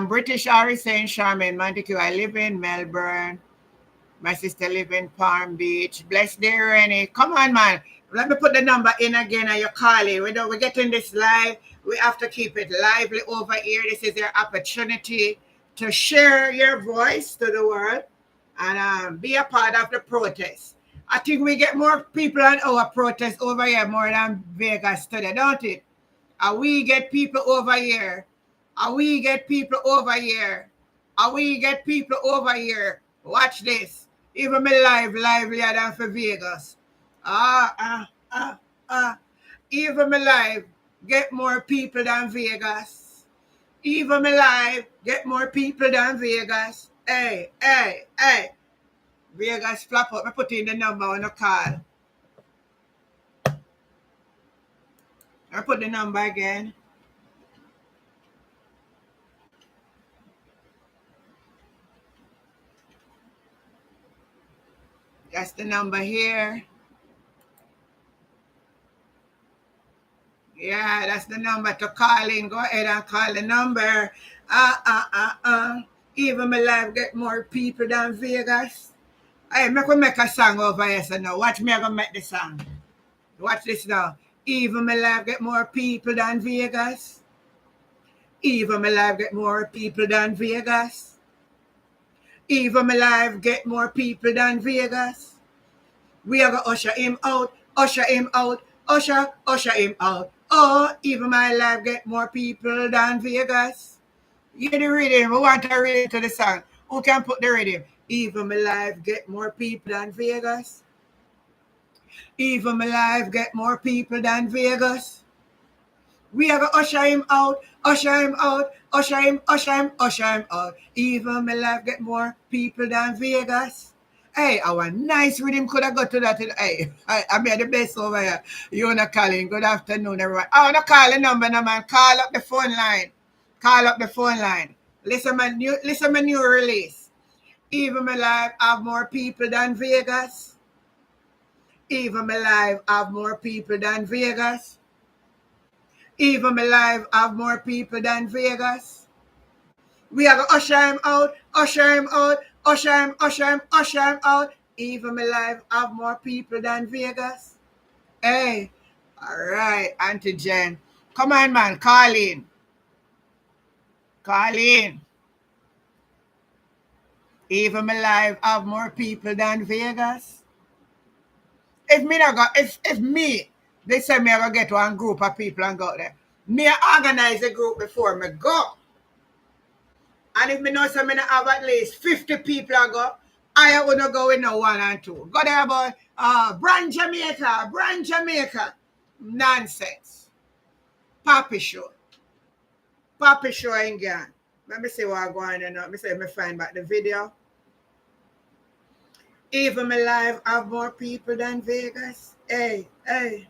British Ari saying, Charmaine Montague, I live in Melbourne. My sister live in Palm Beach. Bless dear Rennie. Come on, man. Let me put the number in again and you call it. We're getting this live. We have to keep it lively over here. This is your opportunity to share your voice to the world and be a part of the protest. I think we get more people on our protest over here more than Vegas today, don't it? And we get people over here. And we get people over here. And we get people over here. Watch this. Even me livelier than for Vegas. Even me live get more people than Vegas. Even me live get more people than Vegas. Hey. Vegas flap up. I put in the number on the call. I put the number again. That's the number here. Yeah, that's the number to call in. Go ahead and call the number. Even my life get more people than Vegas. Hey, make a song over here, so now. Watch me, I'm gonna make the song. Watch this now. Even my life get more people than Vegas. Even my life get more people than Vegas. Even my life get more people than Vegas. We are gonna usher him out, usher him out, usher him out. Oh, even my life get more people than Vegas. You the rhythm. We want to read it to the song. Who can put the rhythm? Even my life get more people than Vegas. Even my life get more people than Vegas. We are gonna usher him out, usher him out, usher him, usher him, usher him out. Even my life get more people than Vegas. Hey, our nice rhythm could have got to that. Hey, I made the best over here. You wanna call in? Good afternoon, everyone. I wanna call the number now, man. Call up the phone line. Call up the phone line. Listen, my new release. Even my life have more people than Vegas. Even my life have more people than Vegas. Even my life have more people than Vegas. We are gonna usher him out, usher him out, usher him, usher him, usher him out. Even my life have more people than Vegas. Hey, all right, Auntie Jen. Come on, man, call in. Call in. Even my life have more people than Vegas. If me not go, if me, they say me I gonna get one group of people and go there. Me I organize a group before me go. And if me know some me have at least 50 people I go, I wouldn't go with no 1 and 2. Go there about brand Jamaica. Nonsense. Papi show. Papi show in Gan. Let me see what I go on and let me see if I find back the video. Even my life have more people than Vegas. Hey. Let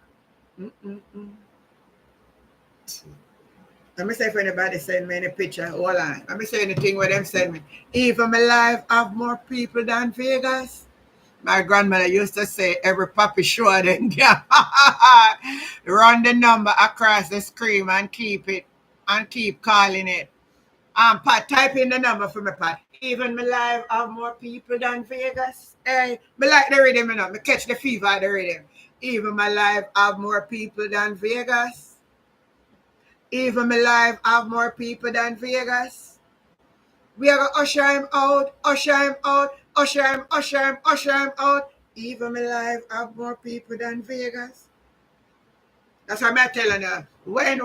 me say if anybody send me any picture. Hold on. Let me say anything where them send me. Even my life have more people than Vegas. My grandmother used to say every puppy show then run the number across the screen and keep it and keep calling it. Pat, type in the number for me, Pat. Even my life have more people than Vegas. Hey, me like the rhythm, you know. Me catch the fever of the rhythm. Even my life have more people than Vegas. Even my life have more people than Vegas. We are gonna usher him out, usher him out, usher him, usher him, usher him out. Even my life have more people than Vegas. That's what I'm telling you.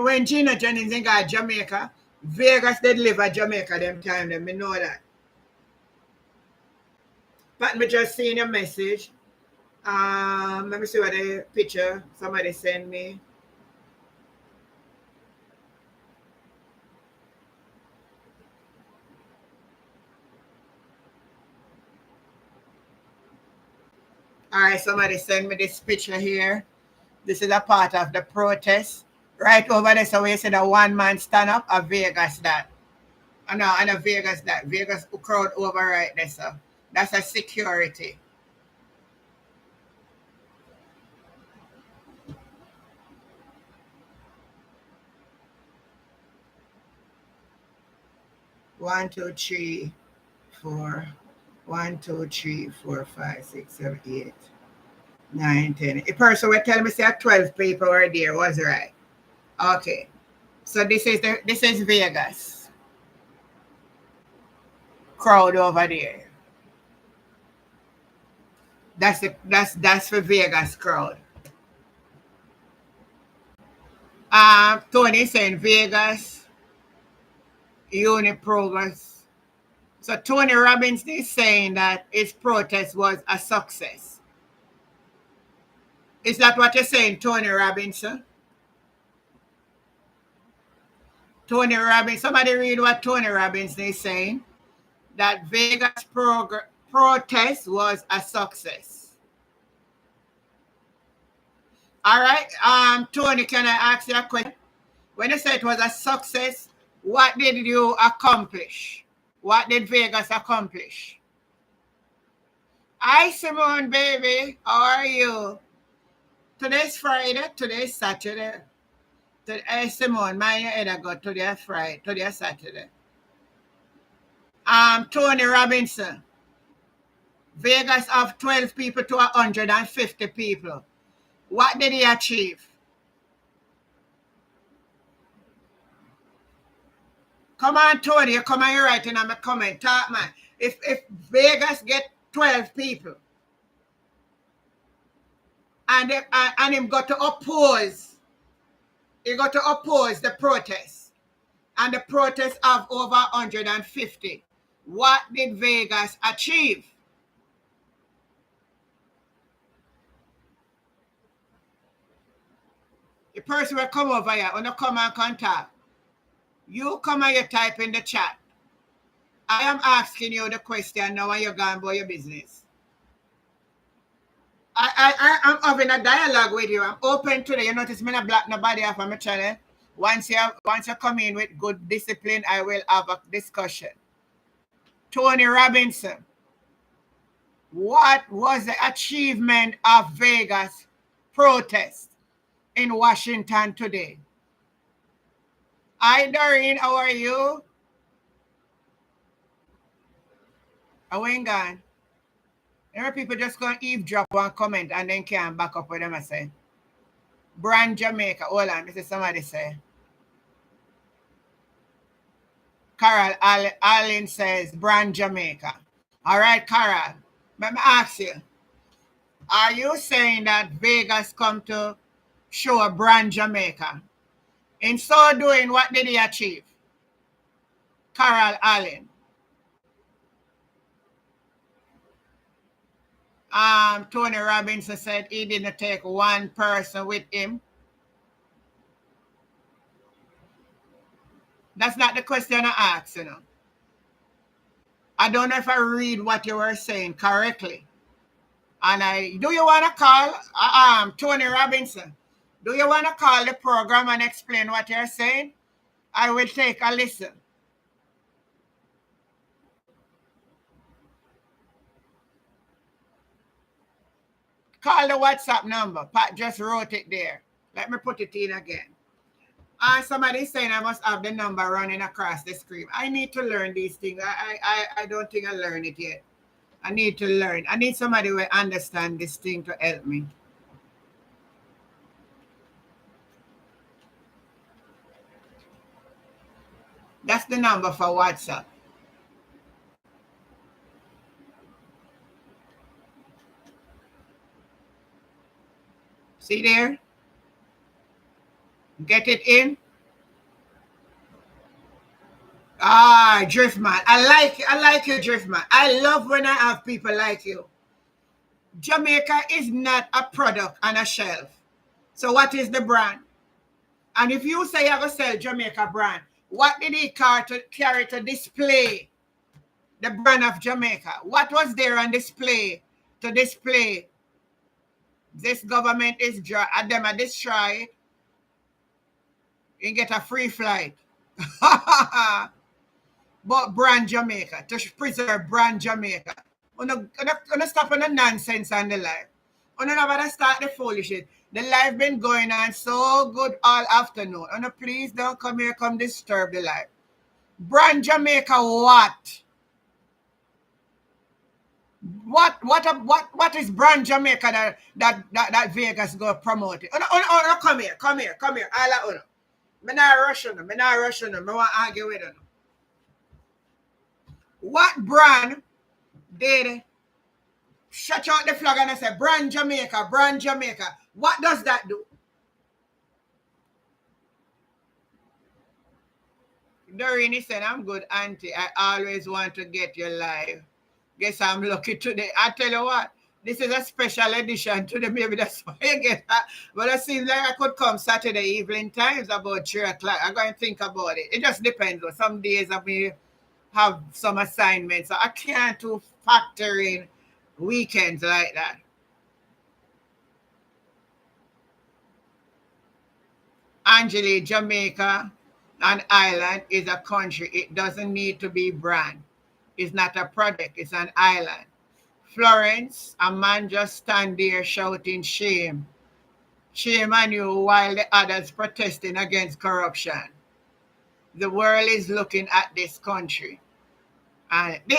When Gina Jennings got Jamaica, Vegas they live at Jamaica them time, them me know that. But me just seen a message. Let me see what the picture somebody sent me. All right, somebody sent me this picture here. This is a part of the protest. Right over there, so we see the one man stand up, a Vegas that. And a Vegas that. Vegas crowd over right there, so that's a security. One, two, three, four. 1, 2, 3, 4, 5, 6, 7, 8, 9, 10. A person will tell me say 12 people were there, was right. Okay. So this is Vegas. Crowd over there. That's for Vegas crowd. Tony saying Vegas, Progress. So Tony Robbins is saying that his protest was a success. Is that what you're saying, Tony Robinson? Tony Robbins. Somebody read what Tony Robbins is saying. That Vegas protest was a success. All right. Tony, can I ask you a question? When you said it was a success, what did you accomplish? What did Vegas accomplish? Hi, Simone, baby. How are you? Today's Friday. Today's Saturday. Hey, Simone, mind your head I got today Friday. Today Saturday. Tony Robinson. Vegas have 12 people to 150 people. What did he achieve? Come on, Tony. You come on, you're writing on my comment. Talk, man. If Vegas get 12 people and him got to oppose, he got to oppose the protest, and the protest have over 150. What did Vegas achieve? The person will come over here on the come and contact. You come and you type in the chat. I am asking you the question now and you're going about your business. I'm having a dialogue with you. I'm open today. You notice me not block nobody off on my channel. Once you come in with good discipline, I will have a discussion. Tony Robinson, what was the achievement of Vegas protest in Washington today? Hi, Doreen, how are you? I ain't gone. There are people just going to eavesdrop one comment and then can't back up what them I say. Brand Jamaica. Hold on, this is somebody say. Carol Allen says Brand Jamaica. All right, Carol. Let me ask you. Are you saying that Vegas come to show Brand Jamaica? In so doing, what did he achieve? Carol Allen. Tony Robinson said he didn't take one person with him. That's not the question I asked, you know. I don't know if I read what you were saying correctly. And do you want to call Tony Robinson? Do you want to call the program and explain what you're saying? I will take a listen. Call the WhatsApp number. Pat just wrote it there. Let me put it in again. Somebody's saying I must have the number running across the screen. I need to learn these things. I don't think I learned it yet. I need to learn. I need somebody who will understand this thing to help me. That's the number for WhatsApp. See there? Get it in? Driftman. I like you, Driftman. I love when I have people like you. Jamaica is not a product on a shelf. So what is the brand? And if you say you're going to sell Jamaica brand, what did he carry to display the brand of Jamaica? What was there on display to display this government is them a destroy it? You get a free flight. But brand Jamaica, to preserve brand Jamaica. Gonna stop on the nonsense on the live. Never start the foolishness. The live been going on so good all afternoon. Please don't come here, come disturb the live. Brand Jamaica what? What is brand Jamaica that Vegas go promote it? Come here. All of me not rush on them. I want to argue with them. What brand did shut out the flag and I say brand Jamaica? What does that do? Doreen said, I'm good, auntie. I always want to get you live. Guess I'm lucky today. I tell you what, this is a special edition today. Maybe that's why you get that. But it seems like I could come Saturday evening times about 3 o'clock. I'm going to think about it. It just depends. Some days I may have some assignments. So I can't factor in weekends like that. Angela, Jamaica, an island is a country. It doesn't need to be brand. It's not a product. It's an island. Florence, a man just stand there shouting shame. Shame on you while the others protesting against corruption. The world is looking at this country. And the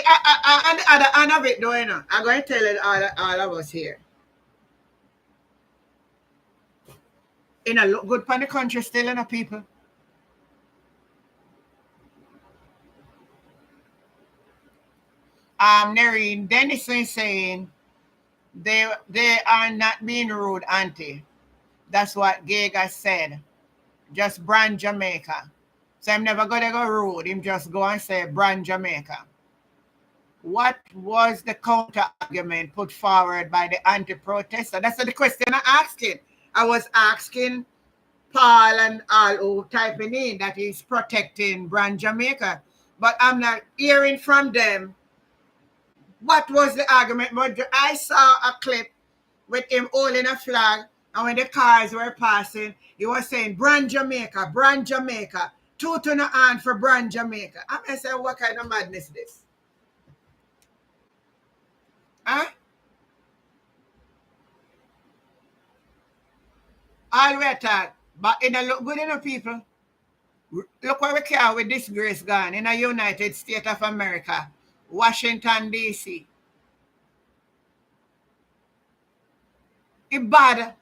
other end of it, though, you know, I'm going to tell it all of us here. In a look good for the country still, you know, people. Nerine Dennison saying they are not being rude, auntie. That's what Gaga said. Just brand Jamaica. So I'm never gonna go rude. Him just go and say brand Jamaica. What was the counter argument put forward by the anti-protester? That's the question I'm asking. I was asking Paul and all who typing in that he's protecting brand Jamaica. But I'm not hearing from them. What was the argument? But I saw a clip with him holding a flag, and when the cars were passing, he was saying, brand Jamaica, brand Jamaica. 2 to the hand for brand Jamaica. I'm saying, what kind of madness is this? Huh? All we talk, but in a look good enough, people. Look where we care with disgrace gone in the United States of America, Washington, D.C. It bad.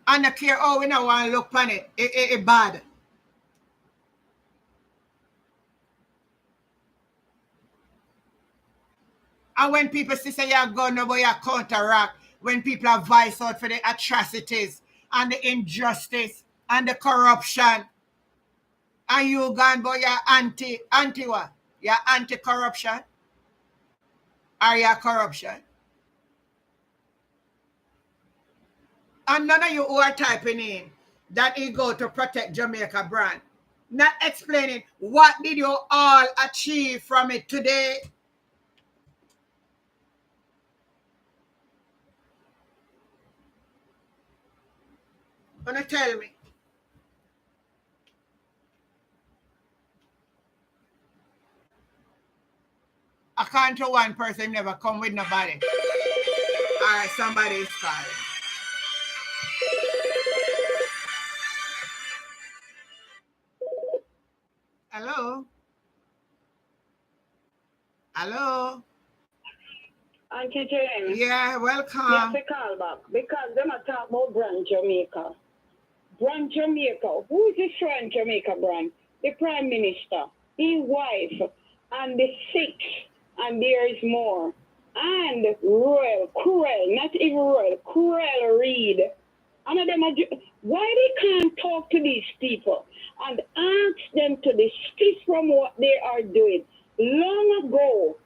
And I care how we don't want to look on it. It bad. And when people say you're going to you counteract, when people are voice out for the atrocities and the injustice and the corruption, and you gone but you're anti what? You're anti-corruption? Are you corruption? And none of you who are typing in that he go to protect Jamaica brand, not explaining what did you all achieve from it today. Gonna tell me. According to one person, never come with nobody. All right, somebody is calling. Hello? Hello? Auntie James. Yeah, welcome. Yes, I call back because them are talking about brand Jamaica. Brand Jamaica. Who is destroying Jamaica brand? The Prime Minister, his wife, and the 6, and there is more. And Cruel, not even Royal, Cruel Reed. And of them are, why they can't talk to these people and ask them to desist from what they are doing? Long ago,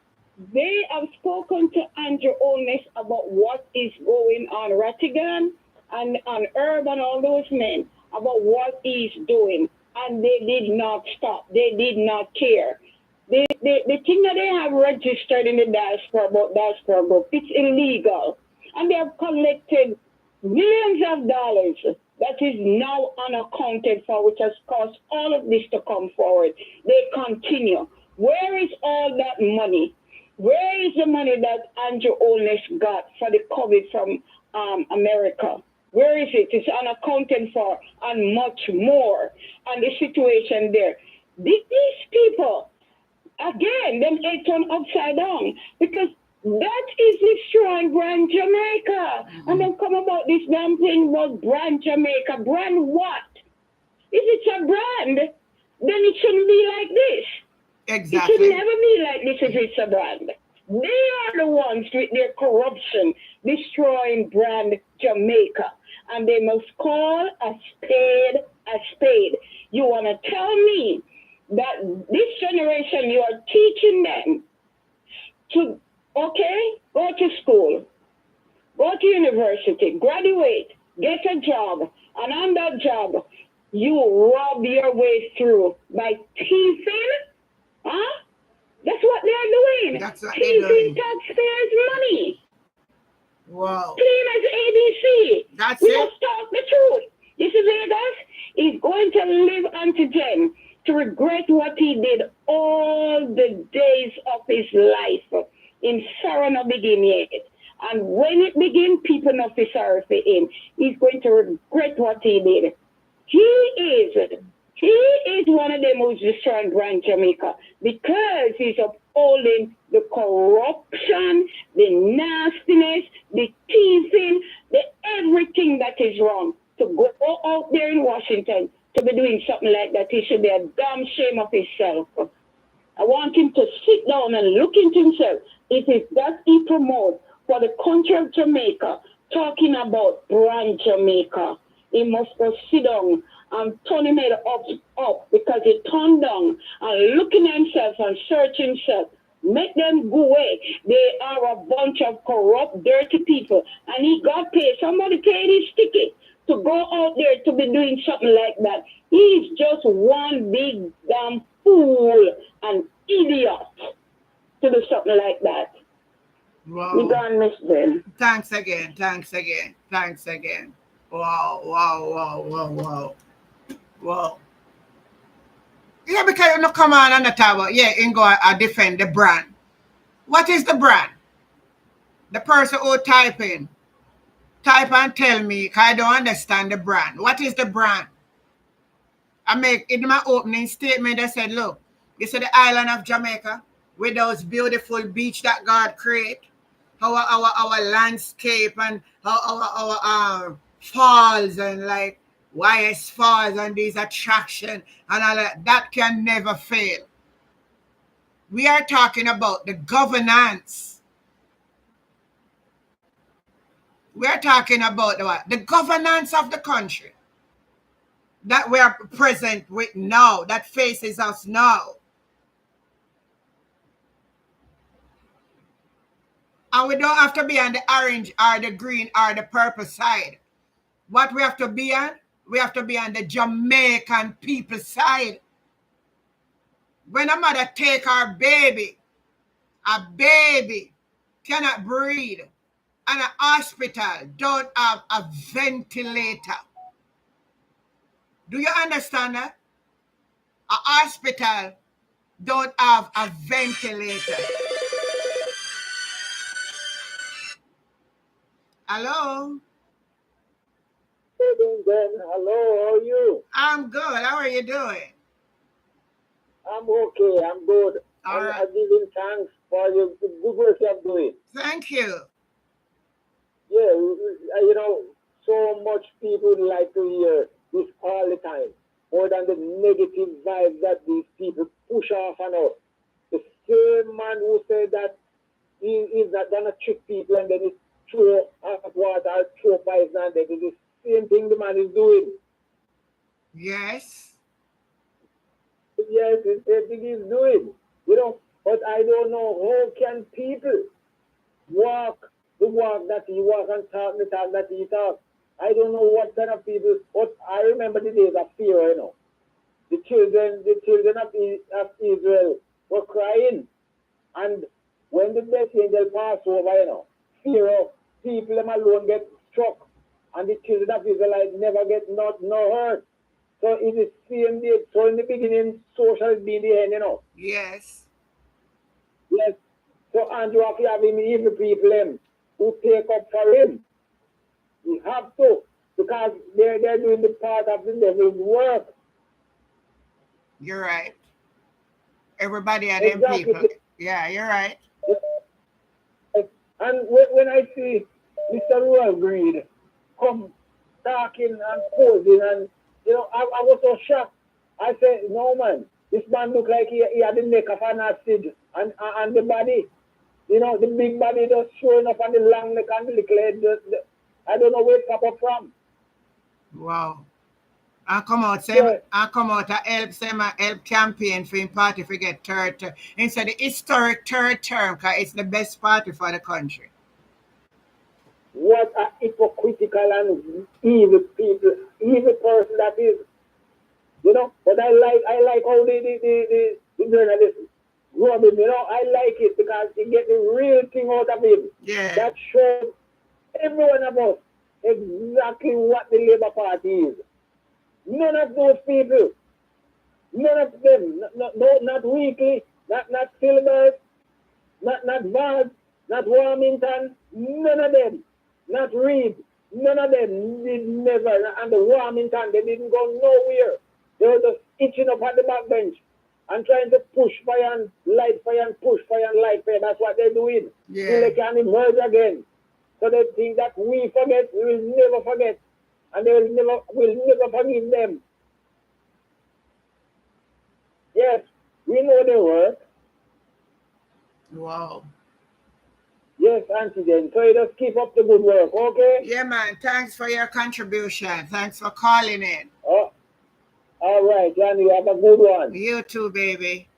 they have spoken to Andrew Holness about what is going on Rattigan and on Herb and all those men about what he's doing. And they did not stop. They did not care. The thing that they have registered in the Diaspora about Diaspora group, it's illegal. And they have collected millions of dollars that is now unaccounted for, which has caused all of this to come forward. They continue. Where is all that money? Where is the money that Andrew Holness got for the COVID from America? Where is it? It's unaccounted for and much more. And the situation there. These people, again, them they turn upside down because that is destroying brand Jamaica. And then come about this damn thing about brand Jamaica. Brand what? If it's a brand, then it shouldn't be like this. Exactly. It should never be like this if it's a brand. They are the ones with their corruption destroying brand Jamaica. And they must call a spade a spade. You want to tell me that this generation, you are teaching them to, okay, go to school, go to university, graduate, get a job, and on that job, you rob your way through by thieving, huh? That's what they're doing. That's what thieving they're doing. taxpayers' money. Wow. Clean as ABC. That's we it. must talk the truth. You see, Vegas, He's going to live unto then to regret what he did all the days of his life. In sorrow no begin yet. And when it begins, people not feel sorry for him. He's going to regret what he did. He is one of them who's destroying Grand Jamaica because he's upholding the corruption, the nastiness, the thieving, the everything that is wrong. To go out there in Washington to be doing something like that, he should be a damn shame of himself. I want him to sit down and look into himself. It is that he promotes for the country of Jamaica, talking about Grand Jamaica. He must go sit down and turn him head up because he turned down and looking at himself and searching himself. Make them go away. They are a bunch of corrupt, dirty people. And he got paid. Somebody paid his ticket to go out there to be doing something like that. He's just one big damn fool and idiot to do something like that. Wow. We gone, Miss Ben. Thanks again. Wow. Yeah, because you no come on the tower. Yeah, and go and defend the brand. What is the brand? The person who type and tell me, because I don't understand the brand. What is the brand? I make in my opening statement, I said, look, you see the island of Jamaica with those beautiful beach that God created, our landscape and our falls and like YS falls and these attraction and all that can never fail. We are talking about the governance. We are talking about the governance of the country that we are present with now, that faces us now. And we don't have to be on the orange or the green or the purple side. What we have to be on? We have to be on the Jamaican people side. When a mother take her baby, a baby cannot breathe, and a hospital don't have a ventilator. Do you understand that? A hospital don't have a ventilator. Hello? Hello, how are you? I'm good. How are you doing? I'm okay, I'm good. All right. I give you thanks for the good work you're doing. Thank you. Yeah, you know, so much people like to hear this all the time. More than the negative vibes that these people push off and out. The same man who said that he is not gonna trick people and then he throw hot water, throw poison, and then the same thing the man is doing. Yes. Yes, it's the same thing he's doing. You know, but I don't know how can people walk the walk that he walk and talk the talk that he talk. I don't know what kind of people. But I remember the days of fear. You know, the children of Israel were crying, and when the death angel passed over, you know, fear of people them alone get struck, and the children of Israel never get no hurt. So it is same day. So in the beginning, so shall it be in the end, you know. Yes. Yes. So Andrew have to have him evil people him who take up for him. You have to, because they're doing the part of the devil's work. You're right. Everybody are Exactly. them people. Yeah, you're right. And when I see Mr. Royal Greed come talking and posing, and you know, I was so shocked. I said, no man, this man look like he had the neck of an acid and the body. You know, the big body just showing up on the long neck and the little head. I don't know where it pop up from. Wow. I come out, I help campaign for him party for get third term. Instead the historic third term, because it's the best party for the country. What a hypocritical and evil people, evil person that is. You know, but I like how the journalists rub him, you know, I like it because you get the real thing out of him. Yeah. That shows everyone of us exactly what the Labour Party is. None of those people, none of them, not Weekly, not Silvers, not Vaz, not Warmington, none of them, not Reed, none of them did never, and the Warmington, they didn't go nowhere. They were just itching up at the backbench and trying to push fire and light fire and push fire and light fire. That's what they're doing. Yeah. Till they can emerge again. So they think that we forget, we will never forget. And they will never forgive them. Yes, we know they work. Wow. Yes, Auntie Jen. So you just keep up the good work, okay? Yeah, man. Thanks for your contribution. Thanks for calling in. Oh, all right, Johnny, you have a good one. You too, baby.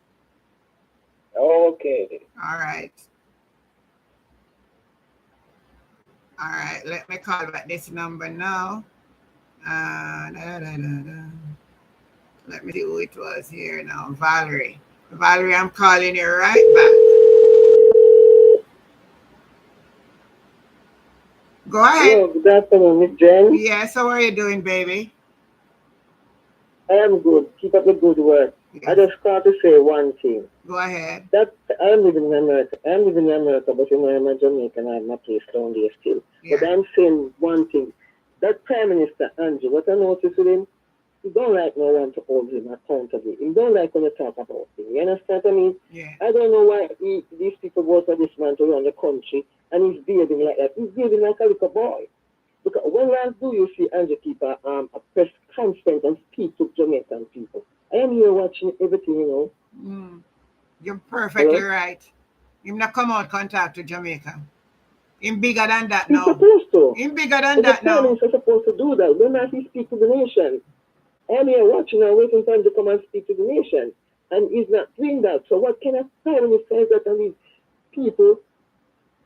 Okay. All right. All right, let me call back this number now. Let me see who it was here now. Valerie. Valerie, I'm calling you right back. Go ahead. Hello, good afternoon, Miss Jen. Yes, how are you doing, baby? I am good. Keep up the good work. Yes. I just got to say one thing. Go ahead. That I am living in America. I am living in America, but I'm a Jamaican. I have my place down there still. Yeah. But I'm saying one thing. That Prime Minister Andrew, what I noticed with him, he don't like no one to hold him accountable. He don't like when you talk about him. You understand what I mean? Yeah. I don't know why these people vote for this man to run the country and he's behaving like that. He's behaving like a little boy. Because when last do you see Andrew keep a press conference and speak to Jamaican people? I am here watching everything, you know. You're perfectly Hello? right. Him not come out contact to Jamaica. Him bigger than that He's now. supposed to. Him bigger than But that the Prime now. Minister is supposed to do that. When he speak to the nation. I am here watching and waiting for him to come and speak to the nation. And he's not doing that. So what kind of Prime Minister is that? And these people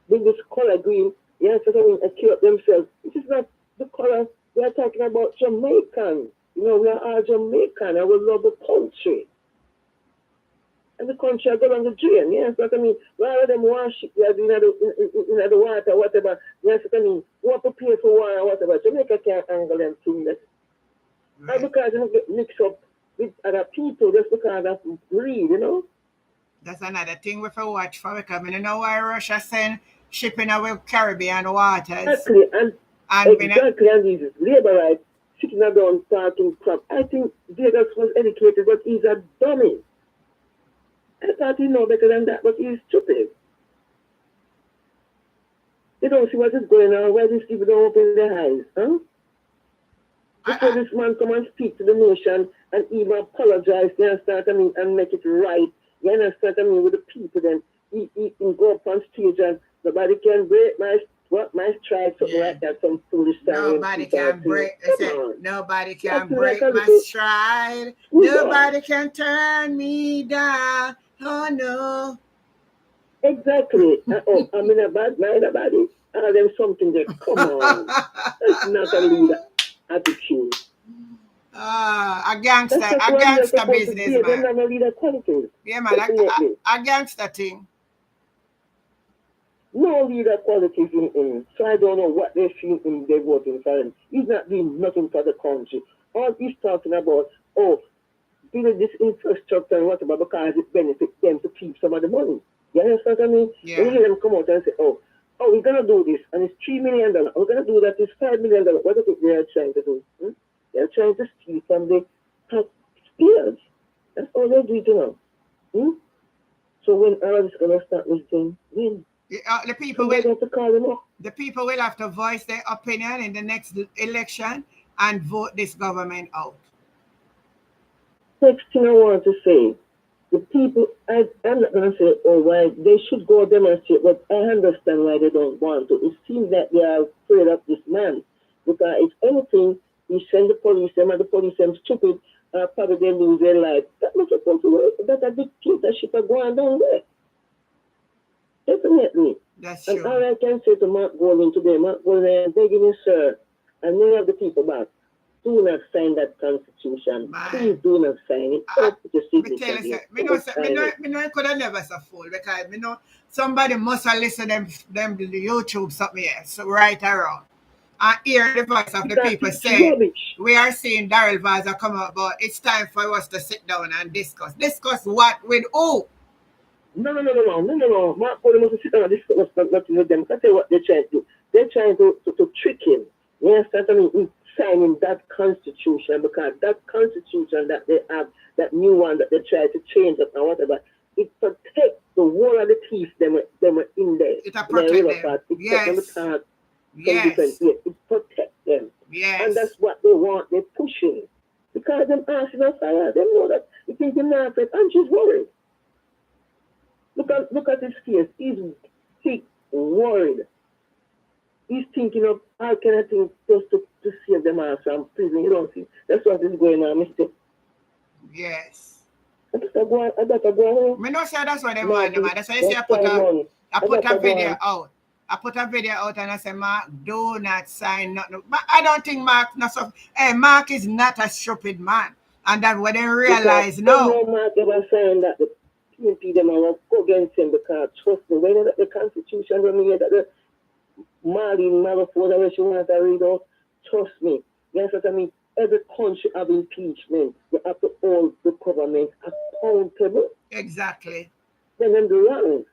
with this color green, yes, accuse themselves. This is not the color. We are talking about Jamaican. You know, we are all Jamaican and we love the country. And the country are going on the drain. Yes, what I mean. Rather than worship, we are doing in the water, whatever. Yes, what I mean. We want to pay for war or whatever. Jamaica can't angle and thing that. Right. And because you get mixed up with other people just because of greed, you know? That's another thing we have watch for, because I don't know why Russia send shipping away Caribbean waters. Exactly, and these labor rights sitting down talking crap. I think Vegas was educated, but he's a dummy. I thought he know better than that, but he's stupid. They don't see what is going on. Why these people don't open their eyes, huh? Before this man come and speak to the nation and even apologize, you understand what I mean, and make it right. You understand what I mean, with the people then. He can go up on stage and nobody can break my stride, something like that, some foolish thing. Nobody can break, nobody can break like my stride. Nobody can turn me down. Oh no. Exactly. I'm in a bad mind about it. There's something that, come on. That's not a leader attitude. A gangster business, man. Yeah, man, a gangster thing. No leader qualities in him. So I don't know what they feel in their voting for him. He's not doing nothing for the country. All he's talking about, building this infrastructure and whatever because it benefits them to keep some of the money. You understand what I mean? Yeah. When you hear them come out and say, we're going to do this, and it's $3 million. We're going to do that, it's $5 million. What do you think they're trying to do? They're trying to steal from the taxpayers. That's all they're doing now. So when all this going to start with them, the people will have to voice their opinion in the next election and vote this government out. Next thing I want to say, the people, I'm not going to say, why they should go demonstrate, but I understand why they don't want to. It seems that they are afraid of this man. Because if anything, you send the police, and the police are stupid, probably they lose their life. That's not supposed to work. That's a dictatorship are going down there. Definitely. That's true. And all I can say to Mark Golding today, Mark Golding, I'm begging you, sir, and many of the people back, do not sign that constitution. Man. Please do not sign it. I could have never so fool because somebody must have listened them YouTube something else, right around. and hear the voice of the people saying, we are seeing Daryl Vaza come up, but it's time for us to sit down and discuss. Discuss what with who? No. Mark Foley must sit down and discuss nothing with them. That's what they're trying to do. They're trying to trick him. Yes, that's in signing that constitution, because that constitution that they have, that new one that they try to change up and whatever, it protects the whole of the thief them in there. It protects them. Yes. Yes. It protects them. Yes. And that's what they want. They're pushing. Because them asking us fire, they know that you think you're not afraid, and she's worried. Look at his case. He's worried. He's thinking of how can I think just to save them out from prison. You don't see. That's what is going on, Mr. Yes. I better go. Me not say that's what they want, man. That's why you say I put a video out. I put a video out and I say, Mark, do not sign nothing. But I don't think Mark not so. Hey, Mark is not a stupid man. And that when they realize no. Mark ever saying that the PNP them are go against him, because trust me, when the constitution when we that the Marlene Marifosa where she wants to read out, trust me. Yes, what I mean. Every country have impeachment. You have to hold the government accountable. Exactly. Then them do wrong.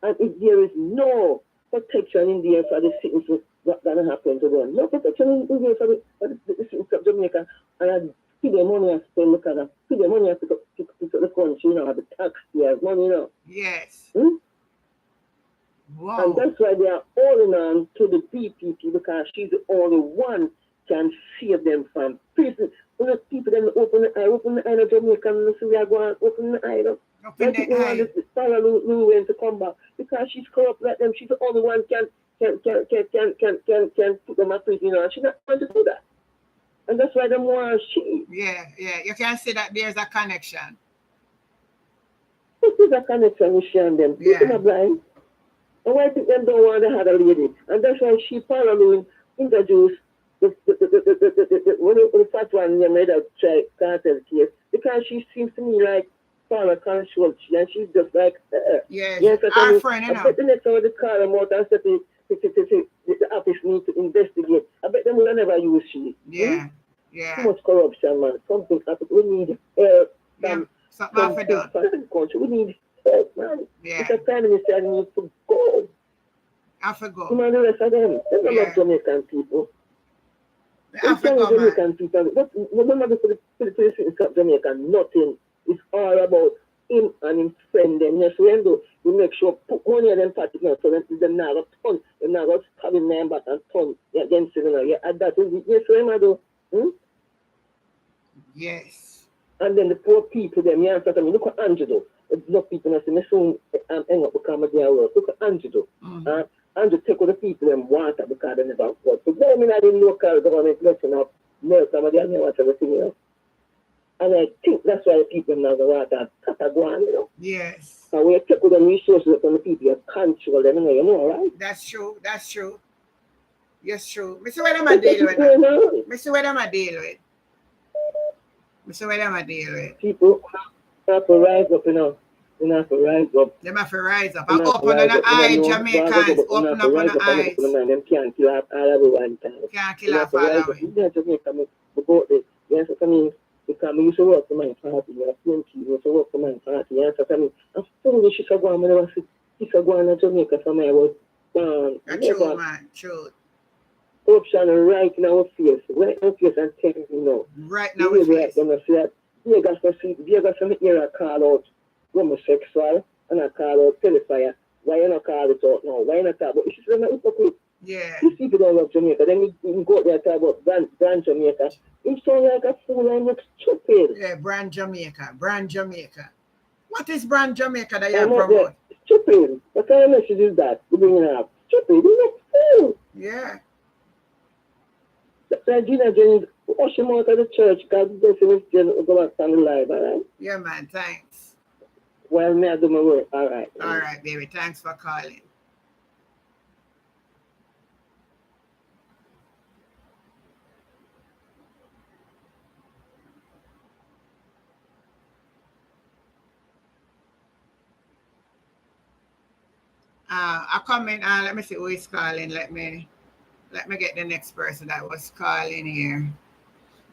And if there is no protection in there for the citizens, what's going to happen to them? No protection in there for the citizens of Jamaica. And I put the money and spend, look at that. Put the money and pick up the country, you know, the taxpayers' money, you know. Yes. Wow. And that's why they are holding on to the PPP, because she's the only one can save them from prison. When the people then open the eye of Jamaica, and so we are going to open the eye. Open the eye. This Sarah Lou to come back, because she's corrupt like them. She's the only one can put them in prison, you know, and she's not going to do that. And that's why them want she. Yeah. You can see that there's a connection. There's a connection with she and them. Yeah. People are blind. And why think them don't want to have a lady? And that's why she following introduced the first one you made a cartel case, because she seems to me like Sarah control, and she's just like yes, our friend, you know. I bet the next time they call them out and say the office needs to investigate. I bet them will never use she. Yeah. Too much corruption, man. Something happened. We need help. Something country. We need help, man. Yeah. It's a prime minister needs to go. I forgot. You know the rest of them. They don't love Jamaican people. Jamaican people. Remember for the citizens of Jamaica, nothing. It's all about him and his friend. Them. Yes, when do we make sure put money in them party now, so that they're not a ton, they're not a stabbing them back and ton against them. Yeah, and that is yes, remember do. Yes. And then the poor people, them, yeah, I mean, look at Angelo. Enough people that say, me soon hang up become a dear world. Look at Angelo. Andrew take all the people them water because they never got. So then I mean, I didn't local government lesson of milk, somebody else never everything, you know. And I think that's why the people now the water Cataguan, you know. Yes. And we take all the resources from the people, you control them, you know, right? That's true. Yes, true. Me see what I'm a deal with. Me see what I'm a deal with. People have to rise up, you know. They have to rise up. They have to rise up. And open the eye, Jamaicans. Open up the eyes. Them can't kill off all of one time. Can't kill off all of it. Yeah, Jamaica, about this. Yes, I mean, because I used to work for my party. I used to work for my party. Yes, I mean, I'm foolish. She's a guan. I was in Jamaica from I was born. True, man. True. Corruption right in our face. Right in our face and telling you now. Right now our face. Vegas from here I call out homosexual and I call out pedophile. Why you not call it out now? Why you not talk about it's not hypocrite? Yeah. These people don't love Jamaica. Then you go there and talk about brand Jamaica. You sound like a fool and look stupid. Yeah, brand Jamaica. What is brand Jamaica that you promote? Stupid. What kind of message is that? You bring it up. Stupid. You're not fool. Yeah. So Gina Jennings, wash him out of the church. God bless him. Go back on the live, all right? Yeah, man. Thanks. Well, may I do my work? All right. All right, baby. Thanks for calling. I comment. Let me see who is calling. Let me Let me get the next person that was calling here.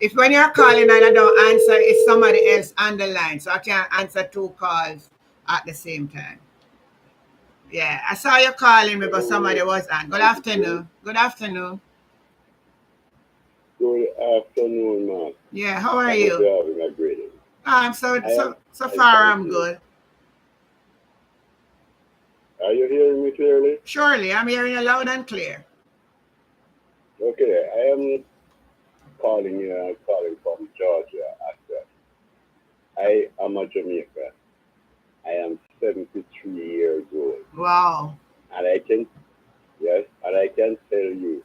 If when you're calling and I don't answer, it's somebody else on the line. So I can't answer 2 calls at the same time. Yeah, I saw you calling me, but somebody was on. Good afternoon. Good afternoon. Good afternoon, man. Yeah, how are I you? hope you're having a great day. I'm so far I'm good. Are you hearing me clearly? Surely, I'm hearing you loud and clear. Okay, I am calling you. I'm calling from Georgia. I am a Jamaican. I am 73 years old. Wow. And I can tell you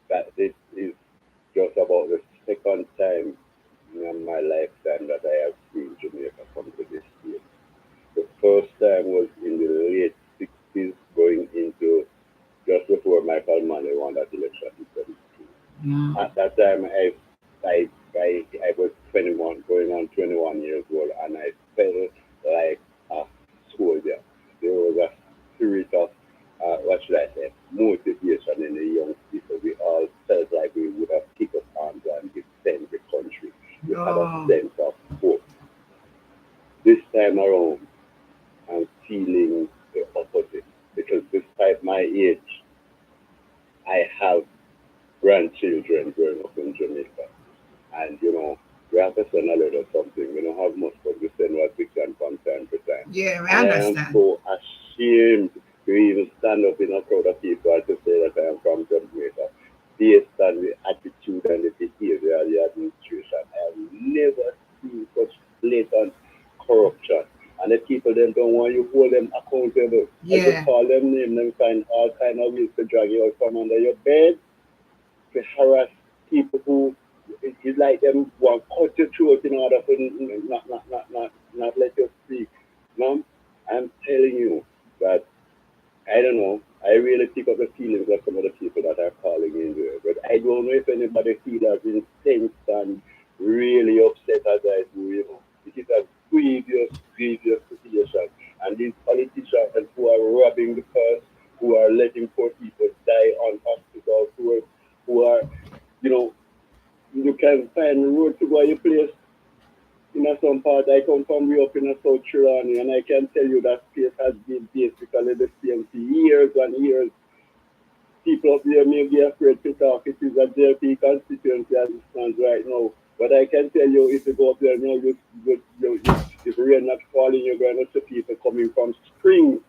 that this is just about the second time in my lifetime that I have seen Jamaica come to this state. The first time was in the late 60s, going into just before Michael Manley won that election in 72. At that time, I was 21, going on 21 years old, and I felt like a soldier. There was a spirit of, what should I say, motivation in the young people. We all felt like we would have picked up arms and defend the country. We had a sense of hope. This time around, I'm feeling the opposite, because despite my age, I have grandchildren growing up in Jamaica. And, we have to send a little something. We don't have much, but we send what we can from time to time. Yeah, I am so ashamed to even stand up in a crowd of people to say that I am from Jamaica, based on the attitude and the behavior of the administration. I have never seen such blatant corruption. And the people then don't want you to hold them accountable. Yeah. You call them name, them find all kind of ways to drag you out from under your bed, to harass people who it's like them want to cut your throat in order to not let you speak. No, I'm telling you that I don't know. I really pick up the feelings of some of the people that are calling in there, but I don't know if anybody feels as incensed and really upset as I do. It is a grievous situation, and these politicians who are robbing the purse, who are letting poor people die on hospitals, who are, you can find the road to go your place. In some part, I come from way up in a South Chirani, and I can tell you that place has been basically the same for years and years. People up there may be afraid to talk. It is a JP constituency as it stands right now. But I can tell you, if you go up there now, if rain not falling, you're going to see people coming from springs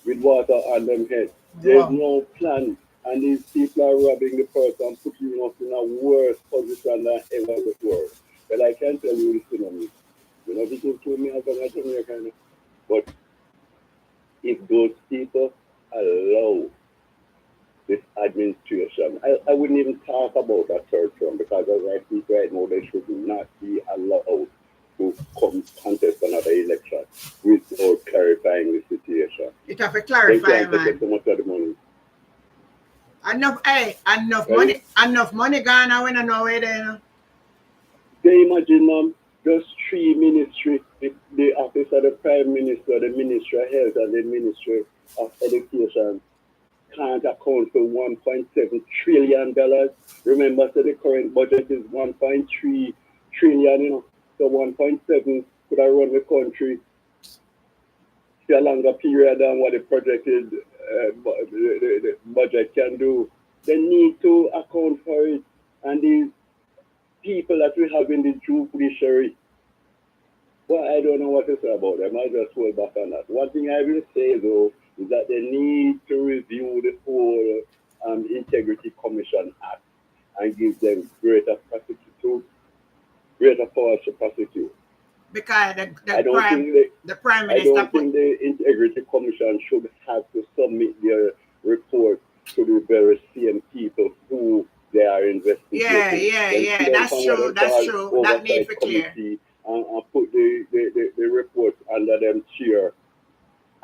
with water on them head. There's no plan. And these people are robbing the purse and putting us in a worse position than ever before. But I can tell you this, this is to me as an American. But if those people allow this administration, I wouldn't even talk about a third term, because as I speak right now, they should not be allowed to come contest another election without clarifying the situation. You have to clarify, man. Take so much of the money. Enough money gone away and nowhere there. Can you imagine, just 3 ministries, the office of the Prime Minister, the Ministry of Health, and the Ministry of Education can't account for $1.7 trillion. Remember, so the current budget is 1.3 trillion, so 1.7 could have run the country for a longer period than what the projected the budget can do. They need to account for it. And these people that we have in the judiciary, well, I don't know what to say about them. I just hold back on that. One thing I will say, though, is that they need to review the whole Integrity Commission Act and give them greater powers to prosecute. Because the Prime Minister... I don't think the Integrity Commission should have to submit their report to the very same people who they are investigating. Yeah, that's true. That needs to be clear. And put the reports under them chair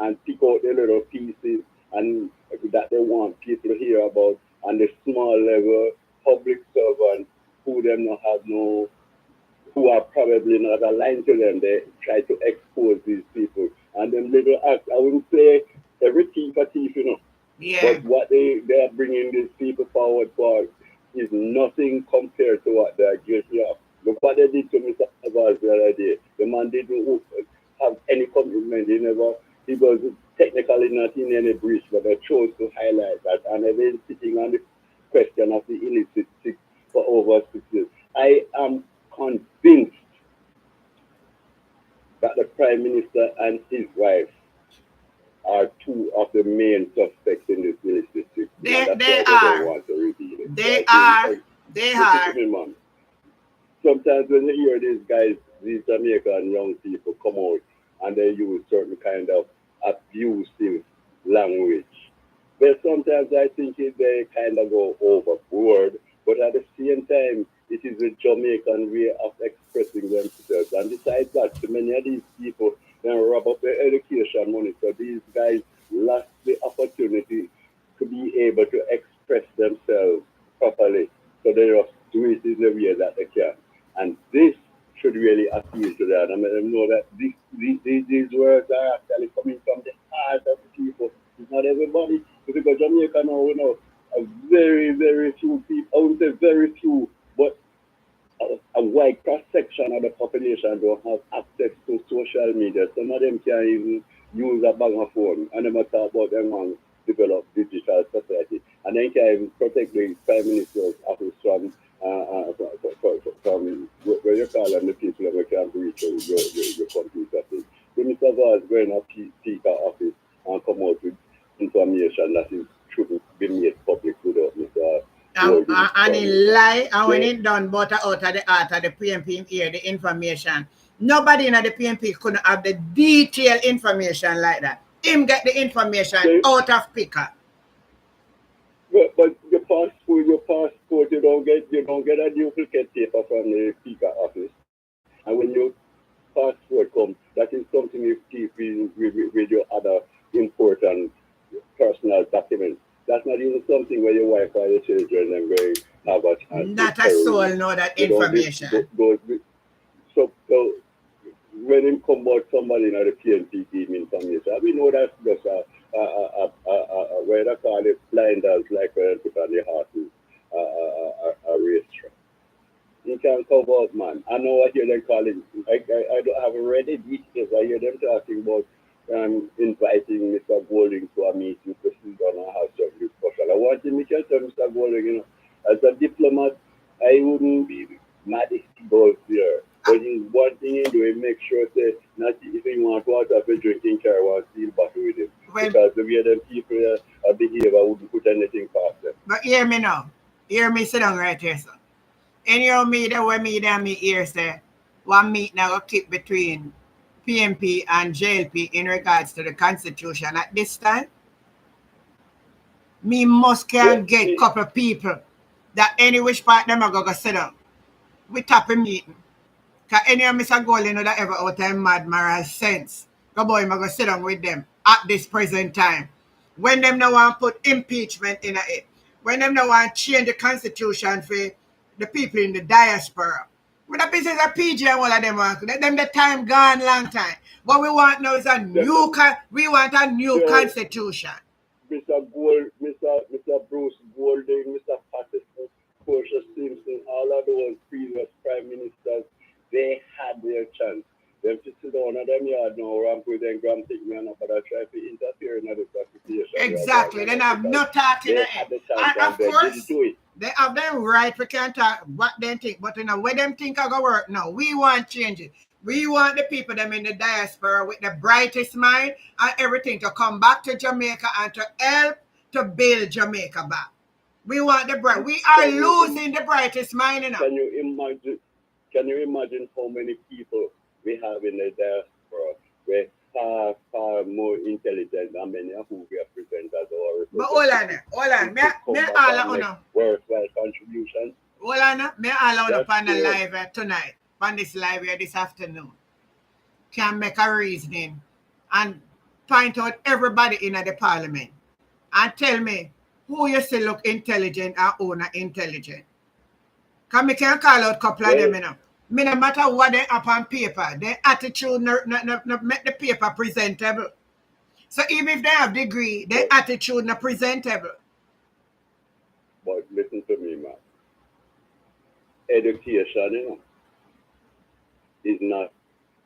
and pick out the little pieces and that they want people to hear about, and the small level public servants who them not have who are probably not aligned to them. They try to expose these people. And them little acts, I wouldn't say every thief a thief, Yeah. But what they are bringing these people forward for is nothing compared to what they are guilty of. Look what they did to Mr. Abbas the other day. The man didn't have any commitment. He was technically not in any breach, but they chose to highlight that. And they've been sitting on the question of the illicit for over 6 years. I am convinced that the Prime Minister and his wife are two of the main suspects in this illicit. They are. Want to reveal it. They are. They are. Sometimes when you hear these guys, these Jamaican young people come out and they use certain kind of abusive language, but sometimes I think they kind of go overboard. But at the same time, it is a Jamaican way of expressing themselves. And besides that, so many of these people then rub up their education money. So these guys lost the opportunity to be able to express themselves properly. So they just do it in the way that they can. And this should really appeal to them. And let them know that these words are actually coming from the heart of the people. It's not everybody. Because Jamaica now, a very, very few people, I would say very few, but a wide cross section of the population don't have access to social media. Some of them can't even use a bag of phone, and they talk about them on develop digital society, and they can't even protect the Prime Minister's office from where you call them the people that can't reach your computer thing. So Mr. Vaz going up speaker office and come out with information that is shouldn't be made public without Mr. And he lie, and when it done butter out of the heart of the PNP here, the information. Nobody in the PNP couldn't have the detailed information like that. Him get the information out of picker. But your passport, you don't get a duplicate paper from the speaker office. And when your passport comes, that is something you keep with your other important personal documents. That's not even something where your wife or your children and where you have a chance. Not a soul know that information. So when it come about somebody in the PNP team information, we know that's just where they call it blinders, like when they put on the horses, a racetrack. You can't cover up, man. I know I hear them calling. I haven't read the details. I hear them talking about inviting Mr. Golding to a meeting to sit down and have some discussion. I want him to tell Mr. Golding, as a diplomat, I wouldn't be mad if he goes there. But one thing he do, he make sure that not if he want water for drinking, carry one steel bottle with him. Because the way them people behave, I wouldn't put anything past them. But hear me now. Hear me sit down right here, sir. And you me the way me and me here say, one meet now will keep between PNP and JLP in regards to the Constitution at this time. Me must can get a couple of people that any which part them are going to sit down. We tap a meeting. Because any of Mr. Golding that ever out of mad moral sense. Go boy, I'm going to sit down with them at this present time. When them no want put impeachment in it. When them no want change the Constitution for the people in the diaspora. With the business of PG and all of them want. Them the time gone long time. What we want now is a new constitution. Mr. Bruce Golding, Mr. Patterson, Portia Simpson, all of those previous prime ministers, they had their chance. Them to sit down at them yard now, ramp with them, Graham take me and but I try to interfere in the constitution. Exactly. Then have no talking. And of course, they have them right. We can't talk what they think, but where them think are going to work now. We want changes. We want the people them in the diaspora with the brightest mind and everything to come back to Jamaica and to help to build Jamaica back. We want the bright. We are losing the brightest mind. Can you imagine how many people we have in the diaspora? We're far more intelligent than many of who we represent as our representatives. But hold on. Me all on worthwhile contributions. Hold on. Me all on upon the live tonight. On this live here this afternoon. Can make a reasoning and point out everybody in the parliament and tell me who you see look intelligent and who not intelligent. Because me can call out a couple of them, Me no matter what they up on paper, their attitude not make the paper presentable. So even if they have degree, their attitude not presentable. But listen to me, man. Education, you know, is not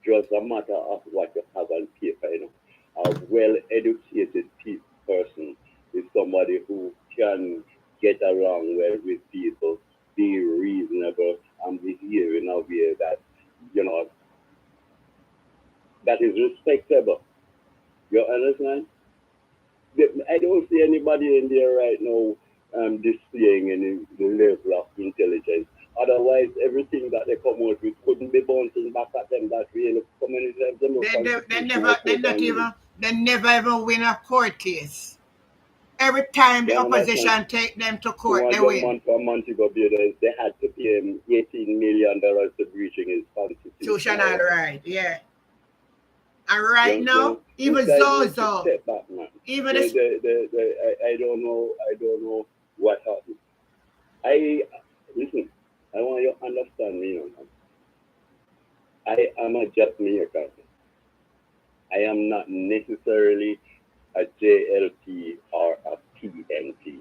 just a matter of what you have on paper, you know. A well-educated person is somebody who can get along well with people, be reasonable, and behave in a way that, you know, that is respectable. You understand? I don't see anybody in there right now displaying any level of intelligence. Otherwise, everything that they come out with couldn't be bouncing back at them that way. Look, how many times they never even win a court case. Every time the opposition take them to court, they win. A month ago, they had to pay him $18 million to breaching his constitutional right, yeah. And right now, even Zozo, even I don't know what happened. Listen, I want you to understand me, you know. I am a Jamaican. I am not necessarily a JLP or a PNP.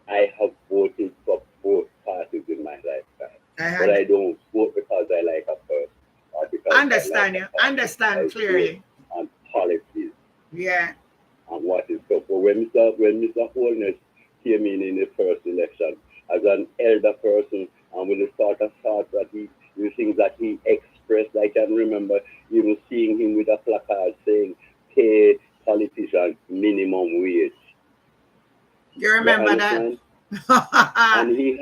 I have voted for both parties in my lifetime, but I don't vote because I like a person. Understand clearly. And policies. Yeah. And what is so. But when Mr. Holness came in the first election as an elder person, and with the sort of thoughts that the things that he expressed, I can remember even seeing him with a placard saying, "Pay politicians minimum wage." You remember that? And he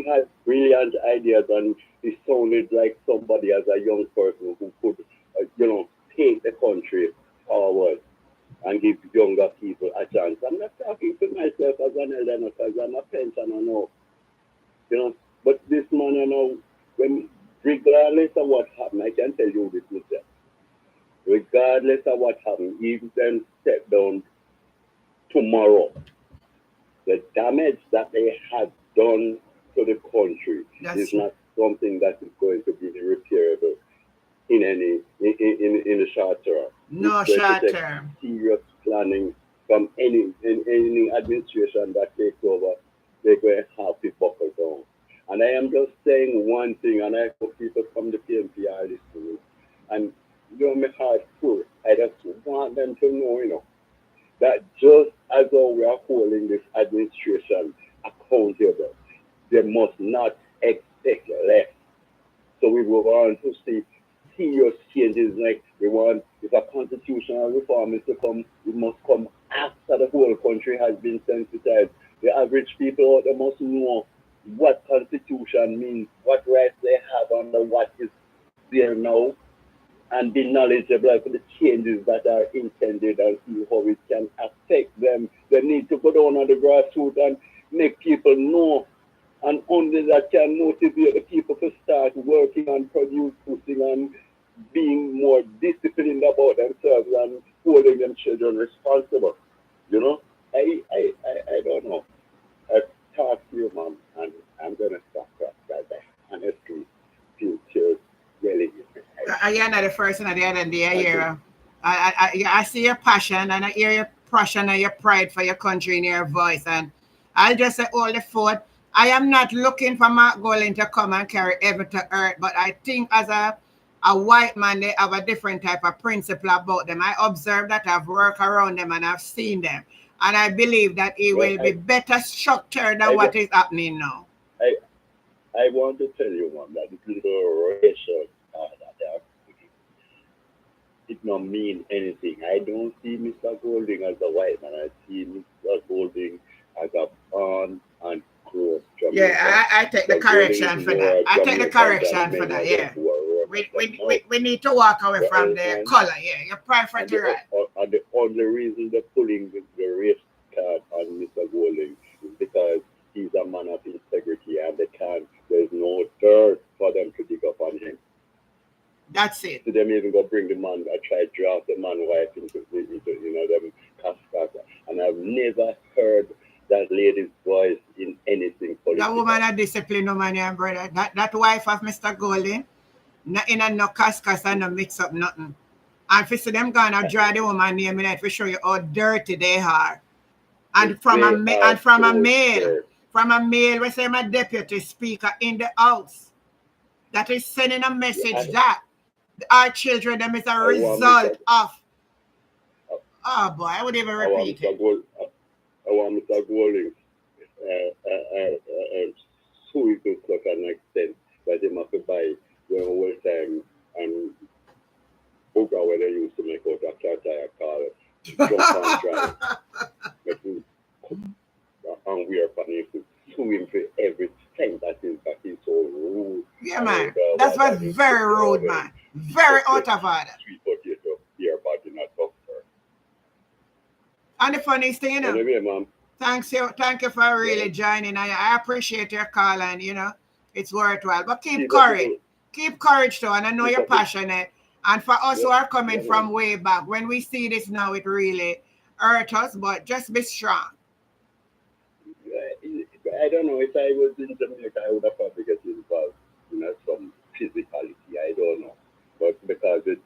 had brilliant ideas, and he sounded like somebody as a young person who could, take the country forward and give younger people a chance. I'm not talking to myself as an elder because I'm a pensioner now. But this man, regardless of what happened, I can tell you this myself. Regardless of what happened, even then step down tomorrow, the damage that they had done to the country is not something that is going to be repairable in the short term. No short term. Serious planning from any administration that takes over. They're going to have to buckle down. And I am just saying one thing, and I hope people from the PNP are listening. And my heart full. I just want them to know, that just as though we are holding this administration accountable, they must not expect less. So we will want to see serious changes. Like we want, if a constitutional reform is to come, it must come after the whole country has been sensitized. The average people out there must know what constitution means, what rights they have under what is there now, and be knowledgeable of the changes that are intended and see how it can affect them. They need to go down on the grassroots and make people know, and only that can motivate the people to start working and producing and being more disciplined about themselves and holding them children responsible. I don't know. I've talked to you, Mom, and I'm going to stop right there. Honestly, future really is. You're not the first and at the end of the year. I see your passion, and I hear your passion and your pride for your country in your voice. And I'll just say all the fort. I am not looking for Mark Golding to come and carry heaven to earth, but I think as a white man, they have a different type of principle about them. I observe that, I've worked around them, and I've seen them. And I believe that he will be better structured than what is happening now. I want to tell you, Mom, that this little racial that they are putting, it don't mean anything. I don't see Mr. Golding as a white man. I see Mr. Golding as a born and grown Jamaican. Yeah, I take the correction for that. I take the correction for that, yeah. We need to walk away from the color, yeah. You're perfectly right. And the only reason they're pulling the race card on Mr. Golding is because he's a man of integrity, and there's no dirt for them to dig up on him. That's it. So them even go bring the man, I try to draft the man wife into them cascada. And I've never heard that lady's voice in anything political. That woman a disciplined woman, yeah, brother. That wife of Mr. Golding, not in a no cascas and no mix up nothing. And for them gonna draw the woman name in it for show you how dirty they are. And from a male, we say my deputy speaker in the house that is sending a message that our children them is a result of. Oh boy, I would even repeat it. I want Mr. Golding sue to such an extent that they must buy the whole time and Uga where they used to make out a tire car, jump and drive. And we are funny to sue him for everything that is so rude. Yeah, man. That was very rude, man. Very out of order. Sweet potato, here, but not tougher. And the funniest thing, you know. Anyway, ma'am. Thank you for really joining. I appreciate your call, and you know it's worthwhile. But keep courage. Keep courage too, and I know you're passionate. And for us who are coming from way back, when we see this now, it really hurt us. But just be strong. I don't know, if I was in Jamaica, I would have probably get involved in some physicality. I don't know, but because it's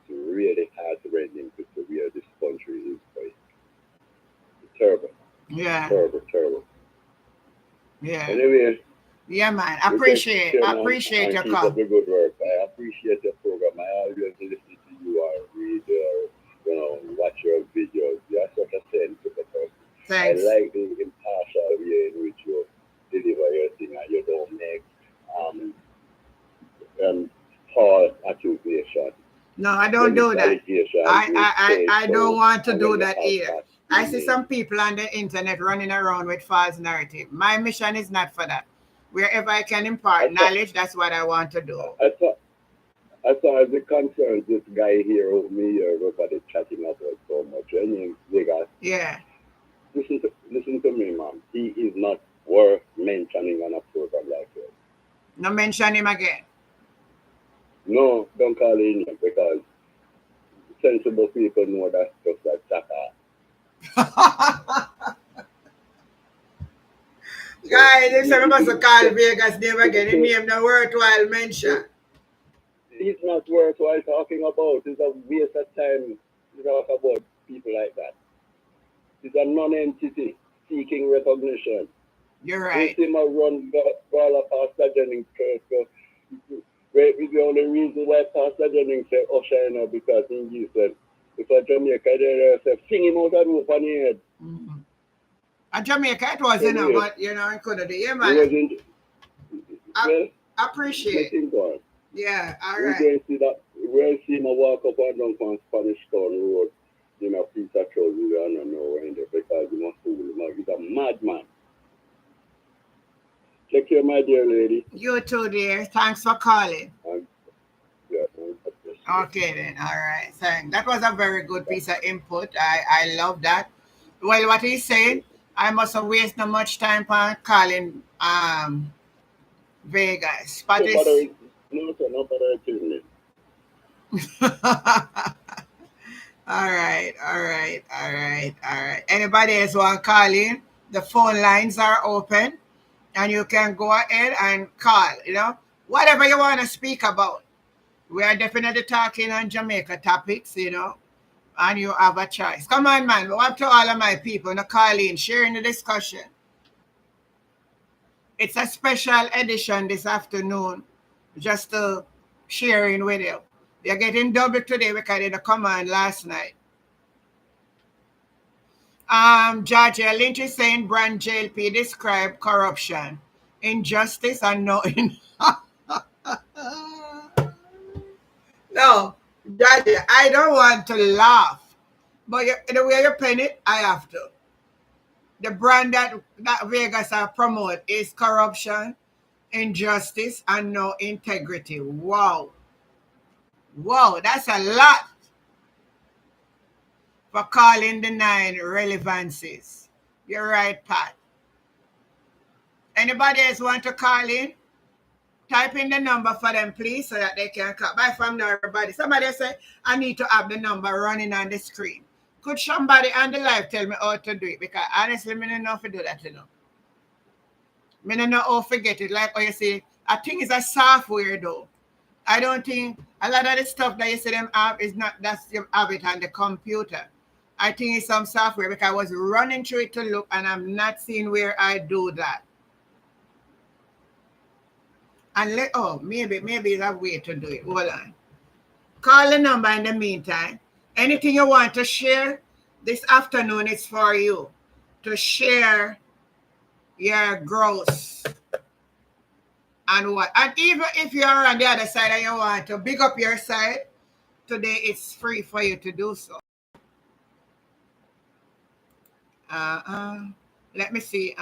really heart-rending to see where this country is going. Terrible. Yeah. Terrible. Yeah. Anyway. Yeah, man. I appreciate your call. Keep up the good work. I appreciate your program. I always listen to you or read watch your videos. You're such a sensitive person. Thanks. I like the impartial way in which you deliver your thing and you don't make false accusations. No, I don't do that. I don't want to do that either. I see some people on the internet running around with false narrative. My mission is not for that. Wherever I can impart knowledge, that's what I want to do. As far as the concerns, this guy here over me, everybody chatting about so much. Yeah. Listen to me, ma'am. He is not worth mentioning on a program like this. No mention him again. No, don't call him because sensible people know that stuff like that. Guys, if someone must call Vegas name again, he named a worthwhile mention. He's not worthwhile talking about. It's a waste of time to talk about people like that. He's a non-entity seeking recognition. You're right. You see my run Brawler Pastor Jennings church. The only reason why Pastor Jennings said Usher, because he said, if a Jamaica they said, sing him out of the roof on the head. Mm-hmm. At Jamaica it was, but I couldn't do it, man. I appreciate it. Yeah, all right. We'll see him walk up and down from Spanish Town Road, piece of trousers, I don't know where in there, because he must fool him. He's a madman. Take care, my dear lady. You too, dear. Thanks for calling. Yeah, okay, then. All right. Thanks. That was a very good piece of input. I love that. Well, what he's saying, I mustn't waste no much time on calling Vegas. But All right. Anybody else want to call in? The phone lines are open. And you can go ahead and call, whatever you want to speak about. We are definitely talking on Jamaica topics, and you have a choice. Come on, man. Up to all of my people, call in, sharing the discussion. It's a special edition this afternoon, just to sharing with you. You're getting double today because they didn't come on last night. Georgia Lynch is saying Brand JLP described corruption, injustice, and no. No, Georgia, I don't want to laugh, but the way you pen it, I have to. The brand that Vegas are promote is corruption, injustice, and no integrity. Wow, that's a lot. For calling the 9 relevancies. You're right, Pat. Anybody else want to call in? Type in the number for them, please, so that they can call. Bye from now, everybody. Somebody say, I need to have the number running on the screen. Could somebody on the live tell me how to do it? Because honestly, I don't know how to do that, I don't know how to get it. Like how you say, I think it's a software, though. I don't think A lot of the stuff that you see them have is not, that's you have it on the computer. I think it's some software because I was running through it to look and I'm not seeing where I do that. And maybe it's a way to do it. Hold on. Call the number in the meantime. Anything you want to share this afternoon is for you to share your growth and what. And even if you're on the other side and you want to big up your side, today it's free for you to do so. Let me see.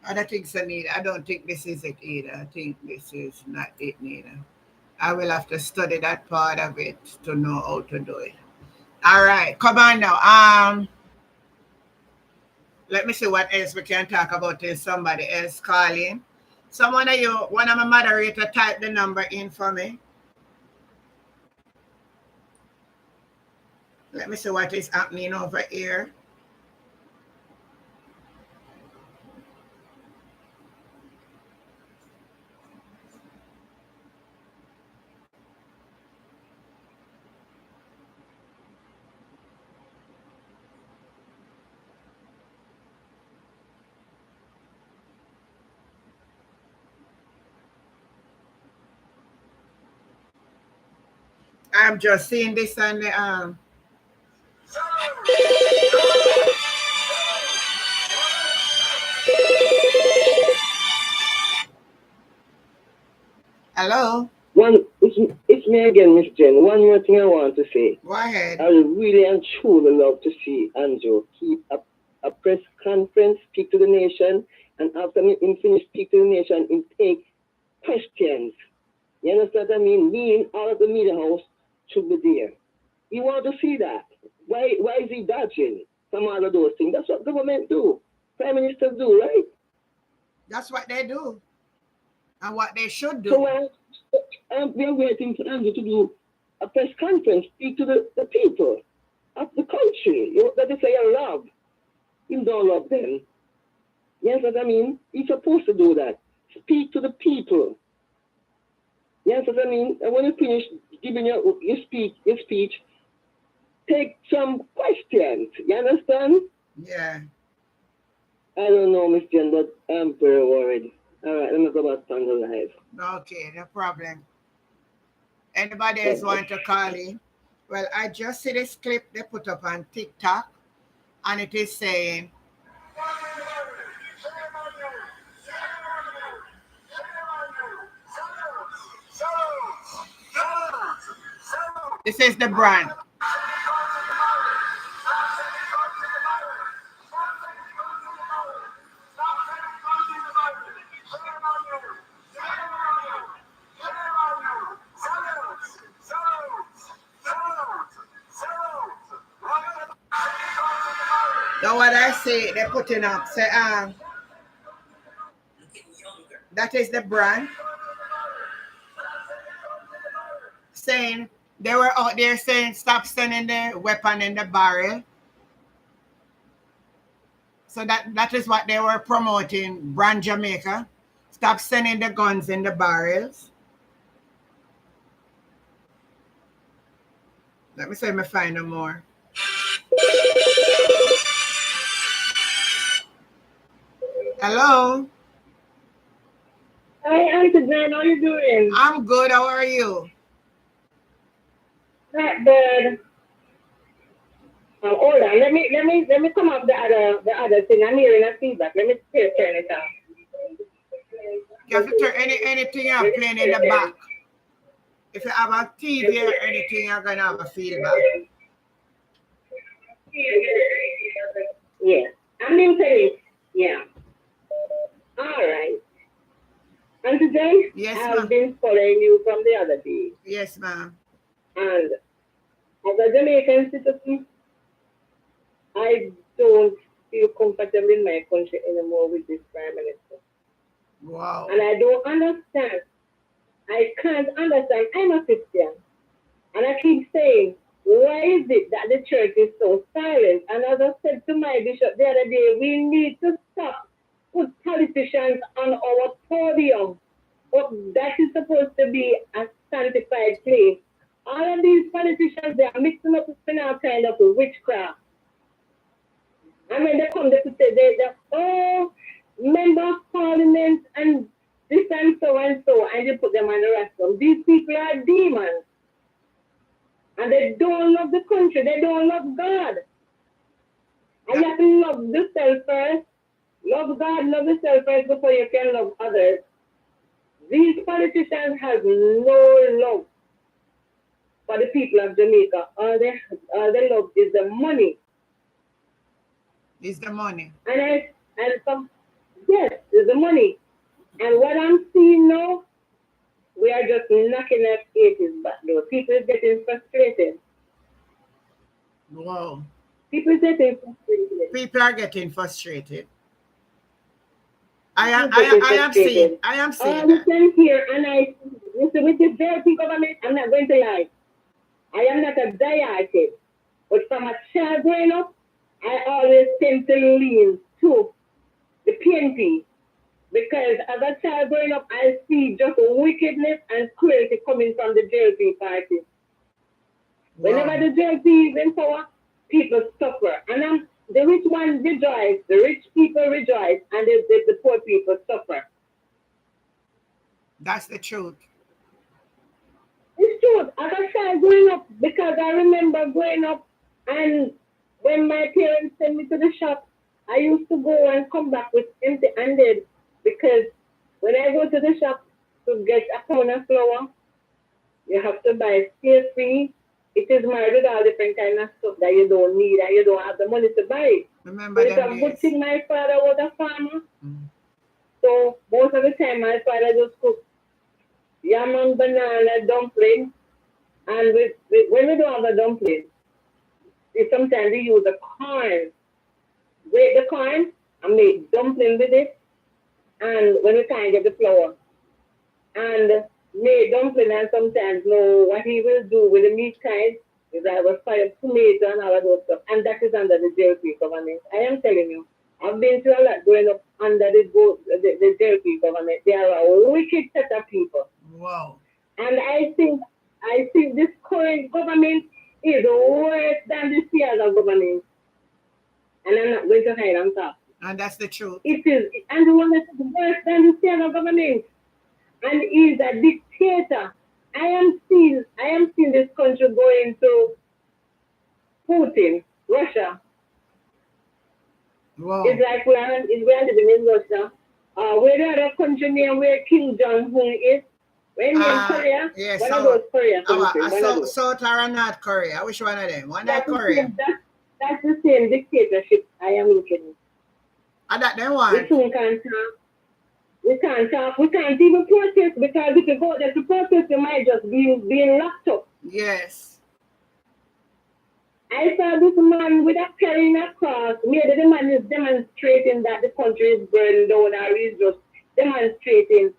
Other things I need. I don't think this is it either. I think this is not it neither. I will have to study that part of it to know how to do it. All right, come on now. Let me see what else we can talk about till somebody else calling. One of my moderator, type the number in for me. Let me see what is happening over here. I'm just seeing this on the Hello? It's me again, Miss Jen. One more thing I want to say. Go ahead. I would really and truly love to see Andrew keep a press conference, speak to the nation, and after him finish speak to the nation, and take questions. You understand what I mean? Me out of the media house should be there. You want to see that? Why is he dodging some other those things? That's what government do. Prime ministers do, right? That's what they do. And what they should do. So we're waiting for Andrew to do a press conference, speak to the people of the country. That they say I love. You don't love them. Yes, what I mean? He's supposed to do that. Speak to the people. Yes, what I mean? And when you finish giving your speech, take some questions. You understand? Yeah. I don't know, Miss Jen, but I'm very worried. All right, let me go back on the live. Okay, no problem. Anybody else want to call in? Well, I just see this clip they put up on TikTok, and it is saying, this is the brand. Now what I say, they're putting up, say, that is the brand. Saying, they were out there saying, stop sending the weapon in the barrel. So that is what they were promoting, brand Jamaica. Stop sending the guns in the barrels. Let me see if I find them more. Hello? Hi, Auntie Jen, how you doing? I'm good. How are you? Not bad. Hold on. Let me come up the other thing. I'm hearing a feedback. Let me turn it off. You have to turn anything up playing in the back. If you have a TV or anything, you're gonna have a feedback. Yeah. I'm into it. Yeah. All right. And today, yes, I've been following you from the other day. Yes, ma'am. And as a Jamaican citizen, I don't feel comfortable in my country anymore with this Prime Minister. Wow. And I don't understand. I can't understand. I'm a Christian. And I keep saying, why is it that the church is so silent? And as I said to my bishop the other day, we need to stop put politicians on our podium. But that is supposed to be a sanctified place. All of these politicians, they are mixing up in all kind of witchcraft. And when they come, they say, oh, member of parliament and this and so, and you put them on the rostrum. These people are demons. And they don't love the country. They don't love God. And you have to love yourself first. Love God, love yourself first before you can love others. These politicians have no love for the people of Jamaica. All they love is the money. Is the money. Yes, it's the money. And what I'm seeing now, we are just knocking at 80s back door. People is getting frustrated. Wow. People are getting frustrated. People are getting frustrated. I am seeing that. Listen here, and with the dirty government, I'm not going to lie. I am not a diarchist, but from a child growing up, I always tend to lean to the PNP. Because as a child growing up, I see just wickedness and cruelty coming from the JLP party. Wow. Whenever the JLP is in power, people suffer. And the rich ones rejoice, the rich people rejoice, and the poor people suffer. That's the truth. It's true. As a child growing up, because I remember growing up, and when my parents sent me to the shop, I used to go and come back with empty-handed. Because when I go to the shop to get a pound of flour, you have to buy stay-free. It is married with all different kind of stuff that you don't need and you don't have the money to buy. Remember it's a good thing my father was a farmer. So most of the time my father just cook yam and banana dumpling. And when we don't have a dumpling, sometimes we use the corn. Grate the corn and make dumpling with it. And when we can't get the flour, and make dumpling, and sometimes know what he will do with the meat kind is I will fry tomato and all of those stuff, and that is under the JLP government. I am telling you, I've been through a lot growing up under the JLP government. They are a wicked set of people. Wow. And I think this current government is worse than the Seattle government. And I'm not going to hide on top. And that's the truth. It is. And the one that is worse than the Seattle government. And is a dictator. I am seeing this country going to Putin, Russia. Wow. It's like we are living in Russia. Where the other country near where Kim Jong-un is? When in Korea? Yes, one of those Korea countries. South or North Korea? Which one of them? One of Korea? That's the same dictatorship I am looking at. And that then one? We can't talk. We can't talk. We can't even protest because if you go there to protest, you might just be locked up. Yes. I saw this man with a carrying a cross. Maybe the man is demonstrating that the country is burning down, or he's just demonstrating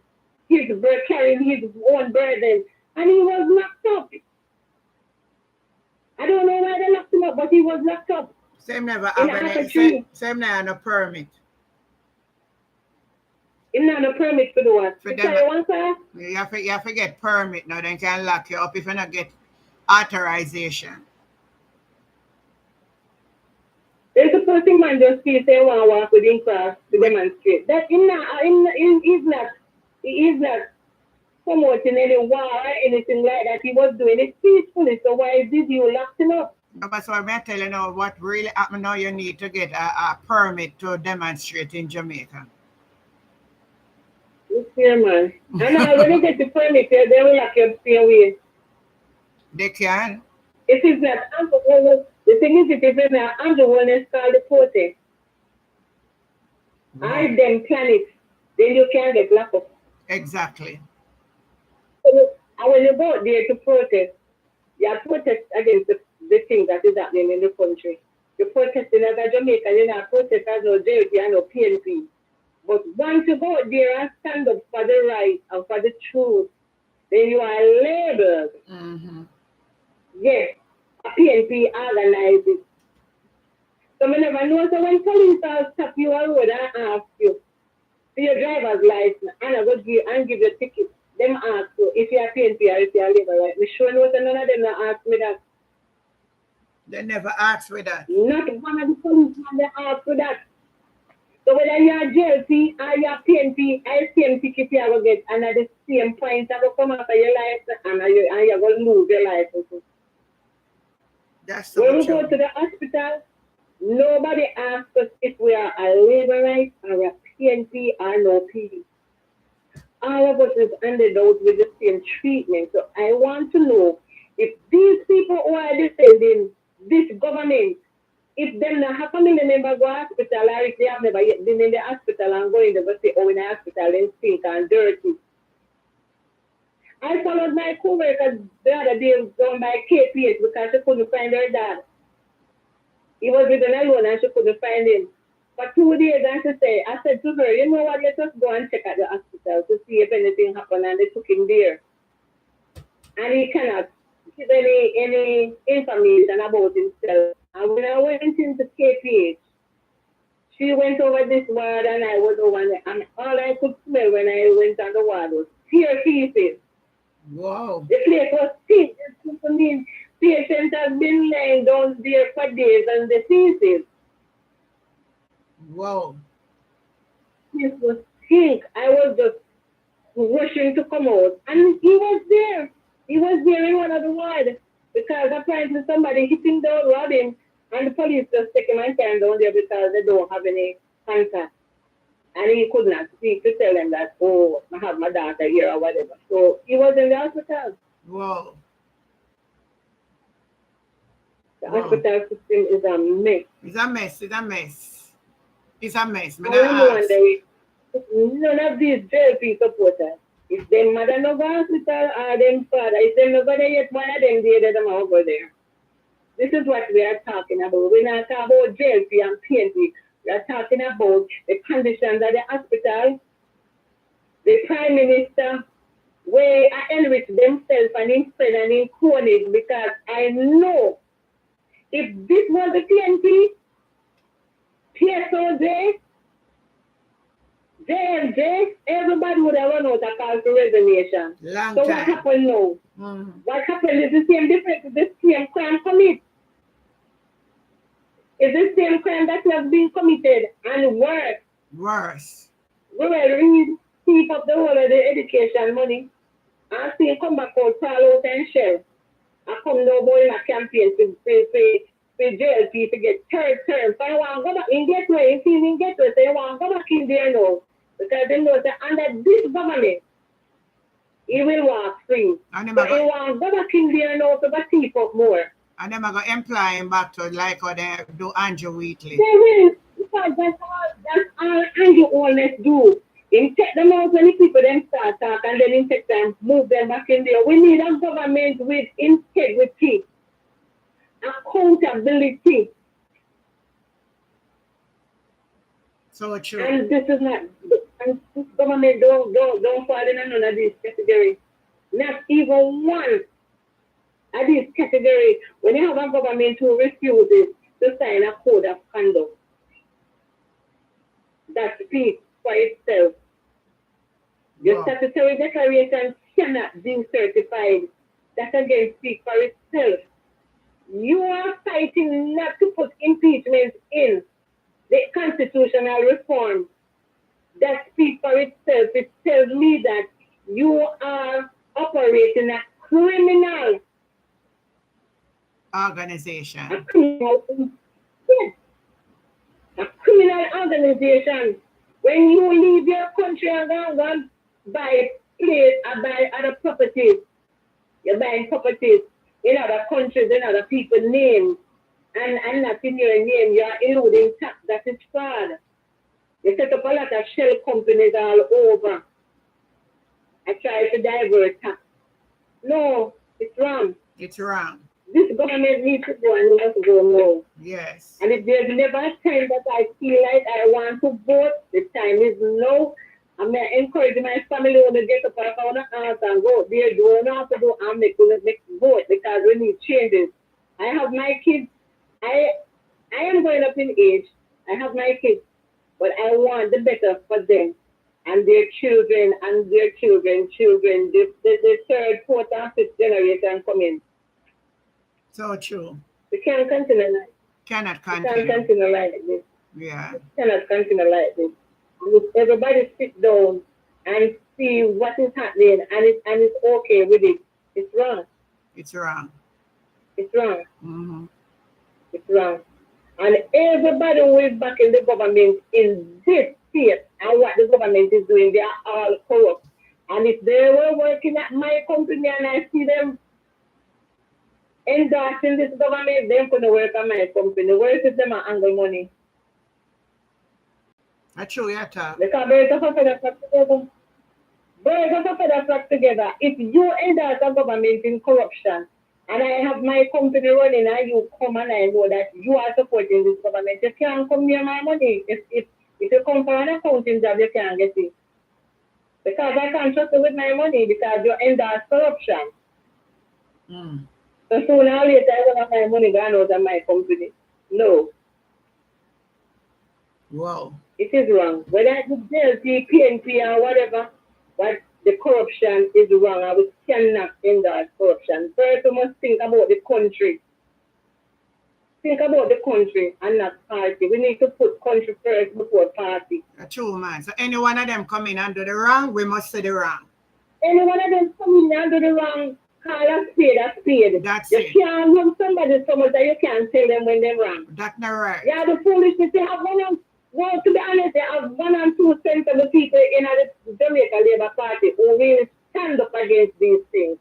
carrying his own burden. And he was locked up. I don't know why they locked him up, but he was locked up. Same never have a permit. Him not a permit for the what? For them, you have to get permit now, then can lock you up if you not get authorization. There's a person man just feel say want to walk with him cross to demonstrate. That he is not promoting any war or anything like that. He was doing it peacefully. So why did you lock him up? No, but so I'm telling you now what really happened now. You need to get a permit to demonstrate in Jamaica. Look here, man. And when you get the permit, they will lock you up straight away. They can. If it's not the thing is, if it's not underworld, it's called the protest. I them plan it, then you can get locked up. Exactly. And when you go out there to protest, you protest against the thing that is happening in the country. You're protesting as a Jamaican, you're not protesting as no JLP and no PNP. But once you go out there and stand up for the right and for the truth, then you are labeled. Yes, a PNP organized it. So I never know. So when police will stop you on road and ask you for your driver's license and I go give you a ticket, them ask you if you are PNP or if you are labor, right? We sure know that none of them not ask me that. They never ask me that. Not one of the policemen they ask for that. So whether you are JLP or you are PNP, I same ticket you will get and at the same point I will come after your license and you will lose your license. That's so when we true. go to the hospital, nobody asks us if we are a laborite or a PNP or no PD. All of us is ended out with the same treatment. So I want to know if these people who are defending this government, if them not have family member go to hospital or if they have never yet been in the hospital and going to go say, oh, in the hospital and stink and dirty. I followed my co-worker the other day down by KPH because she couldn't find her dad. He was with an alone and she couldn't find him. For 2 days, and I said to her, you know what, let us go and check at the hospital to see if anything happened, and they took him there. And he cannot give any information about himself. And when I went into KPH, she went over this ward and I was over there, and all I could smell when I went on the ward was tear feces. Wow. The place was sick. I mean, patients have been laying down there for days and the feces. Wow. This was sick. I was just rushing to come out. And he was there. He was there in one of the wards because apparently somebody hit him down, robbed him, and the police just take him and turn down there because they don't have any contact. And he could not speak to tell them that, oh, I have my daughter here or whatever. So he was in the hospital. Wow. The hospital system is a mess. It's a mess. It's a mess. It's a mess. I'm wondering, none of these JLP supporters, if their mother no go hospital or them father, if them no go there yet, one of them there, them over there. This is what we are talking about. We're not talking about JLP and PNP. We are talking about the conditions at the hospital. The Prime Minister, where I enrich themselves and in spread and in chronic, because I know if this was the PNP, PSOJ, JFJ, everybody would have run out a call for resignation. Long so time. what happened now? What happened is the same difference, the same crime committed. It's the same crime that has been committed and worse. Worse. We will read, keep up the whole of the education money and see come back out, call out and share. I come now boy in a campaign to JLP to get third term. So I want to go back in Gateway, if you in Gateway, so you want to go back in there now. Because they know that under this government, he will walk free. And so he want to go back in there now to keep up more. And them are going to employ him back to like how they do Andrew Wheatley. They will, because that's all Andrew always do. He take them out when the people them start talk and then he take them, move them back in there. We need a government with integrity, accountability. So true. And this is not, and this government don't fall in none of these categories. Not even one of these categories. When you have a government who refuses to sign a code of conduct, that speaks for itself. Your statutory declaration cannot be certified. That again speaks for itself. You are fighting not to put impeachment in the constitutional reform. That speaks for itself. It tells me that you are operating a criminal organization. A criminal, yes. A criminal organization. When you leave your country and go buy place and buy other properties, you're buying properties in other countries, in other people's names, and not in your name, you are eluding tax. That is fraud. You set up a lot of shell companies all over. I try to divert tax. No, it's wrong. It's wrong. This government needs to go and let go now. Yes. And if there's never a time that I feel like I want to vote, the time is now. I'm encouraging my family to get up on the house and go there, do not have to do and make vote because we need changes. I have my kids. I am going up in age. I have my kids, but I want the better for them and their children and their children, the third, fourth, and fifth generation coming. So true. We can't continue like Cannot We continue. can't continue like this. Yeah. We cannot continue like this. If everybody sit down and see what is happening and it's okay with it. It's wrong. It's wrong. It's wrong. Mm-hmm. It's wrong. And everybody who is backing the government in this state and what the government is doing, they are all corrupt. And if they were working at my company and I see them endorsing this government, they couldn't work at my company. Where is them and angle money? That's true, yeah, talk. Because birds of a feather flock together. Birds of a feather flock together. If you endorse a government in corruption, and I have my company running and you come and I know that you are supporting this government, you can't come near my money. If you come for an accounting job, you can't get it. Because I can't trust you with my money because you endorse corruption. Mm. So sooner or later, I will have my money gone out of my company. No. Wow. It is wrong. Whether it's JLP, PNP, or whatever, but the corruption is wrong. And we cannot endorse corruption. First, we must think about the country. Think about the country and not party. We need to put country first before party. That's true, man. So any one of them come in and do the wrong, we must say the wrong. Any one of them come in and do the wrong, call a spade a spade. That's you it. can't run somebody so much that you can't tell them when they're wrong. That's not right. Yeah, the foolishness, they have well, to be honest, they have 1 and 2 cents of the people in the Jamaica Labour Party who will stand up against these things.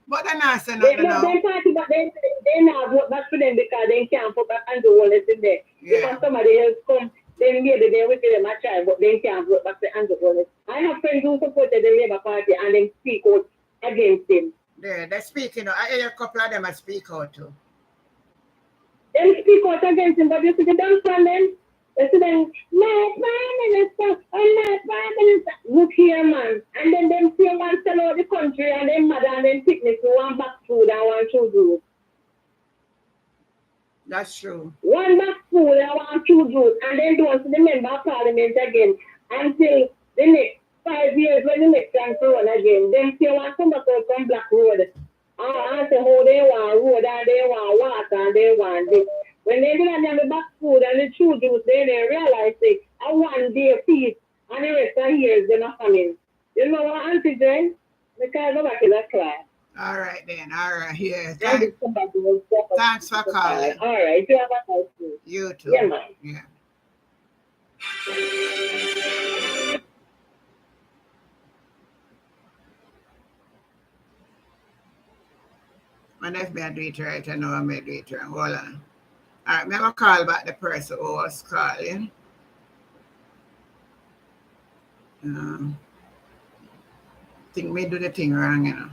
But they're not saying They nothing love now. their party, but they not vote back for them because they can't put back Andrew Wallace in there. Yeah. Because somebody else come, then maybe they will say them a try, but they can't vote back for Andrew Wallace. I have friends who supported the Labour Party and then speak out against him. Yeah, they're speaking. I hear a couple of them speak out too. They speak out against him, but you see, they don't stand them. They say then, my Prime Minister, my Prime Minister. Look here, man. And then them say one sell out the country and them mother and them picnic to one back food and one true juice. That's true. One back food and one true juice. And then don't see the member of parliament again until the next 5 years when the next time to run again. Them say one come back out from Black Road. And say how they want road and they want water and they want this. When they do that, the back food and the true juice, they realize they a 1 day feast and the rest of years they're not coming. You know what, Auntie Jane? Because nobody is a class. All right then. All right. Yeah. Thanks for calling. All right. You have a nice day. You too. Yeah, man. Yeah. And if I do it right, I know I may do it wrong. Hold on. All right, I'm going to call back the person who was calling. Think me do the thing wrong, you know.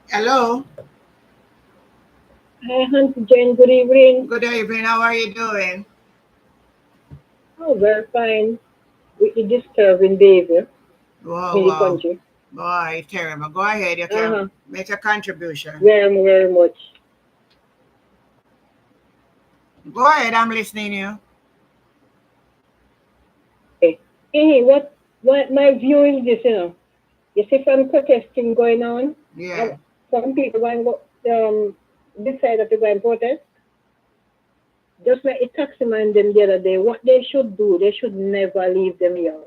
Hello. Hi, Auntie Jane. Good evening. Good evening. How are you doing? Oh, very fine. With the disturbing behavior Wow, in the wow. country. Boy, terrible. Go ahead. You can make a contribution. Very much. Go ahead. I'm listening to you. Okay. Hey, what my view is this, you know. You see some protesting going on. Yeah. Some people going to decide that they're going to protest. Just like a taxi man them the other day, what they should do, they should never leave them here.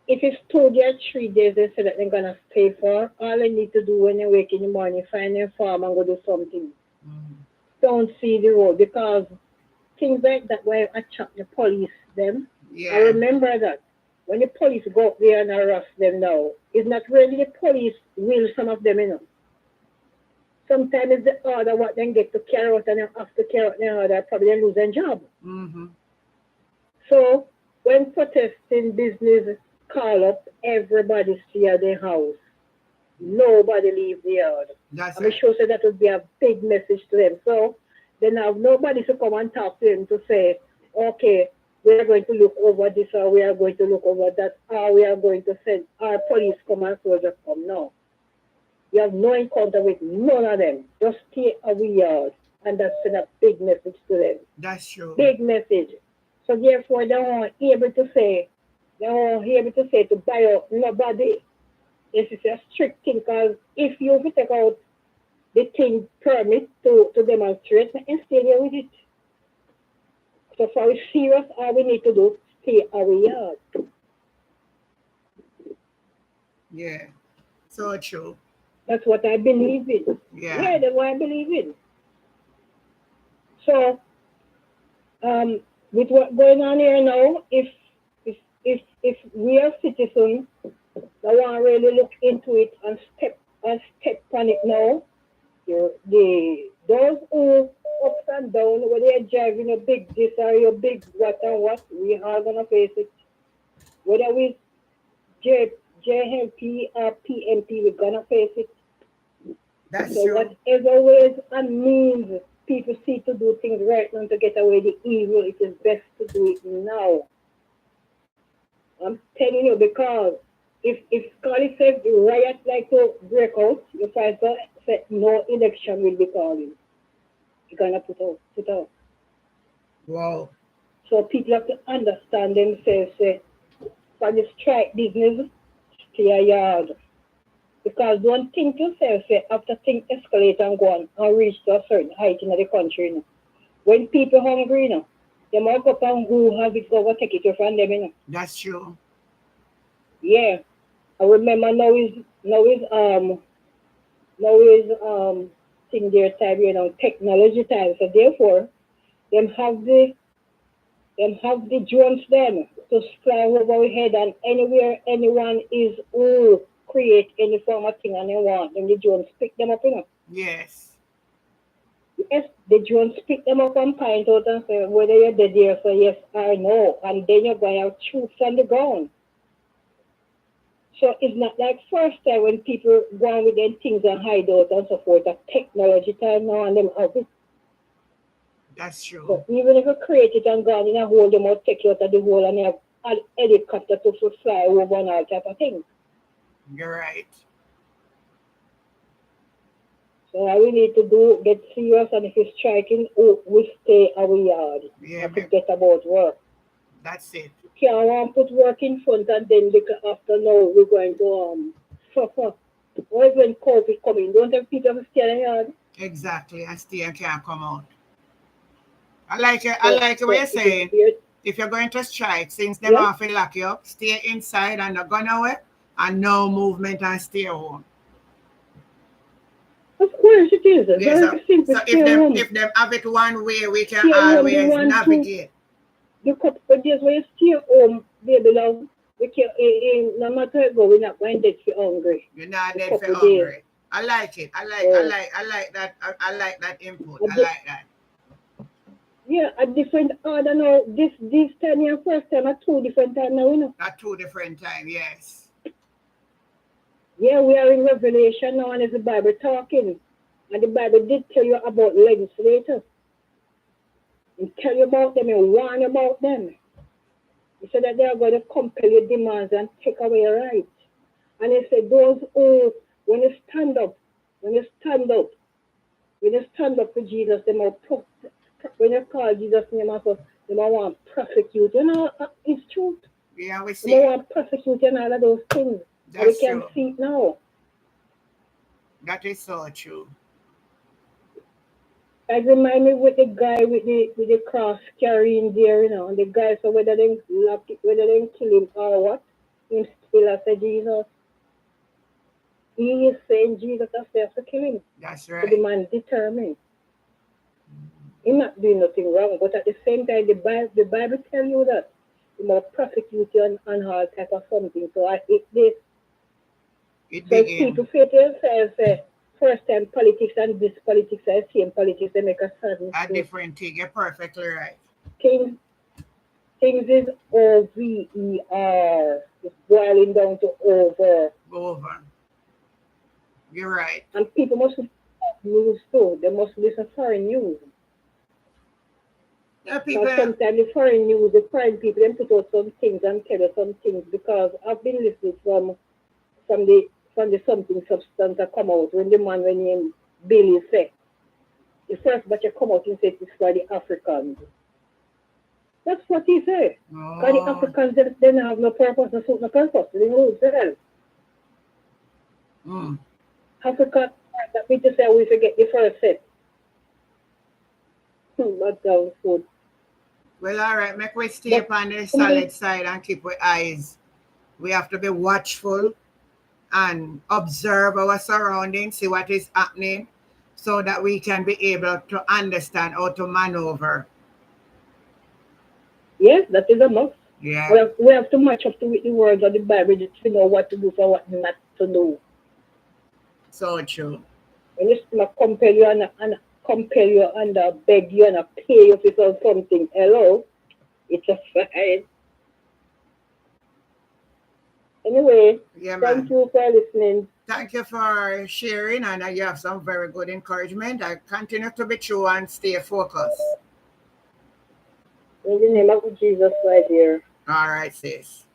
If it's 2 days, 3 days, they say that they're going to pay for, all they need to do when they wake in the morning, find their farm and go do something. Mm-hmm. Don't see the road because things like that will attract the police them. Yeah. I remember that. When the police go up there and arrest them now, it's not really the police will some of them, you know. Sometimes it's the order what they get to carry out and after carry out the order, probably they lose their job. Mm-hmm. So when protesting business call up everybody to their house. Nobody leave the yard. I'm sure so that would be a big message to them. So then have nobody to come and talk to them to say, okay, we are going to look over this or we are going to look over that or we are going to send our police come and soldiers come. No. You have no encounter with none of them. Just stay away yard. And that's a big message to them. That's true. Big message. So therefore they won't able to say to buy out nobody. This is a strict thing because if you take out the thing permit to demonstrate and stay there with it. So for serious, all we need to do stay away yard. Yeah. So true. That's what I believe in. Yeah, that's what I believe in. So with what's going on here now, if we are citizens that want to really look into it and step on it now, those who ups and down, whether you're driving a big this or your big what and what, we are gonna face it. Whether we JMP or PMP, we're gonna face it. that's So true. whatever ways and means people see to do things right now to get away the evil, it is best to do it now. I'm telling you, because if Scully says the riot like to break out, you find that no election will be calling. You're gonna put out. Wow. So people have to understand themselves, for the strike business, stay a yard. Because don't think yourself, after things escalate and go on and reach to a certain height in the country, you know. When people hungry, you know, they might go up and who have it, go take it from them, you know. That's true. Yeah. I remember now is thing their time, you know, technology time. So therefore, them have the drones then to fly over our head and anywhere anyone is who create any form of thing and they want, then the drones pick them up, you know. Yes. Yes, the drones pick them up and point out and say whether you're dead there, so yes or no, and then you're going to have troops on the ground. So it's not like first time when people go on with them things and hide out and so forth. A technology time now and them have it. That's true. So even if you create it and go on in a hole, they might take you out of the hole and you have an helicopter to fly over and all type of things. You're right. So all we need to do, get serious, and if it's striking, we stay away yard. Yeah, and forget about work. That's it. You can't want to put work in front and then after now we're going to suffer. Or when COVID coming, don't have people to stay in the yard. Exactly, and stay and can't come out. I like it. I like what you're saying. If you're going to strike, since them off to lock you up, stay inside and not go nowhere, and no movement and stay home. Of course it is. Yeah, Very simple. so if them have it one way, we can always navigate. The couple of days when you stay home, baby love, we can, no matter where you go, we're not going dead for hungry. You're not dead for hungry. I like it. I like that. I like that input. I like that. Yeah, a different order now. This time and first time are two different times now, you know. At two different times, yes. Yeah, we are in Revelation now, and it's the Bible talking. And the Bible did tell you about legislators. It tell you about them and warn about them. He said that they are going to compel your demands and take away your rights. And he said those who, when you stand up for Jesus, they might when you call Jesus' name, they might want to prosecute. You know, it's truth. Yeah, we see. They want to prosecute and all of those things. That's we can true. see it now. That is so true. I remind me with the guy with the cross carrying there, you know, and the guy, so whether they lock it, whether they kill him or what, him still said Jesus. He is saying Jesus has to kill him. That's right. So the man determined. He's not doing nothing wrong, but at the same time, the Bible tell you that he must prosecute you and all type of something. So I hate this. So people say to themselves, first time politics and this politics are the same politics, they make a certain a different thing. You're perfectly right. Things Things is over. It's boiling down to over. Over. You're right. And people must news too. They must listen to foreign news. Yeah, people. Now sometimes the foreign news, the foreign people, them put out some things and tell us some things because I've been listening from the something substance that come out when the man when he Billy said the first batch come out and said it's for the Africans. That's what he said. Because the Africans they don't have no purpose, no purpose. They know themselves. Africa that we just say we forget the first set. But down food. Well, all right, make we stay up on the solid side and keep our eyes. We have to be watchful and observe our surroundings, see what is happening, so that we can be able to understand how to maneuver. Yes, that is a must. Yeah. We have to match up to the words of the Bible to know what to do for what not to do. So true. When it's not compel you and beg you and pay you for something, hello, it's a fine. Anyway, thank you for listening. Thank you for sharing, and you have some very good encouragement. I continue to be true and stay focused. In the name of Jesus, right here. All right, sis.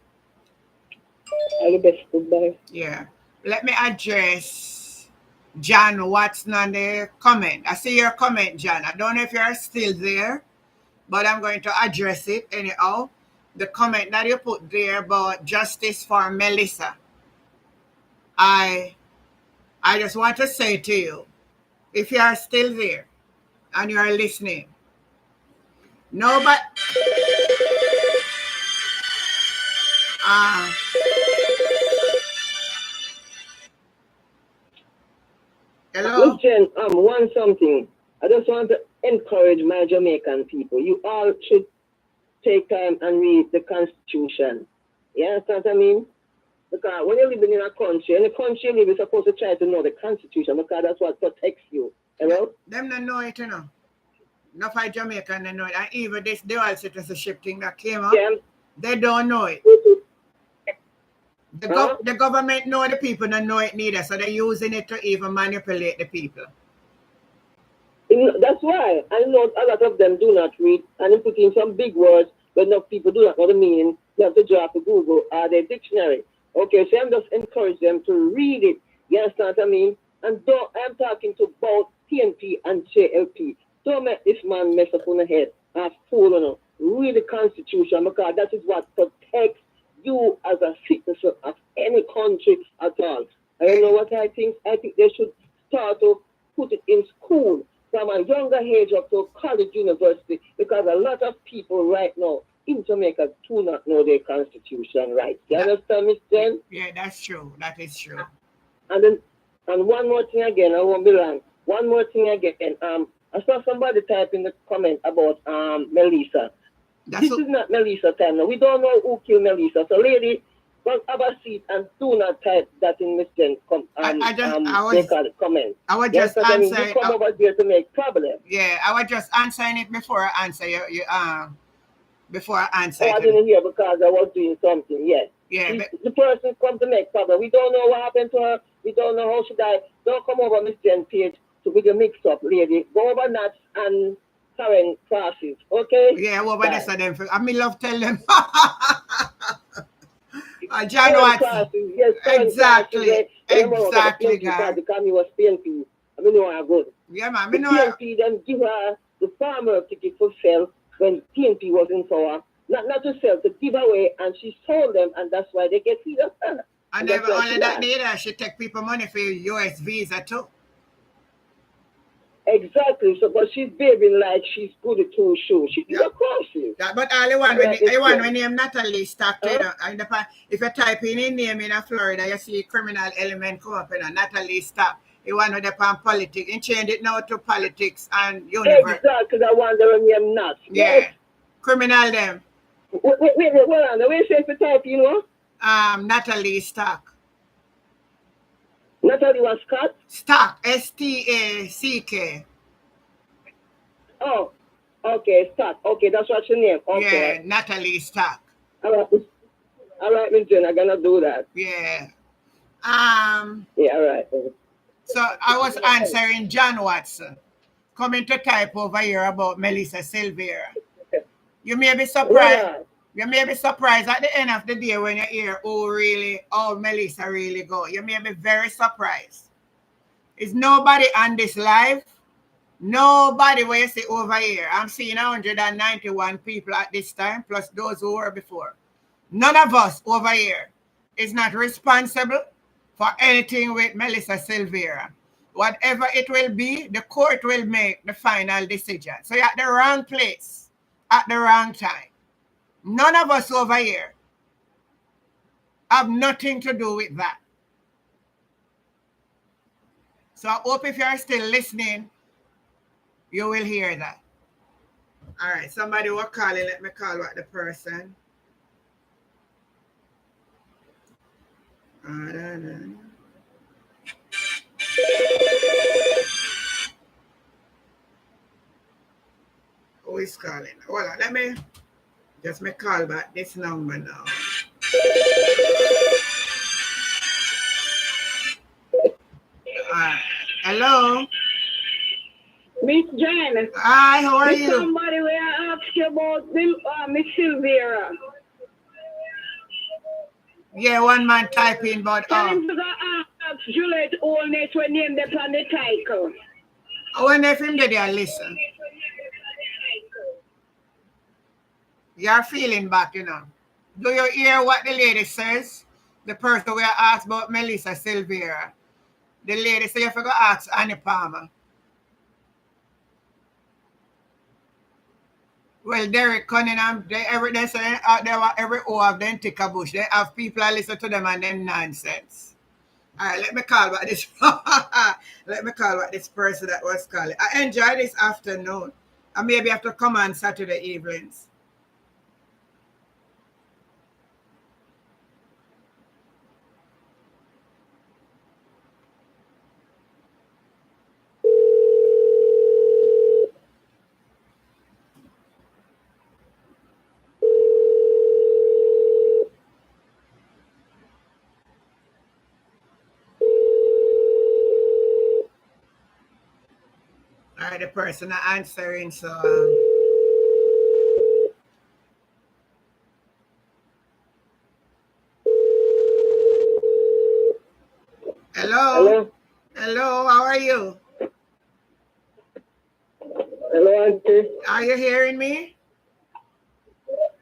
All the best. Goodbye. Yeah. Let me address John Watson on the comment. I see your comment, John. I don't know if you're still there, but I'm going to address it anyhow. The comment that you put there about justice for Melissa. I just want to say to you, if you are still there and you are listening, nobody. Hello? Look, Jen, one something. I just want to encourage my Jamaican people. You all should take time and read the Constitution. You understand what I mean? Because when you're living in a country, and the country you live, you're supposed to try to know the Constitution because that's what protects you. Hello? Them don't know it, you know. Not for Jamaican, they know it. And even this dual citizenship thing that came up, they don't know it. The government know the people don't know it neither, so they're using it to even manipulate the people. That's why I know a lot of them do not read, and they put in some big words, but enough people do not know the meaning. They have to draw to Google or their dictionary. Okay, so I'm just encourage them to read it. You understand what I mean? And I'm talking to both PNP and JLP. Don't make this man mess up on the head. I fool on. Read the Constitution because that is what protects you as a citizen of any country at all. I don't know what I think. I think they should start to put it in school from a younger age up to college, university, because a lot of people right now in Jamaica do not know their Constitution right. You understand me, Jen? Yeah, that's true. That is true. And one more thing again, I won't be long. One more thing again. I saw somebody type in the comment about Melissa. This is not Melissa time now. We don't know who killed Melissa. So, lady, don't have a seat and do not type that in Miss Jen comment. I was just answering. You come over here to make problem. Yeah, I was just answering it before I answer you. Before I answer. I didn't hear because I was doing something. Yes. Yeah. The person come to make problem. We don't know what happened to her. We don't know how she died. Don't come over Miss Jen page to with your mix up, lady. Go over Nats and Karen crosses. Okay? Yeah, over this of them. I mean, love tell them. John Watson. Yes, exactly. Exactly, guys. Because he was PNP. I mean, know how good. Yeah, man. The PNP then give her the farmer ticket for sale when PNP was in power. Not to sell, to give away, and she sold them, and that's why they get freedom. And never only that neither, she take people money for US visa too. Exactly. So, but she's behaving like she's good at two shoes. She's a crossing. But all the one when name Natalie Stockton, if you type in a name in Florida, you see criminal element come up in Natalie Stock. You want to depend politics and change it now to politics and universe. Exactly. The one that name not. Yeah. Yes. Criminal them. Wait, hold on. The way she to type, you know? Natalie Stock. Natalie was Scott? Stock. STACK. Oh. Okay, Stock. Okay, that's what's your name. Okay. Yeah, Natalie Stock. All right, Miss Jen, I'm gonna do that. Yeah. Yeah, all right. So I was answering John Watson, coming to type over here about Melissa Silvera. You may be surprised. Yeah. You may be surprised at the end of the day when you hear how Melissa really go. You may be very surprised. Is nobody on this live? Nobody where you see over here. I'm seeing 191 people at this time, plus those who were before. None of us over here is not responsible for anything with Melissa Silvera. Whatever it will be, the court will make the final decision. So you're at the wrong place at the wrong time. None of us over here have nothing to do with that. So I hope if you're still listening, you will hear that. All right, somebody was calling. Let me call back the person. Who is calling? Hold on, let me call back this number now. Hello? Miss Jen. Hi, how are you? Somebody will ask you about Miss Silvera. Yeah, one man typing, but Tell him to ask Juliet Olness when name them on the title. I wonder if him there listen. You're feeling back, you know. Do you hear what the lady says? The person we asked about Melissa Silvera. The lady said you forgot to ask Annie Palmer. Well, Derek Cunningham, they say every of them take a bush. They have people that listen to them and them nonsense. All right, let me call back this. Let me call back this person that was calling. I enjoy this afternoon. I maybe have to come on Saturday evenings. All right, the person answering, so Hello? Hello, how are you? Hello, Auntie. Are you hearing me?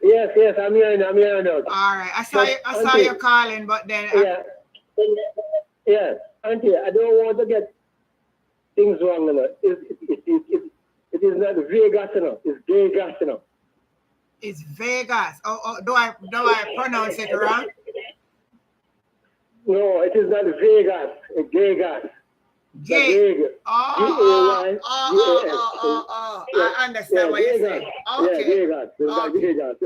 Yes, I'm hearing out. All right, I saw you calling, but then yeah, Auntie, I don't want to get things wrong, you know. It is not Vegas, you know. It's Vegas, you know. It's Vegas. Oh, do I pronounce it wrong? No, it is not Vegas. It's Vegas. Vegas. I understand what you're saying. Okay. Yeah, Vegas. It's Vegas.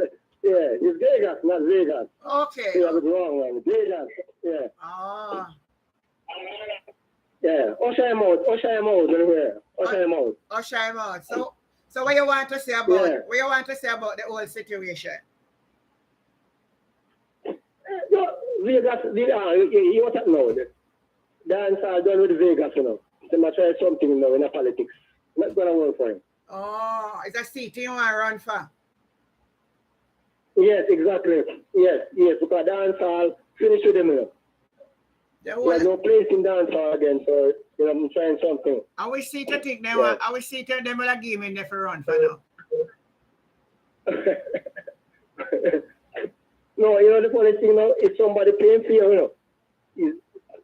Yeah, it's Vegas, not Vegas. Okay. You have it wrong, man. Vegas. Yeah. Oh. Yeah. Usher him out anywhere. Usher him out. So what you want to say about the whole situation? Vegas, you want to know. Dance are done with Vegas, you know. They might try something now in the politics. Not going to work for him. Oh, it's a seat you want to run for? Yes, exactly. Yes, because dance all finish with them, you know. There's no place in dance hall again, so you know, I'm trying something. I wish see to think them. I wish see to them will give me there for run for now. No, you know the funny thing now is somebody paying for you, you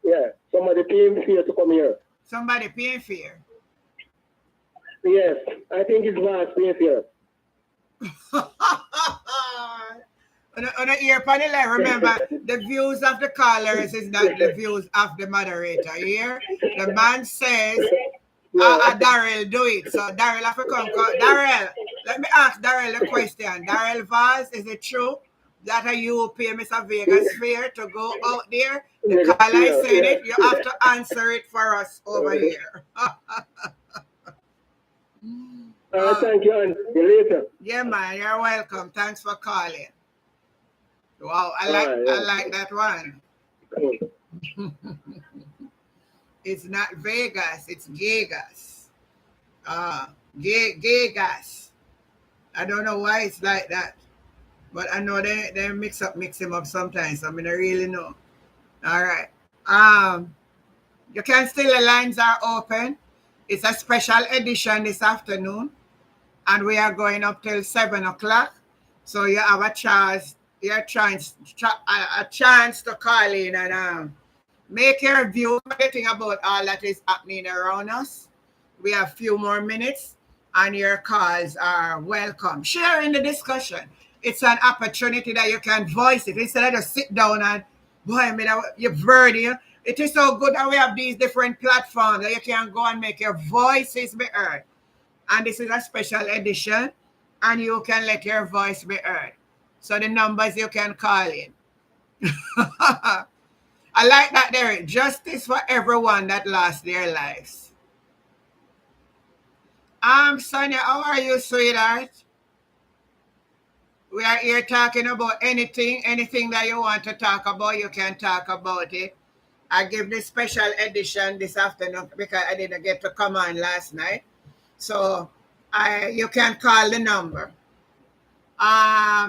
know. Somebody paying for you to come here. Somebody paying for you? Yes, I think it's Vance paying for you. On the ear panel, remember, the views of the callers is not the views of the moderator. You hear? The man says, Daryl do it. So Daryl have to come. Daryl, let me ask Daryl a question. Daryl Vaz, is it true that you pay Mr. Vegas fare to go out there? The caller said it. You have to answer it for us over here. Thank you, and see you later. Yeah, man, you're welcome. Thanks for calling. Wow, I like that one. Cool. It's not Vegas, it's Vegas. Vegas. I don't know why it's like that, but I know they mix him up sometimes. So I mean, I really know. All right. You can still, the lines are open. It's a special edition this afternoon, and we are going up till 7 o'clock. So you have a chance to call in and make your view anything about all that is happening around us. We have a few more minutes, and your calls are welcome. Share in the discussion. It's an opportunity that you can voice it instead of just sit down and, boy, I mean, you've heard it. It is so good that we have these different platforms that you can go and make your voices be heard. And this is a special edition, and you can let your voice be heard. So the numbers you can call in. I like that there. Justice for everyone that lost their lives. Sonia, how are you, sweetheart? We are here talking about anything that you want to talk about, you can talk about it. I give this special edition this afternoon because I didn't get to come on last night. So you can call the number.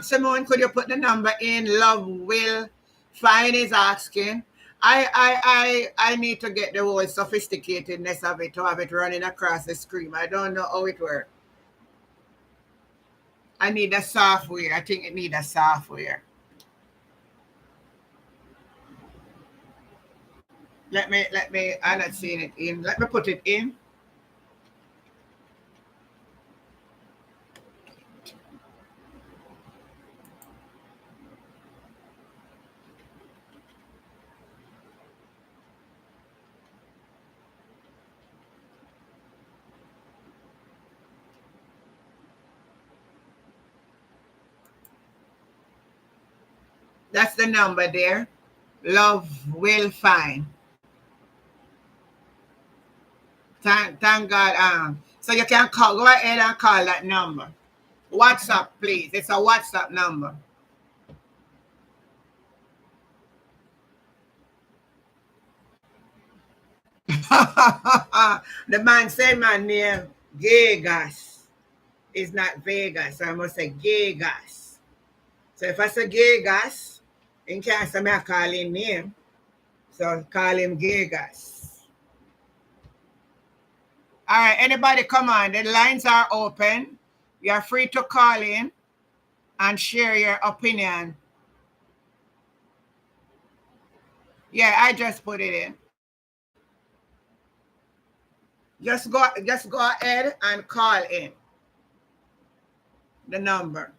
Simone, could you put the number in? Love Will Fine is asking. I need to get the whole sophisticatedness of it to have it running across the screen. I don't know how it works. I need a software. I think it needs a software. Let me, I'm not seeing it in. Let me put it in. That's the number there. Love Will Fine. Thank God. So you can call. Go ahead and call that number. WhatsApp, please. It's a WhatsApp number. The man say my name Vegas. It's not Vegas, so I must say Vegas. So if I say Vegas, in case I call him name, so call him Vegas. All right, anybody come on. The lines are open. You are free to call in and share your opinion. Yeah, I just put it in. Just go ahead and call in the number.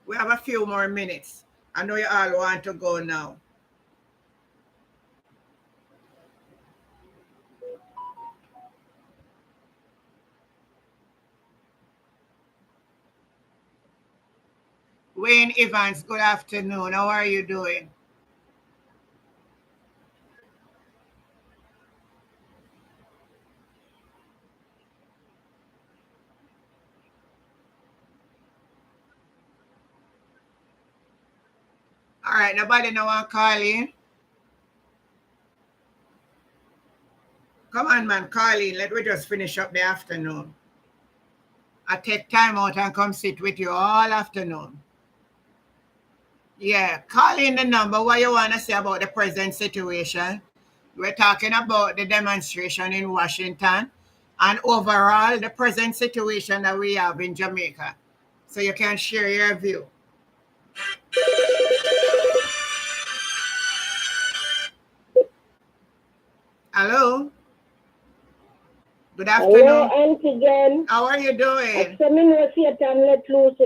We have a few more minutes. I know you all want to go now. Wayne Evans, good afternoon. How are you doing? All right, nobody know want to call in? Come on, man, call in. Let me just finish up the afternoon. I take time out and come sit with you all afternoon. Yeah, call in the number. What you want to say about the present situation? We're talking about the demonstration in Washington and overall the present situation that we have in Jamaica. So you can share your view. Hello. Good afternoon. Hello, Auntie Jen. How are you doing? Satan let loose.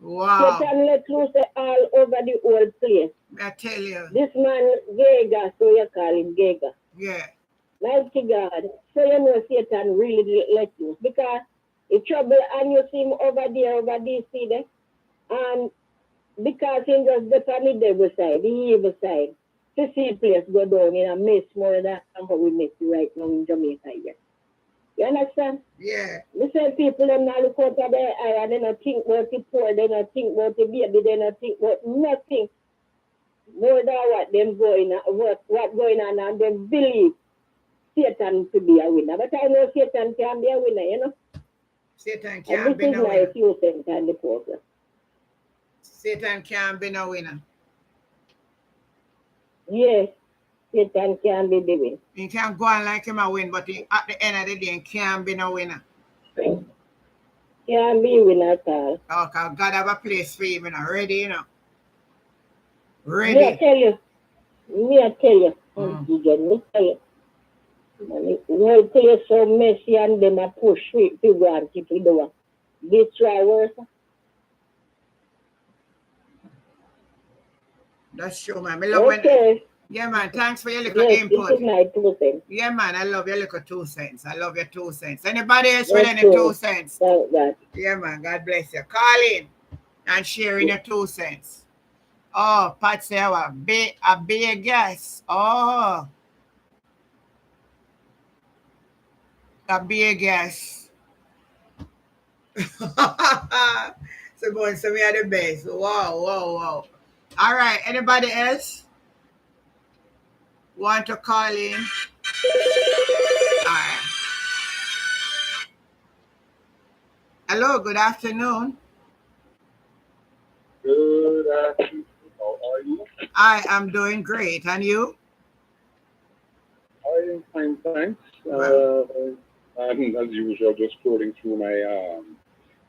Wow. Satan let loose all over the whole place. I tell you. This man, Gega, so you call him Gega. Yeah. Mighty God. So you know Satan really let loose. Because it's trouble and you see him over there, over DC there. And because he just get on the devil side, the evil side, to see place go down in a mess more than how we make it right now in Jamaica here. You understand? Yeah. The same people them now look out of their eye and they not think about the poor, they not think about the baby, they not think about nothing more than what them going on, what going on, and they believe Satan to be a winner. But I know Satan can be a winner, you know. Satan And can't this be is no my winner. 2 cents on the program. Satan can't be no winner. Yes, Satan can be the winner. He can go on like him a win, but at the end of the day, he can't be no winner. Can't be winner at all. Oh, because God have a place for him, you know. Ready, you know. Me I Ready. tell you. Me I tell you. Mm. Me tell you. World place so messy and them a push it to go and keep it doing. This try worse. That's true, man. I love when. Okay. Yeah, man. Thanks for your little Yes, input. this is my 2 cents. Yeah, man. I love your little 2 cents. I love your 2 cents. Anybody else That's with any true. 2 cents? Thank God. Yeah, man. God bless you. Call in and sharing your 2 cents. Oh, Pat say a big guess. Oh, a big guess. So going, so we are the best. Wow. All right. Anybody else want to call in? All right. Hello. Good afternoon. Good afternoon. How are you? I am doing great. And you? I am fine, thanks. I'm, as usual, just scrolling through my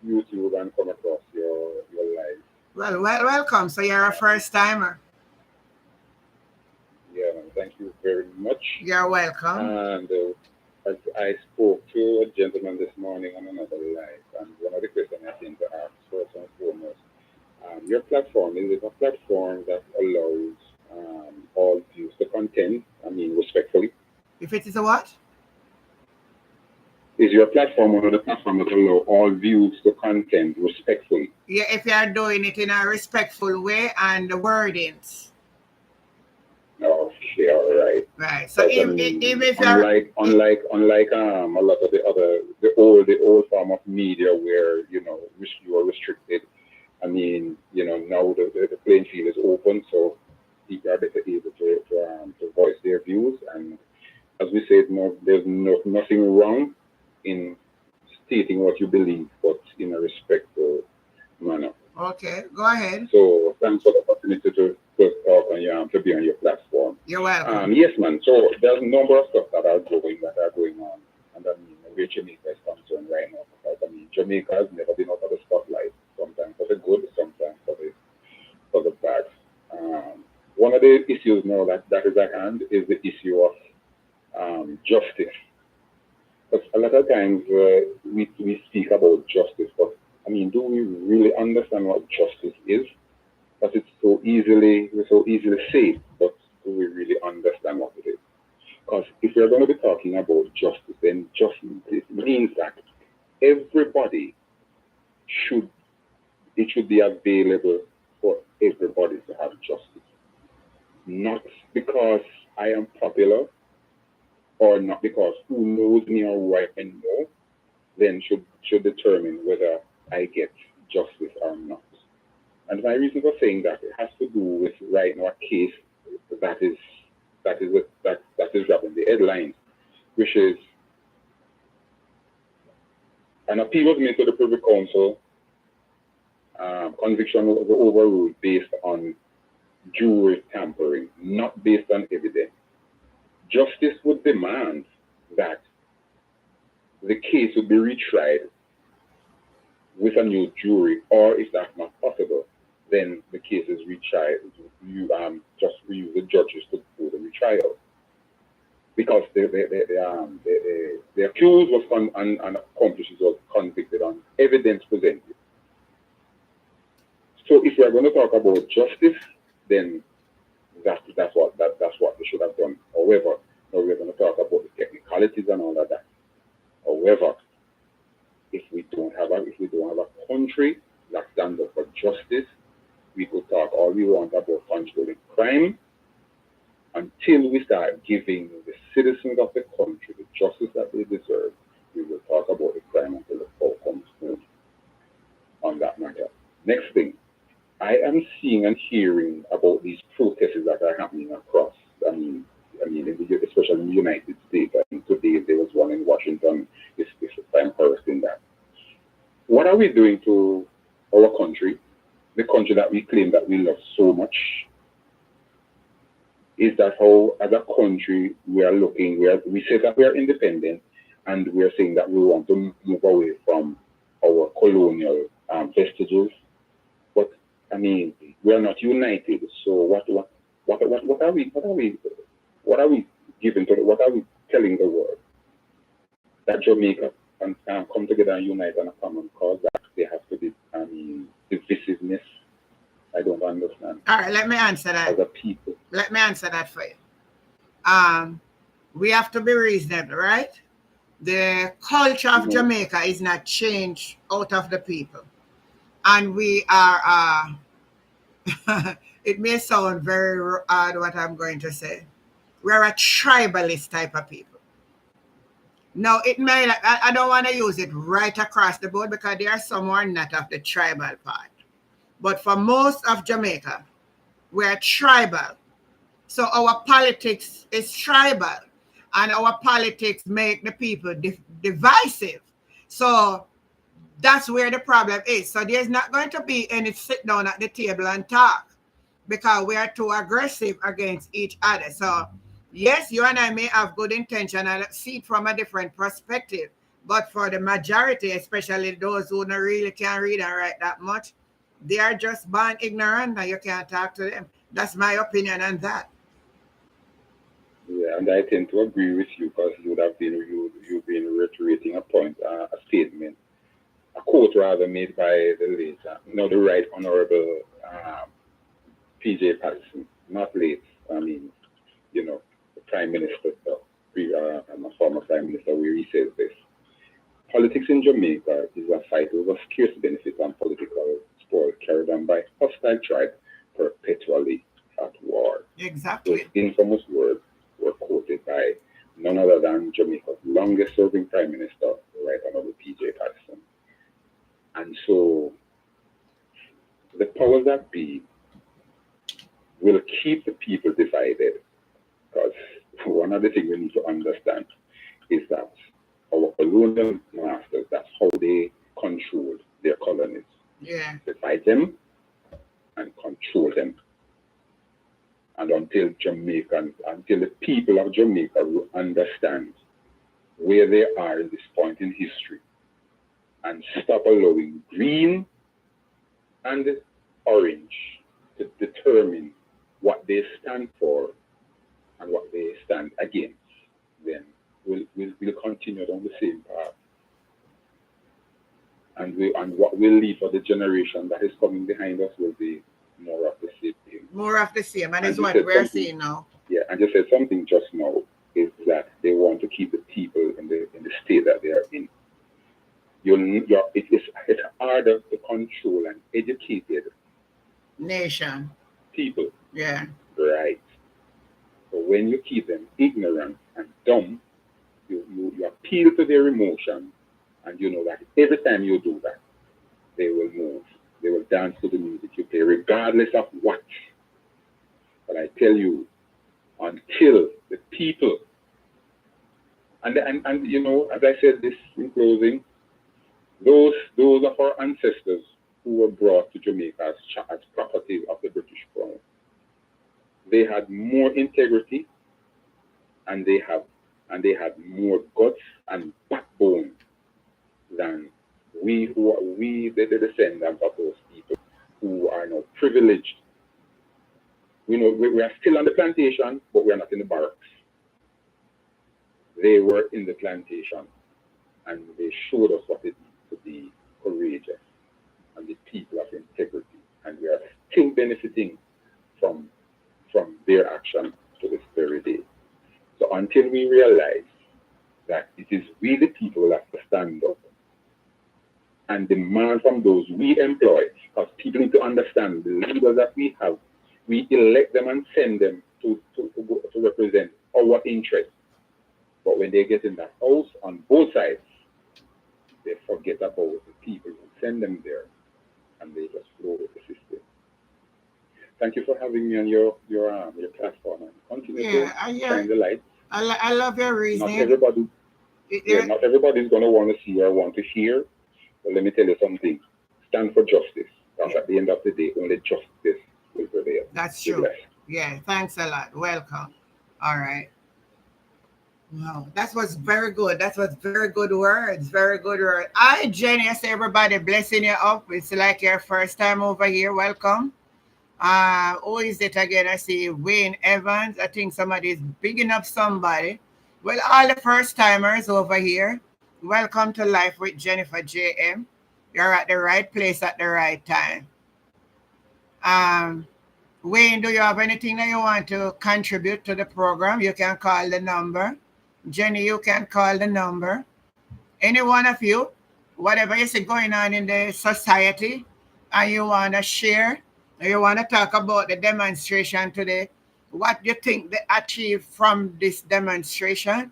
YouTube and come across your live. Well, welcome. So you're a first timer. Yeah, man, thank you very much. You're welcome. And I spoke to a gentleman this morning on another live, and one of the questions I think to ask first and foremost, your platform, is it a platform that allows all views to content, I mean, respectfully? If it is a what? Is your platform one of the platforms that allow all views to content respectfully? Yeah, if you are doing it in a respectful way and the wordings. Okay, all right. Right. So even if you're unlike a lot of the old form of media where you are restricted. I mean, now the playing field is open, so people are better able to voice their views. And as we said, there's nothing wrong in stating what you believe, but in a respectful manner. Okay, go ahead. So thanks for the opportunity to talk and to be on your platform. You're welcome. Yes, man. So there's a number of stuff that are going on, and I mean, where Jamaica is concerned right now, because I mean, Jamaica has never been out of the spotlight. Sometimes for the good, sometimes for the bad. One of the issues now that is at hand is the issue of justice. Because a lot of times we speak about justice, but I mean, do we really understand what justice is? Because we so easily say, but do we really understand what it is? Because if we're going to be talking about justice, then justice means that everybody should be available for everybody to have justice. Not because I am popular, or not because who knows me or who I know, then should determine whether I get justice or not. And my reason for saying that, it has to do with right now a case that is grabbing the headlines, which is an appeal was made to the Privy Council. Conviction was overruled based on jury tampering, not based on evidence. Justice would demand that the case would be retried with a new jury, or if that's not possible, then the case is retried. You just use the judges to do the retrial, because the accused was and accomplices was convicted on evidence presented. So if we are going to talk about justice, then that's what they should have done. However, now we're going to talk about the technicalities and all of that. However, if we don't have a country that stands up for justice, we could talk all we want about controlling crime until we start giving the citizens of the country the justice that they deserve. we will talk about the crime until the court comes home on that matter. Next thing, I am seeing and hearing about these protests that are happening across. Especially in the United States. I think today there was one in Washington. I'm harassing that. What are we doing to our country, the country that we claim that we love so much? Is that how, as a country, we are looking? We say that we are independent, and we are saying that we want to move away from our colonial vestiges. But I mean, we are not united. So what are we giving to? What are we telling the world? That Jamaica can come together and unite on a common cause. That they have to be divisiveness. I don't understand. All right, let me answer that. As a people, let me answer that for you. We have to be reasonable, right? The culture of Jamaica is not changed out of the people, and we are. It may sound very odd what I'm going to say. We're a tribalist type of people. Now, it may, I don't want to use it right across the board because there are some who are not of the tribal part. But for most of Jamaica, we're tribal. So our politics is tribal. And our politics make the people divisive. So that's where the problem is. So there's not going to be any sit down at the table and talk because we are too aggressive against each other. So yes, you and I may have good intention and see it from a different perspective. But for the majority, especially those who don't really can read and write that much, they are just born ignorant and you can't talk to them. That's my opinion on that. Yeah, and I tend to agree with you because you've been reiterating a point, a statement, a quote rather made by the Right Honorable P.J. Patterson, not late. I mean, the Prime Minister, a former Prime Minister, where he says this: politics in Jamaica is a fight over scarce benefits and political spoil carried on by hostile tribes perpetually at war. Exactly. Those infamous words were quoted by none other than Jamaica's longest serving Prime Minister, Right Honorable P.J. Patterson. And so the powers that be will keep the people divided, because one of the things we need to understand is that our colonial masters, that's how they controlled their colonies. Yeah. Divide them and control them. And until the people of Jamaica will understand where they are in this point in history and stop allowing green and orange to determine what they stand for and what they stand against, then we'll continue down the same path. And what we'll leave for the generation that is coming behind us will be more of the same thing. More of the same, and it's what we're seeing now. Yeah, and you said something just now, is that they want to keep the people in the state that they are in. It's harder to control an educated nation. People. Yeah. Right. So when you keep them ignorant and dumb, you appeal to their emotion, and you know that every time you do that, they will move. They will dance to the music you play, regardless of what. But I tell you, until the people, and as I said this in closing, those of our ancestors who were brought to Jamaica as property of the British Crown, they had more integrity, and they had more guts and backbone than the descendants of those people who are now privileged. We are still on the plantation, but we are not in the barracks. They were in the plantation, and they showed us what it means to be courageous and the people of integrity, and we are still benefiting from their action to this very day. So until we realize that it is we the people who have to stand up and demand from those we employ, because people need to understand the leaders that we have, we elect them and send them to represent our interests. But when they get in that house, on both sides, they forget about the people who send them there, and they just flow with the system. Thank you for having me on your platform, and continue to shine the light. I love your reasoning. Not everybody's going to want to see or want to hear. But let me tell you something. Stand for justice. Because at the end of the day, only justice will prevail. That's true. Yeah, thanks a lot. Welcome. All right. Wow, that was very good. That was very good words. Very good words. Hi, Jenny. I say everybody blessing you up. It's like your first time over here. Welcome. Who is it again? I see Wayne Evans. I think somebody is bigging up somebody. Well, all the first timers over here, welcome to Life with Jennifer JM. You're at the right place at the right time. Wayne, do you have anything that you want to contribute to the program? You can call the number. Jenny, you can call the number. Any one of you, whatever you see going on in the society, and you want to share, you want to talk about the demonstration today, what you think they achieved from this demonstration,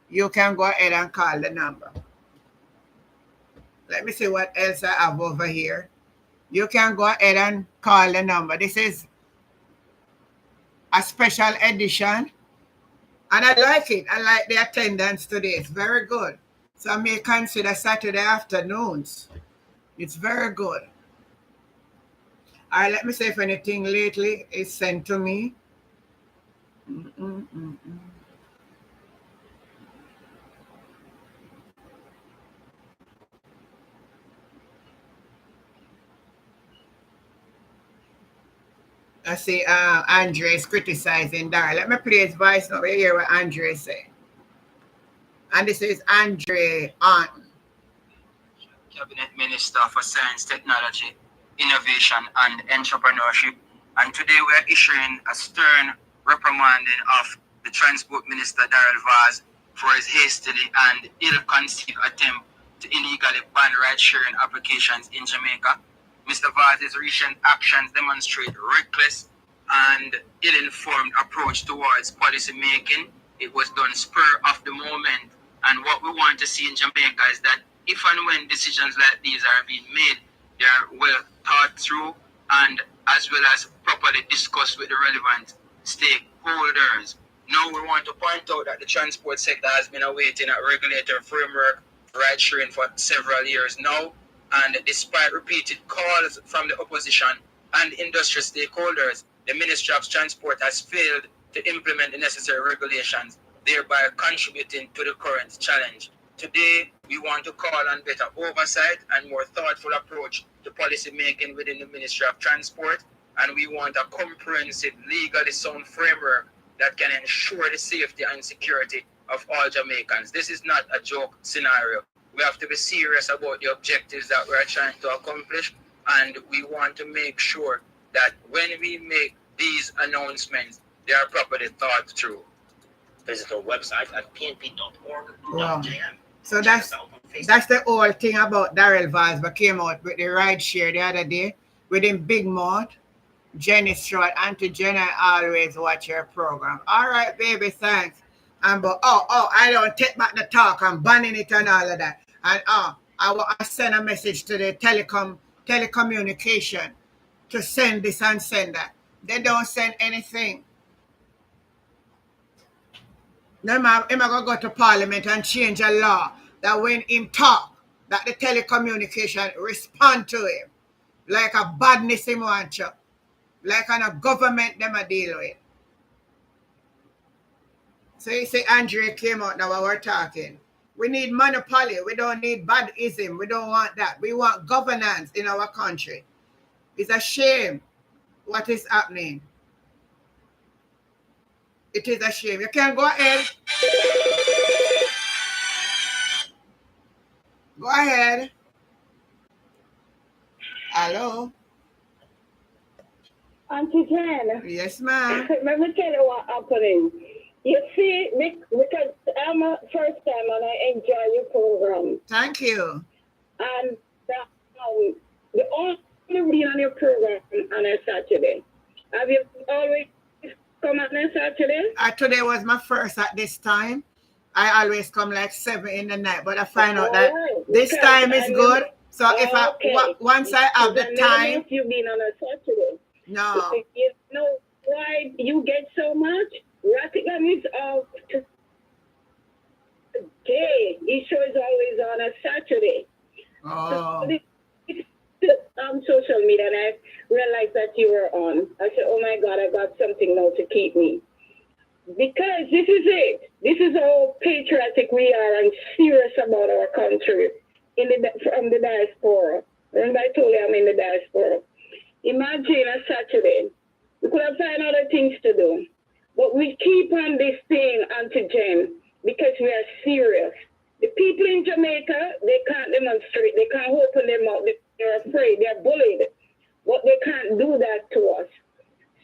you can go ahead and call the number. Let me see what else I have over here. You can go ahead and call the number. This is a special edition, and I like it. I like the attendance today. It's very good. So I may consider Saturday afternoons. It's very good. All right, let me see if anything lately is sent to me. I see Andre is criticizing Darrell. Let me play his voice now. We hear what Andre is saying. And this is Andre on. Cabinet Minister for Science, Technology, Innovation and Entrepreneurship. And today we are issuing a stern reprimanding of the Transport Minister Darrell Vaz for his hastily and ill-conceived attempt to illegally ban ride-sharing applications in Jamaica. Mr. Vaz's recent actions demonstrate reckless and ill-informed approach towards policy making. It was done spur of the moment, and what we want to see in Jamaica is that if and when decisions like these are being made, they are well thought through and as well as properly discussed with the relevant stakeholders. Now we want to point out that the transport sector has been awaiting a regulatory framework for ride sharing for several years now, and despite repeated calls from the opposition and industry stakeholders, the Ministry of Transport has failed to implement the necessary regulations, thereby contributing to the current challenge. Today, we want to call on better oversight and more thoughtful approach to policy making within the Ministry of Transport, and we want a comprehensive, legally sound framework that can ensure the safety and security of all Jamaicans. This is not a joke scenario. We have to be serious about the objectives that we are trying to accomplish, and we want to make sure that when we make these announcements, they are properly thought through. Visit our website at pnp.org.jm. Wow. So that's the whole thing about Darrell Vaz, but came out with the ride share the other day with him Big Mouth, Jenny Short, Auntie Jenny. I always watch your program. All right, baby, thanks. But I don't take back the talk. I'm banning it and all of that. And I send a message to the telecommunication to send this and send that. They don't send anything. Now, I'm going to go to Parliament and change a law that when him talk, that the telecommunication respond to him like a badness him want to, like a government them a deal with. So you say Andre came out now while we're talking. We need monopoly. We don't need badism. We don't want that. We want governance in our country. It's a shame what is happening. It is a shame. You can go ahead. Go ahead. Hello. Auntie Jen. Yes, ma'am. Let me tell you what's happening. You see, because I'm a first time and I enjoy your program. Thank you. And the only being on your program on a Saturday. Have you always come on a Saturday? Today was my first at this time. I always come like 7 in the night, but I find out that this time is good. So if once I have the time, you been on a Saturday. No. You know why you get so much? Rotterdam is off today. His show is always on a Saturday. Oh. On social media, and I realized that you were on. I said, oh my God, I got something now to keep me. Because this is it. This is how patriotic we are and serious about our country from the diaspora. Remember I told you I'm in the diaspora. Imagine a Saturday. We could have found other things to do. But we keep on this thing anti-Jen because we are serious. The people in Jamaica, they can't demonstrate. They can't open their mouth. They're afraid. They're bullied. But they can't do that to us.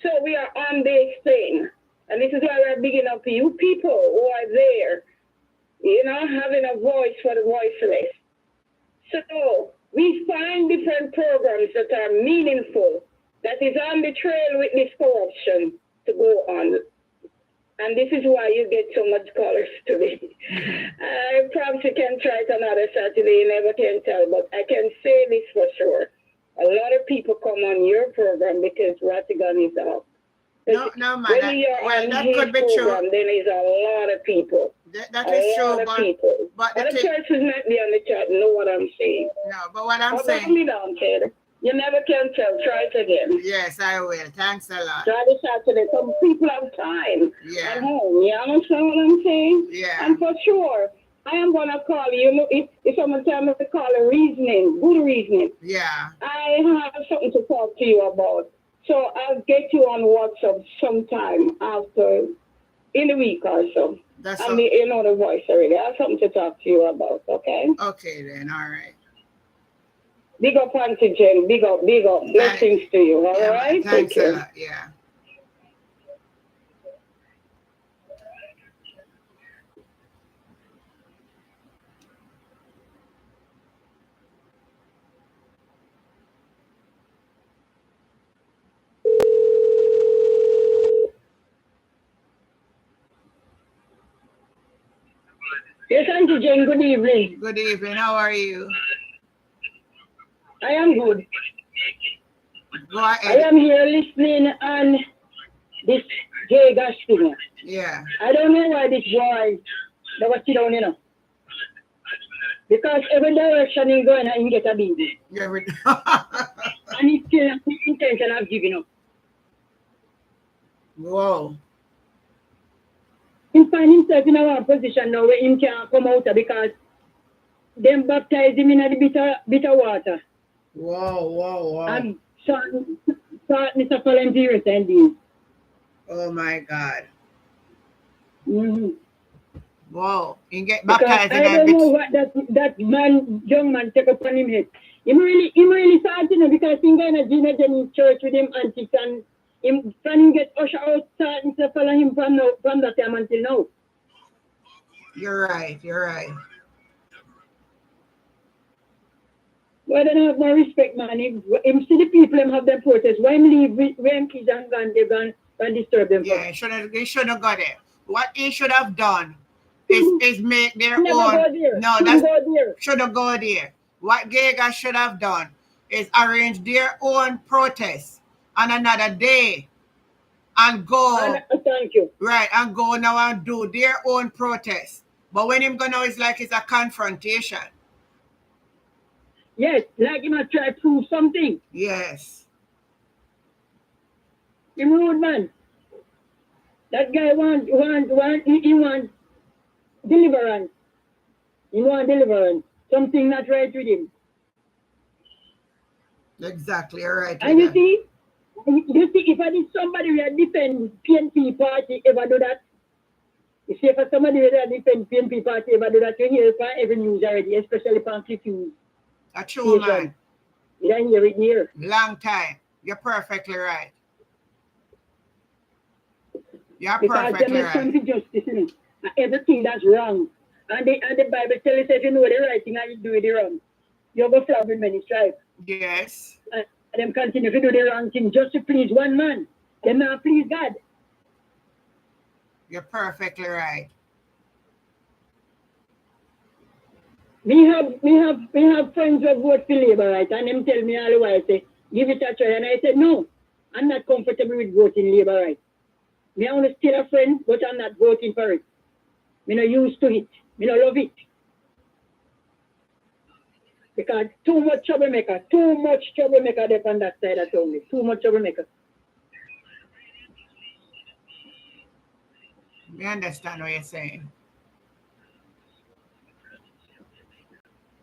So we are on this thing. And this is why we're bigging up you people who are there, you know, having a voice for the voiceless. So we find different programs that are meaningful, that is on the trail with this corruption to go on. And this is why you get so much callers today. Perhaps you can try it another Saturday, you never can tell, but I can say this for sure. A lot of people come on your program because Ratigan is out. No, man. When you're on that his could be program, true. then there's a lot of people. That is true, A lot of people. but the persons might be on the chat know what I'm saying. No, but what I'm How saying. about me down, kid? You never can tell. Try it again. Yes, I will. Thanks a lot. Try this Saturday. Some people have time at home. You understand what I'm saying? Yeah. And for sure, I am going to call you. You know, if someone tell me to call a reasoning, good reasoning. Yeah. I have something to talk to you about. So I'll get you on WhatsApp sometime after, in a week or so. You know the voice already. I have something to talk to you about, okay? Okay then, all right. Big up, Auntie Jen. Big up. Blessings to you, all right? Thanks a lot, yeah. Yes, Auntie Jen, good evening. Good evening, how are you? I am good. Go ahead. I am here listening on this gay gosh thing. Yeah. I don't know why this boy never sit down, you know. Because every direction he going, he get a baby. And he's still intention of giving up. Whoa. He find himself in a position now where he can't come out because them baptize him in the bitter water. Whoa. And Mr. Volunteers and these. Oh my God. Mm-hmm. Whoa. You get Because baptized in I don't know what that young man take upon him head. He really started, you know, because he's going to Gina Jenny's church with him aunties and him trying to get usher out starting to follow him from that time until now. You're right. Why don't have more respect, man? Him see the people them have them protest. Why him leave when kids and gone, they gone and disturb them? Yeah, he should have got it. What he should have done is make their own. Should have go there. What Gaga should have done is arrange their own protest on another day and go. Thank you. Right, and go now and do their own protest. But when him go now, it's like it's a confrontation. Yes, like him try to prove something. Yes. Him rude, man. That guy want deliverance. He want deliverance. Something not right with him. Exactly, all right. And you see, if I did somebody who defend PNP party ever do that, you see, if somebody who defend PNP party ever do that, you hear it for every news already, especially for Clout. A true man. You don't hear it here. Long time. You're perfectly right. You're because perfectly right. Because justice, you know, everything that's wrong. And the Bible tells us if you know the right thing and you do the wrong, you'll go flog with many stripes. Yes. And them continue to do the wrong thing just to please one man. Them not please God. You're perfectly right. Me have friends who vote for Labour, right? And them tell me all the while, say, give it a try. And I said, no, I'm not comfortable with voting Labour, right? Me I want to still a friend, but I'm not voting for it. Me not used to it. Me not love it. Because too much troublemaker there on that side of town. Too much troublemaker. We understand what you're saying.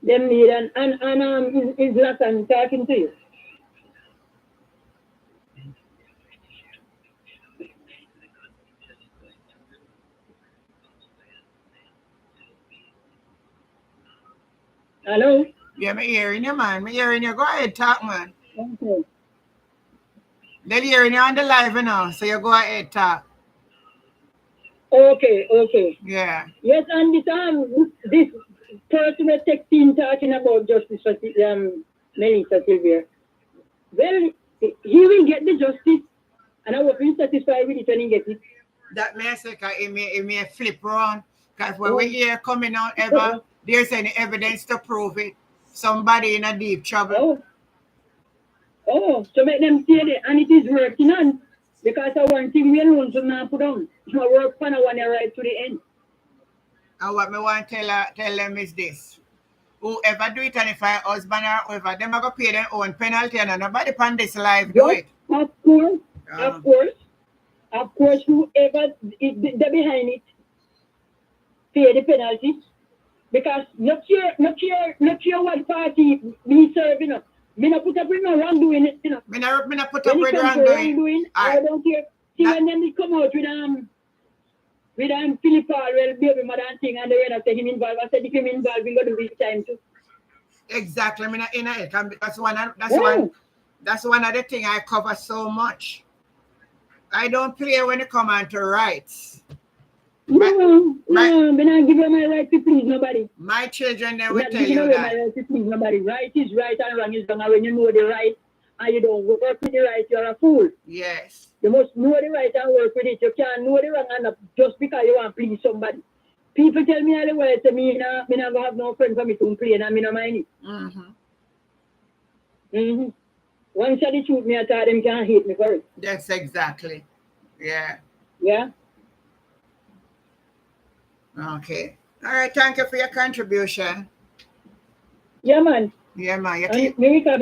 Them need and is Latin talking to you. Hello? Yeah, me hearing you, man. Me hearing you. Go ahead, talk, man. Okay. They're hearing you on the live now, so you go ahead, talk. Okay. Yeah. Yes, and this person was texting talking about justice for Melissa Sylvia. Well, he will get the justice, and I will be satisfied with it when he gets it. That message, it may flip around. Because when we hear coming out ever, there's any evidence to prove it. Somebody in a deep trouble. So make them see it, and it is working on. Because I want thing we alone to not put on. I work for one right to the end. And what me want to tell them is this. Whoever do it, and if I husband or whoever, them are going to pay their own penalty, and nobody on this live do it. Of course, whoever is behind it, pay the penalty. Because not sure what party we serve, you know. Me not put up with no wrongdoing, you know. Me not put up with wrongdoing. I don't care. See when them come out with Philip Paul, baby mother and thing, and they went after him involved. I said if him involved, we got to be time too. Exactly. Me not in it. That's one of the things I cover so much. I don't play when it comes on to rights. No, me not give you my right to please nobody. My children, they will tell you that. My right to please nobody. Right is right and wrong is wrong. And when you know the right and you don't work with the right, you're a fool. Yes. You must know the right and work with it. You can't know the wrong and just because you want to please somebody. People tell me all the way, say me not have no friend for me to complain and me no mind it. Once I shoot me, I thought them can't hate me for it. That's exactly. Yeah. Yeah. Okay. All right. Thank you for your contribution. Yeah, man. Yeah, man. Because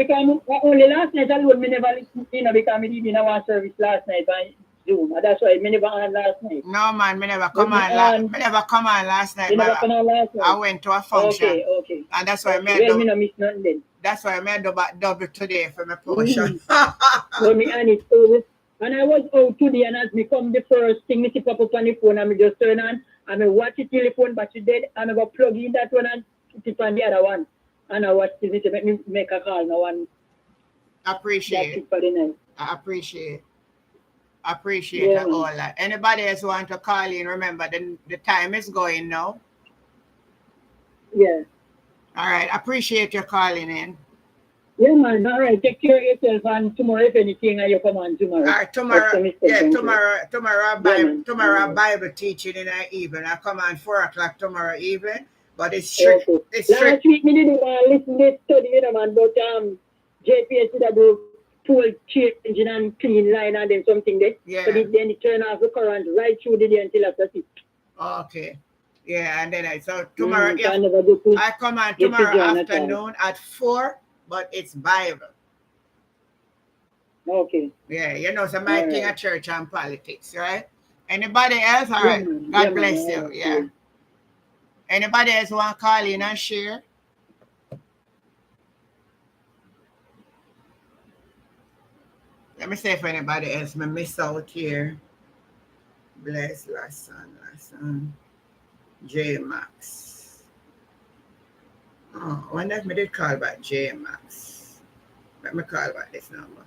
only last night alone, me never listen, because me did in our service last night on Zoom. That's why me never on last night. No, man. Me never come on. Me never come on last night. Never come on last night. I went to a function. Okay. And that's why me no miss nothing then. That's why I made double today for my portion. So me on it. And I was out today, and as me come the first thing, me see pop up on the phone, and me just turn on, and me watch the telephone battery dead, and I go plug in that one and put it on the other one. And I watch TV to make me make a call now and appreciate it. For the night. I appreciate all that. Anybody else want to call in? Remember, the time is going now. Yeah. All right. Appreciate your calling in. Yeah, man. All right. Take care of yourself, and tomorrow, if anything, you come on tomorrow. All right. Tomorrow Bible teaching in the evening. I come on 4:00 tomorrow evening. But it's strict. Okay. Last week, me didn't listen to this study, man, but JPSW told change and clean line and then something there. Yeah. So then it turned off the current right through the day until after 6. Okay. Yeah, and then so tomorrow, I come on tomorrow afternoon at 4, but it's Bible. Okay. Yeah, somebody think of church and politics, right? Anybody else? All right. God bless you. Yeah. Anybody else want to call in and share? Let me see if anybody else may miss out here. Bless last son. J Max. Oh, I wonder if I did call back J Max. Let me call back this number.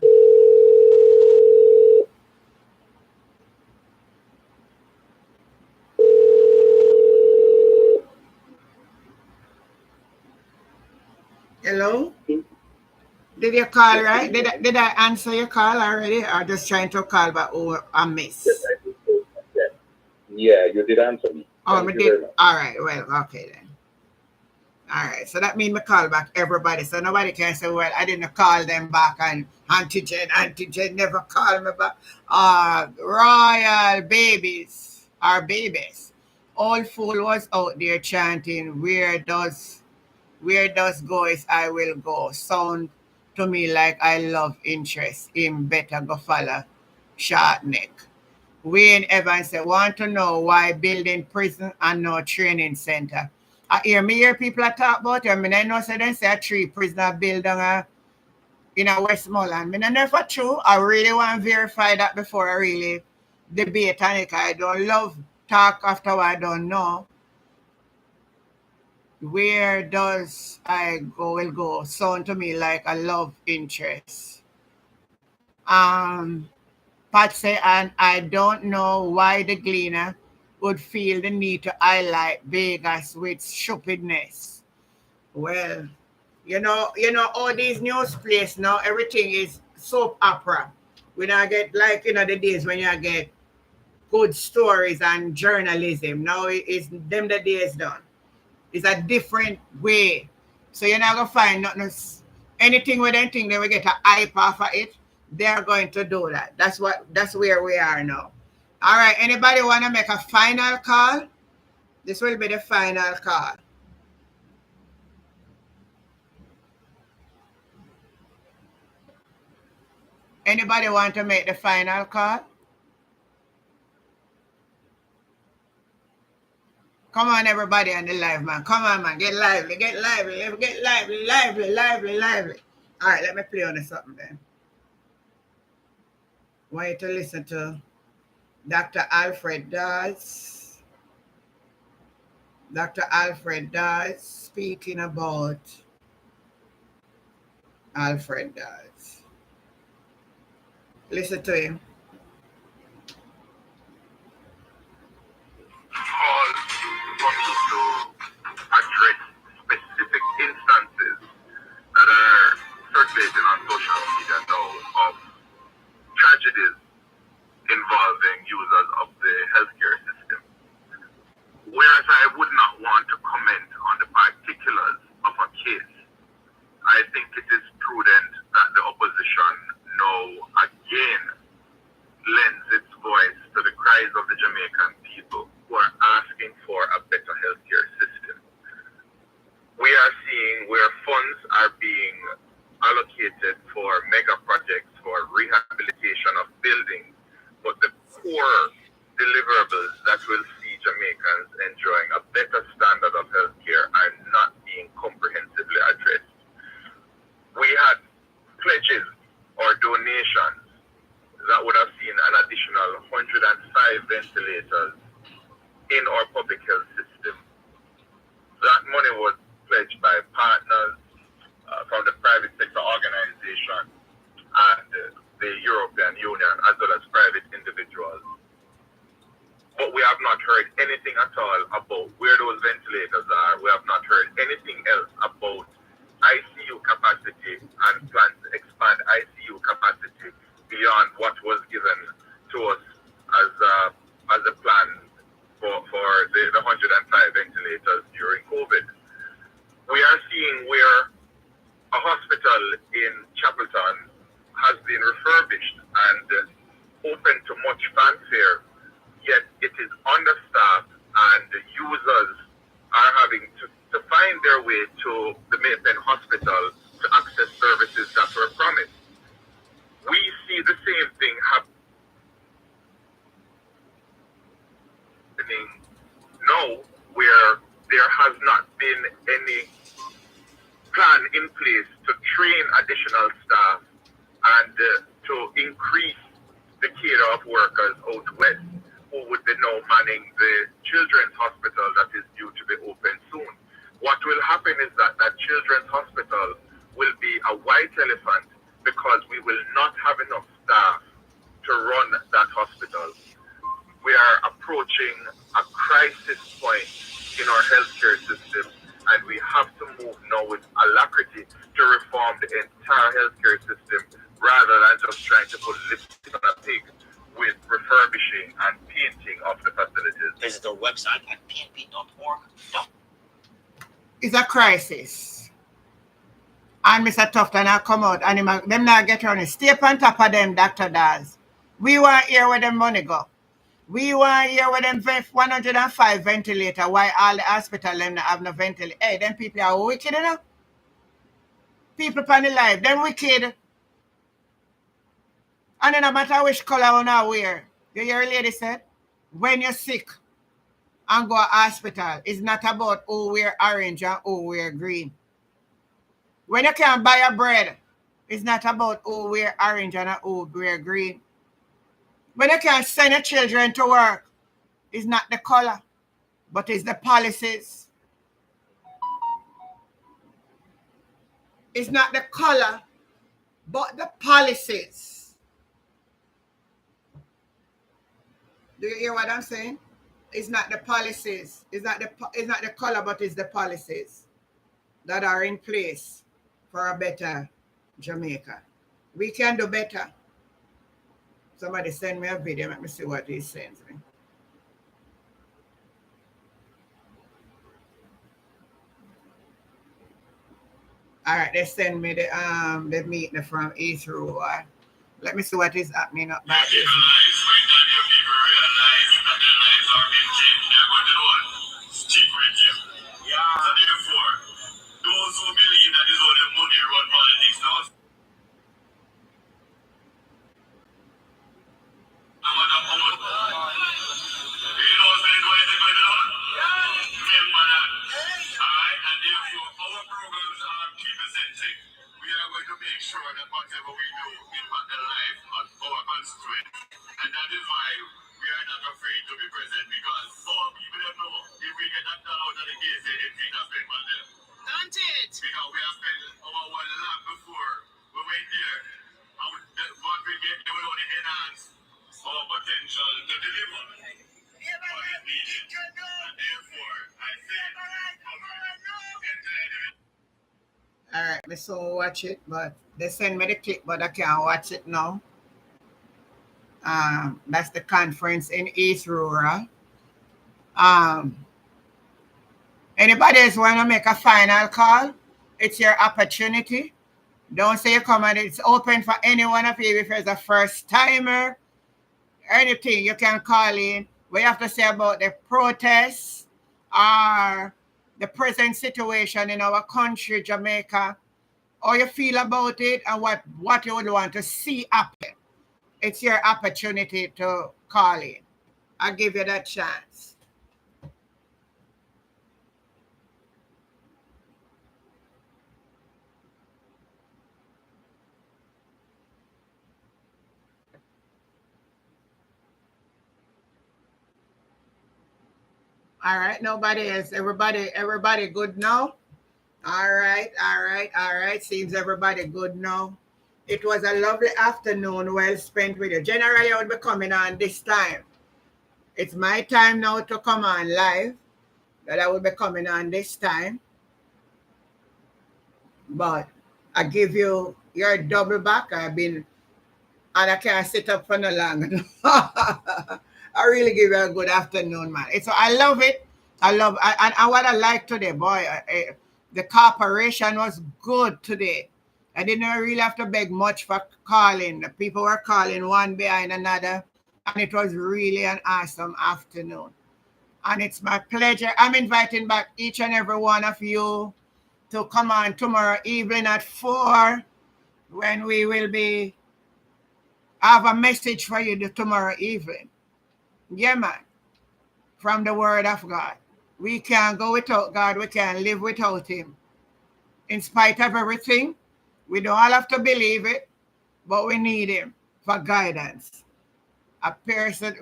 Hello? Did you call, right? Did I answer your call already, or just trying to call back over a miss? Yeah, you did answer me. Oh, we did. All right. Well, okay then. All right, so that means me call back everybody. So nobody can say, well, I didn't call them back, and Auntie Jen never called me back. Royal babies, our babies. Old fool was out there chanting, where does go is I will go. Sound to me like I love interest. Him better go follow short neck. Wayne Evans said, want to know why building prison and no training center. I hear people talk about it. I mean, I know say they say a 3 prisoner building in a Westmoreland. I mean, I never true. I really want to verify that before I really debate on it. I don't love talk after what I don't know. Where does I go will go sound to me like a love interest. Pat say, and I don't know why the Gleaner would feel the need to highlight Vegas with stupidness. Well, all these news places now, everything is soap opera. When I get like the days when you get good stories and journalism. Now it's them the days done. It's a different way. So you're not gonna find nothing anything with anything they will get a hype off of it. They're going to do that. That's where we are now. All right, anybody wanna make a final call? This will be the final call. Anybody want to make the final call? Come on, everybody on the live, man. Come on, man. Get lively, get lively, get lively, lively, lively, lively. All right, let me play on this something then. Want you to listen to Dr. Alfred Dawes. Dr. Alfred Dawes speaking about Alfred Dawes. Listen to him. Call for me to address specific instances that are circulating on social media now of tragedies involving users of the healthcare system. Whereas I would not want to comment on the particulars of a case, I think it is prudent that the opposition now again lends its voice to the cries of the Jamaican people who are asking for a better healthcare system. We are seeing where funds are being allocated for mega projects, for rehabilitation of buildings, but the core deliverables that will see Jamaicans enjoying a better standard of healthcare are not being comprehensively addressed. We had pledges or donations that would have seen an additional 105 ventilators in our public health system. That money was pledged by partners from the private sector organization and the European Union, as well as private individuals. But we have not heard anything at all about where those ventilators are. We have not heard anything else about ICU capacity and plans to expand ICU capacity beyond what was given to us as a plan for the 105 ventilators during COVID. We are seeing where a hospital in Chapelton has been refurbished and open to much fanfare, yet it is understaffed and users are having to find their way to the Maypen Hospital to access services that were promised. We see the same thing happening now, where there has not been any plan in place to train additional staff and to increase the care of workers out west who would be now manning the children's hospital that is due to be open soon. What will happen is that children's hospital will be a white elephant because we will not have enough staff to run that hospital. We are approaching a crisis point in our healthcare system, and we have to move now with alacrity to reform the entire healthcare system rather than just trying to put lipstick on a pig with refurbishing and painting of the facilities. Visit our website at pnp.org. It's a crisis. And Mr. Tufton will come out and them not get on it. Stay up on top of them, Dr. Daz. We want to hear where them money go. We want to hear where them 105 ventilator, why all the hospital them not have no ventilator. Hey, them people are wicked enough. People on the life, them wicked. And then no matter which color you wear. You hear a lady said, when you're sick and go to hospital, it's not about who wear orange and who wear green. When you can't buy a bread, it's not about who wear orange and who wear green. When you can't send your children to work, it's not the color, but it's the policies. It's not the color, but the policies. Do you hear what I'm saying? It's not the policies. It's not the color, but it's the policies that are in place for a better Jamaica. We can do better. Somebody send me a video. Let me see what he sends me. All right, they send me the meeting from East Road. Let me see what is happening up back there. Those who believe that is all the money run politics now. We are going to make sure that whatever we do impact the life of our constituents. And that is why we are not afraid to be present, because our people don't know if we get that out of the case, they defeat us spend on them. Don't it? Because we have spent our one lap before we went there. And what we get, they will only enhance our potential to deliver. What is needed. And therefore, I say, all right, me so watch it, but they send me the clip, but I can't watch it now. That's the conference in East Rural. Anybody else want to make a final call? It's your opportunity. Don't say you come and it's open for any one of you. If it's a first timer, anything you can call in. What you have to say about the protests or the present situation in our country, Jamaica, how you feel about it and what you would want to see happen. It's your opportunity to call in. I'll give you that chance. All right, nobody else. Everybody good now? All right. Seems everybody good now. It was a lovely afternoon well spent with you. Generally, I would be coming on this time. It's my time now to come on live, but I will be coming on this time. But I give you your double back. And I can't sit up for no long. I really give you a good afternoon, man. I love it. And what I like today, boy, the cooperation was good today. I didn't really have to beg much for calling. The people were calling one behind another, and it was really an awesome afternoon. And it's my pleasure. I'm inviting back each and every one of you to come on tomorrow evening at 4 when we will have a message for you tomorrow evening. Yeah, man. From the word of God. We can't go without God. We can't live without him. In spite of everything, we don't all have to believe it, but we need him for guidance. A person,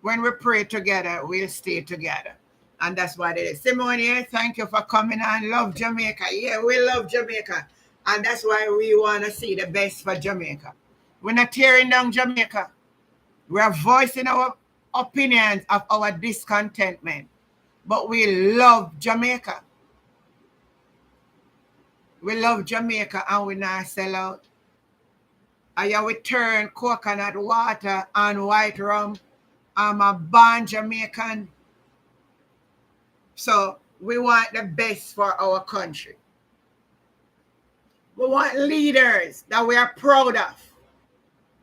when we pray together, we'll stay together. And that's what it is. Simone, yeah, thank you for coming on. Love Jamaica. Yeah, we love Jamaica. And that's why we want to see the best for Jamaica. We're not tearing down Jamaica. We are voicing our opinions of our discontentment. But we love Jamaica. We love Jamaica and we not sell out. And we turn coconut water and white rum. I'm a born Jamaican. So we want the best for our country. We want leaders that we are proud of.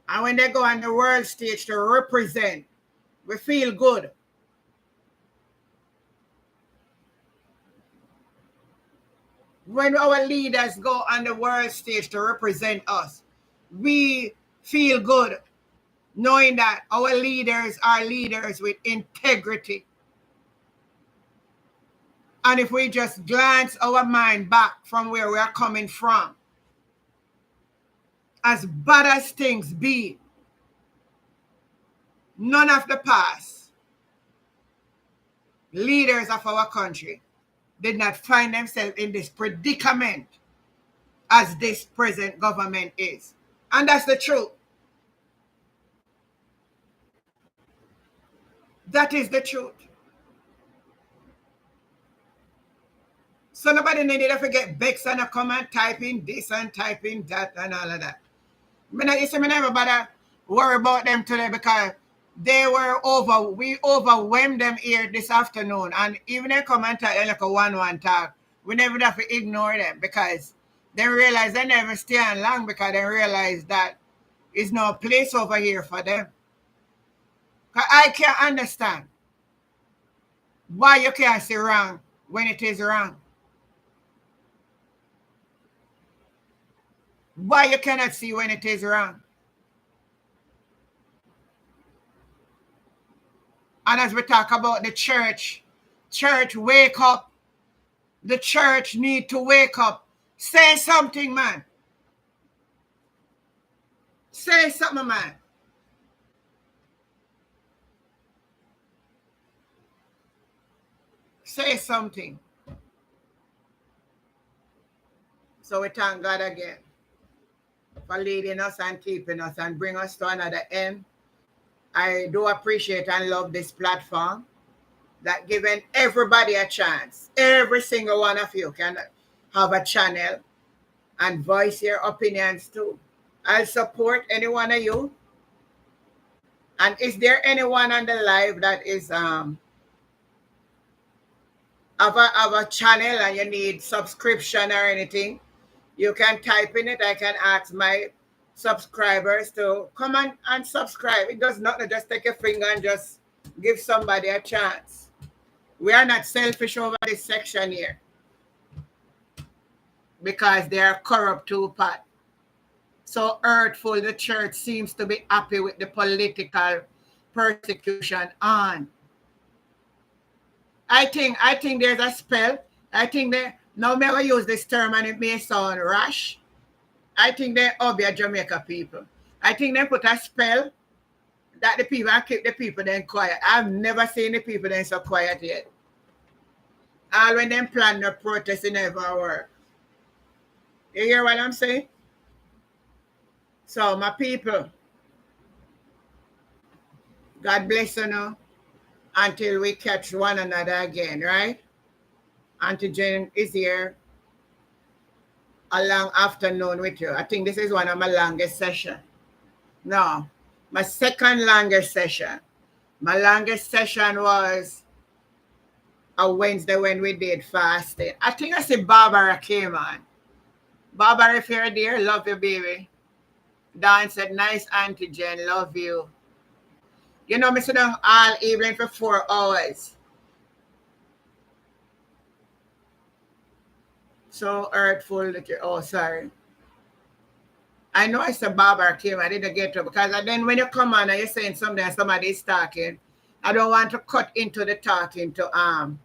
And when they go on the world stage to represent, we feel good. When our leaders go on the world stage to represent us, we feel good knowing that our leaders are leaders with integrity. And if we just glance our mind back from where we are coming from, as bad as things be, none of the past leaders of our country did not find themselves in this predicament as this present government is. And that's the truth. That is the truth. So nobody needed to forget Bex and come and type in this and type in that and all of that. I never bother worry about them today because we overwhelmed them here this afternoon. And even they come and talk like a one-one talk, we never have to ignore them because they realize they never stay on long because they realize that there's no place over here for them. Because I can't understand why you can't say wrong when it is wrong. Why you cannot see when it is wrong. And as we talk about the church, wake up. The church need to wake up. Say something, man. Say something, man. Say something. So we thank God again for leading us and keeping us and bring us to another end. I do appreciate and love this platform that giving everybody a chance. Every single one of you can have a channel and voice your opinions too. I'll support any one of you. And is there anyone on the live that is of a channel and you need subscription or anything? You can type in it. I can ask my subscribers to come and subscribe. It does not just take a finger and just give somebody a chance. We are not selfish over this section here because they are corrupt too, Pat. So hurtful, the church seems to be happy with the political persecution on. I think there's a spell. I think now I'm going to use this term and it may sound rash. I think they obey Jamaica people. I think they put a spell that the people and keep the people then quiet. I've never seen the people then so quiet yet. All when them plan the protest, it never work. You hear what I'm saying? So my people, God bless you now until we catch one another again, right? Auntie Jane is here a long afternoon with you. I think this is one of my longest sessions. No, my second longest session. My longest session was a Wednesday when we did fasting. I think I see Barbara came on. Barbara, if you're there, love you, baby. Dawn said, nice Auntie Jen, love you. You know, me sit down all evening for 4 hours. So hurtful that you, oh, sorry. I know it's a Barbara came, I didn't get to because then when you come on and you're saying something and somebody is talking, I don't want to cut into the talking to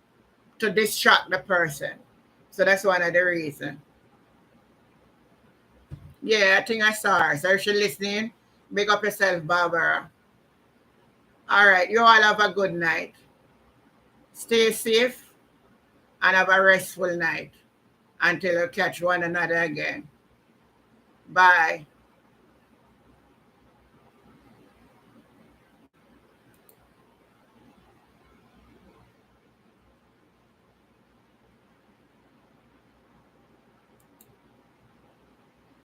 distract the person. So that's one of the reasons. Yeah, I think I saw her. So if she's listening, big up yourself, Barbara. All right, you all have a good night. Stay safe and have a restful night until you catch one another again. Bye.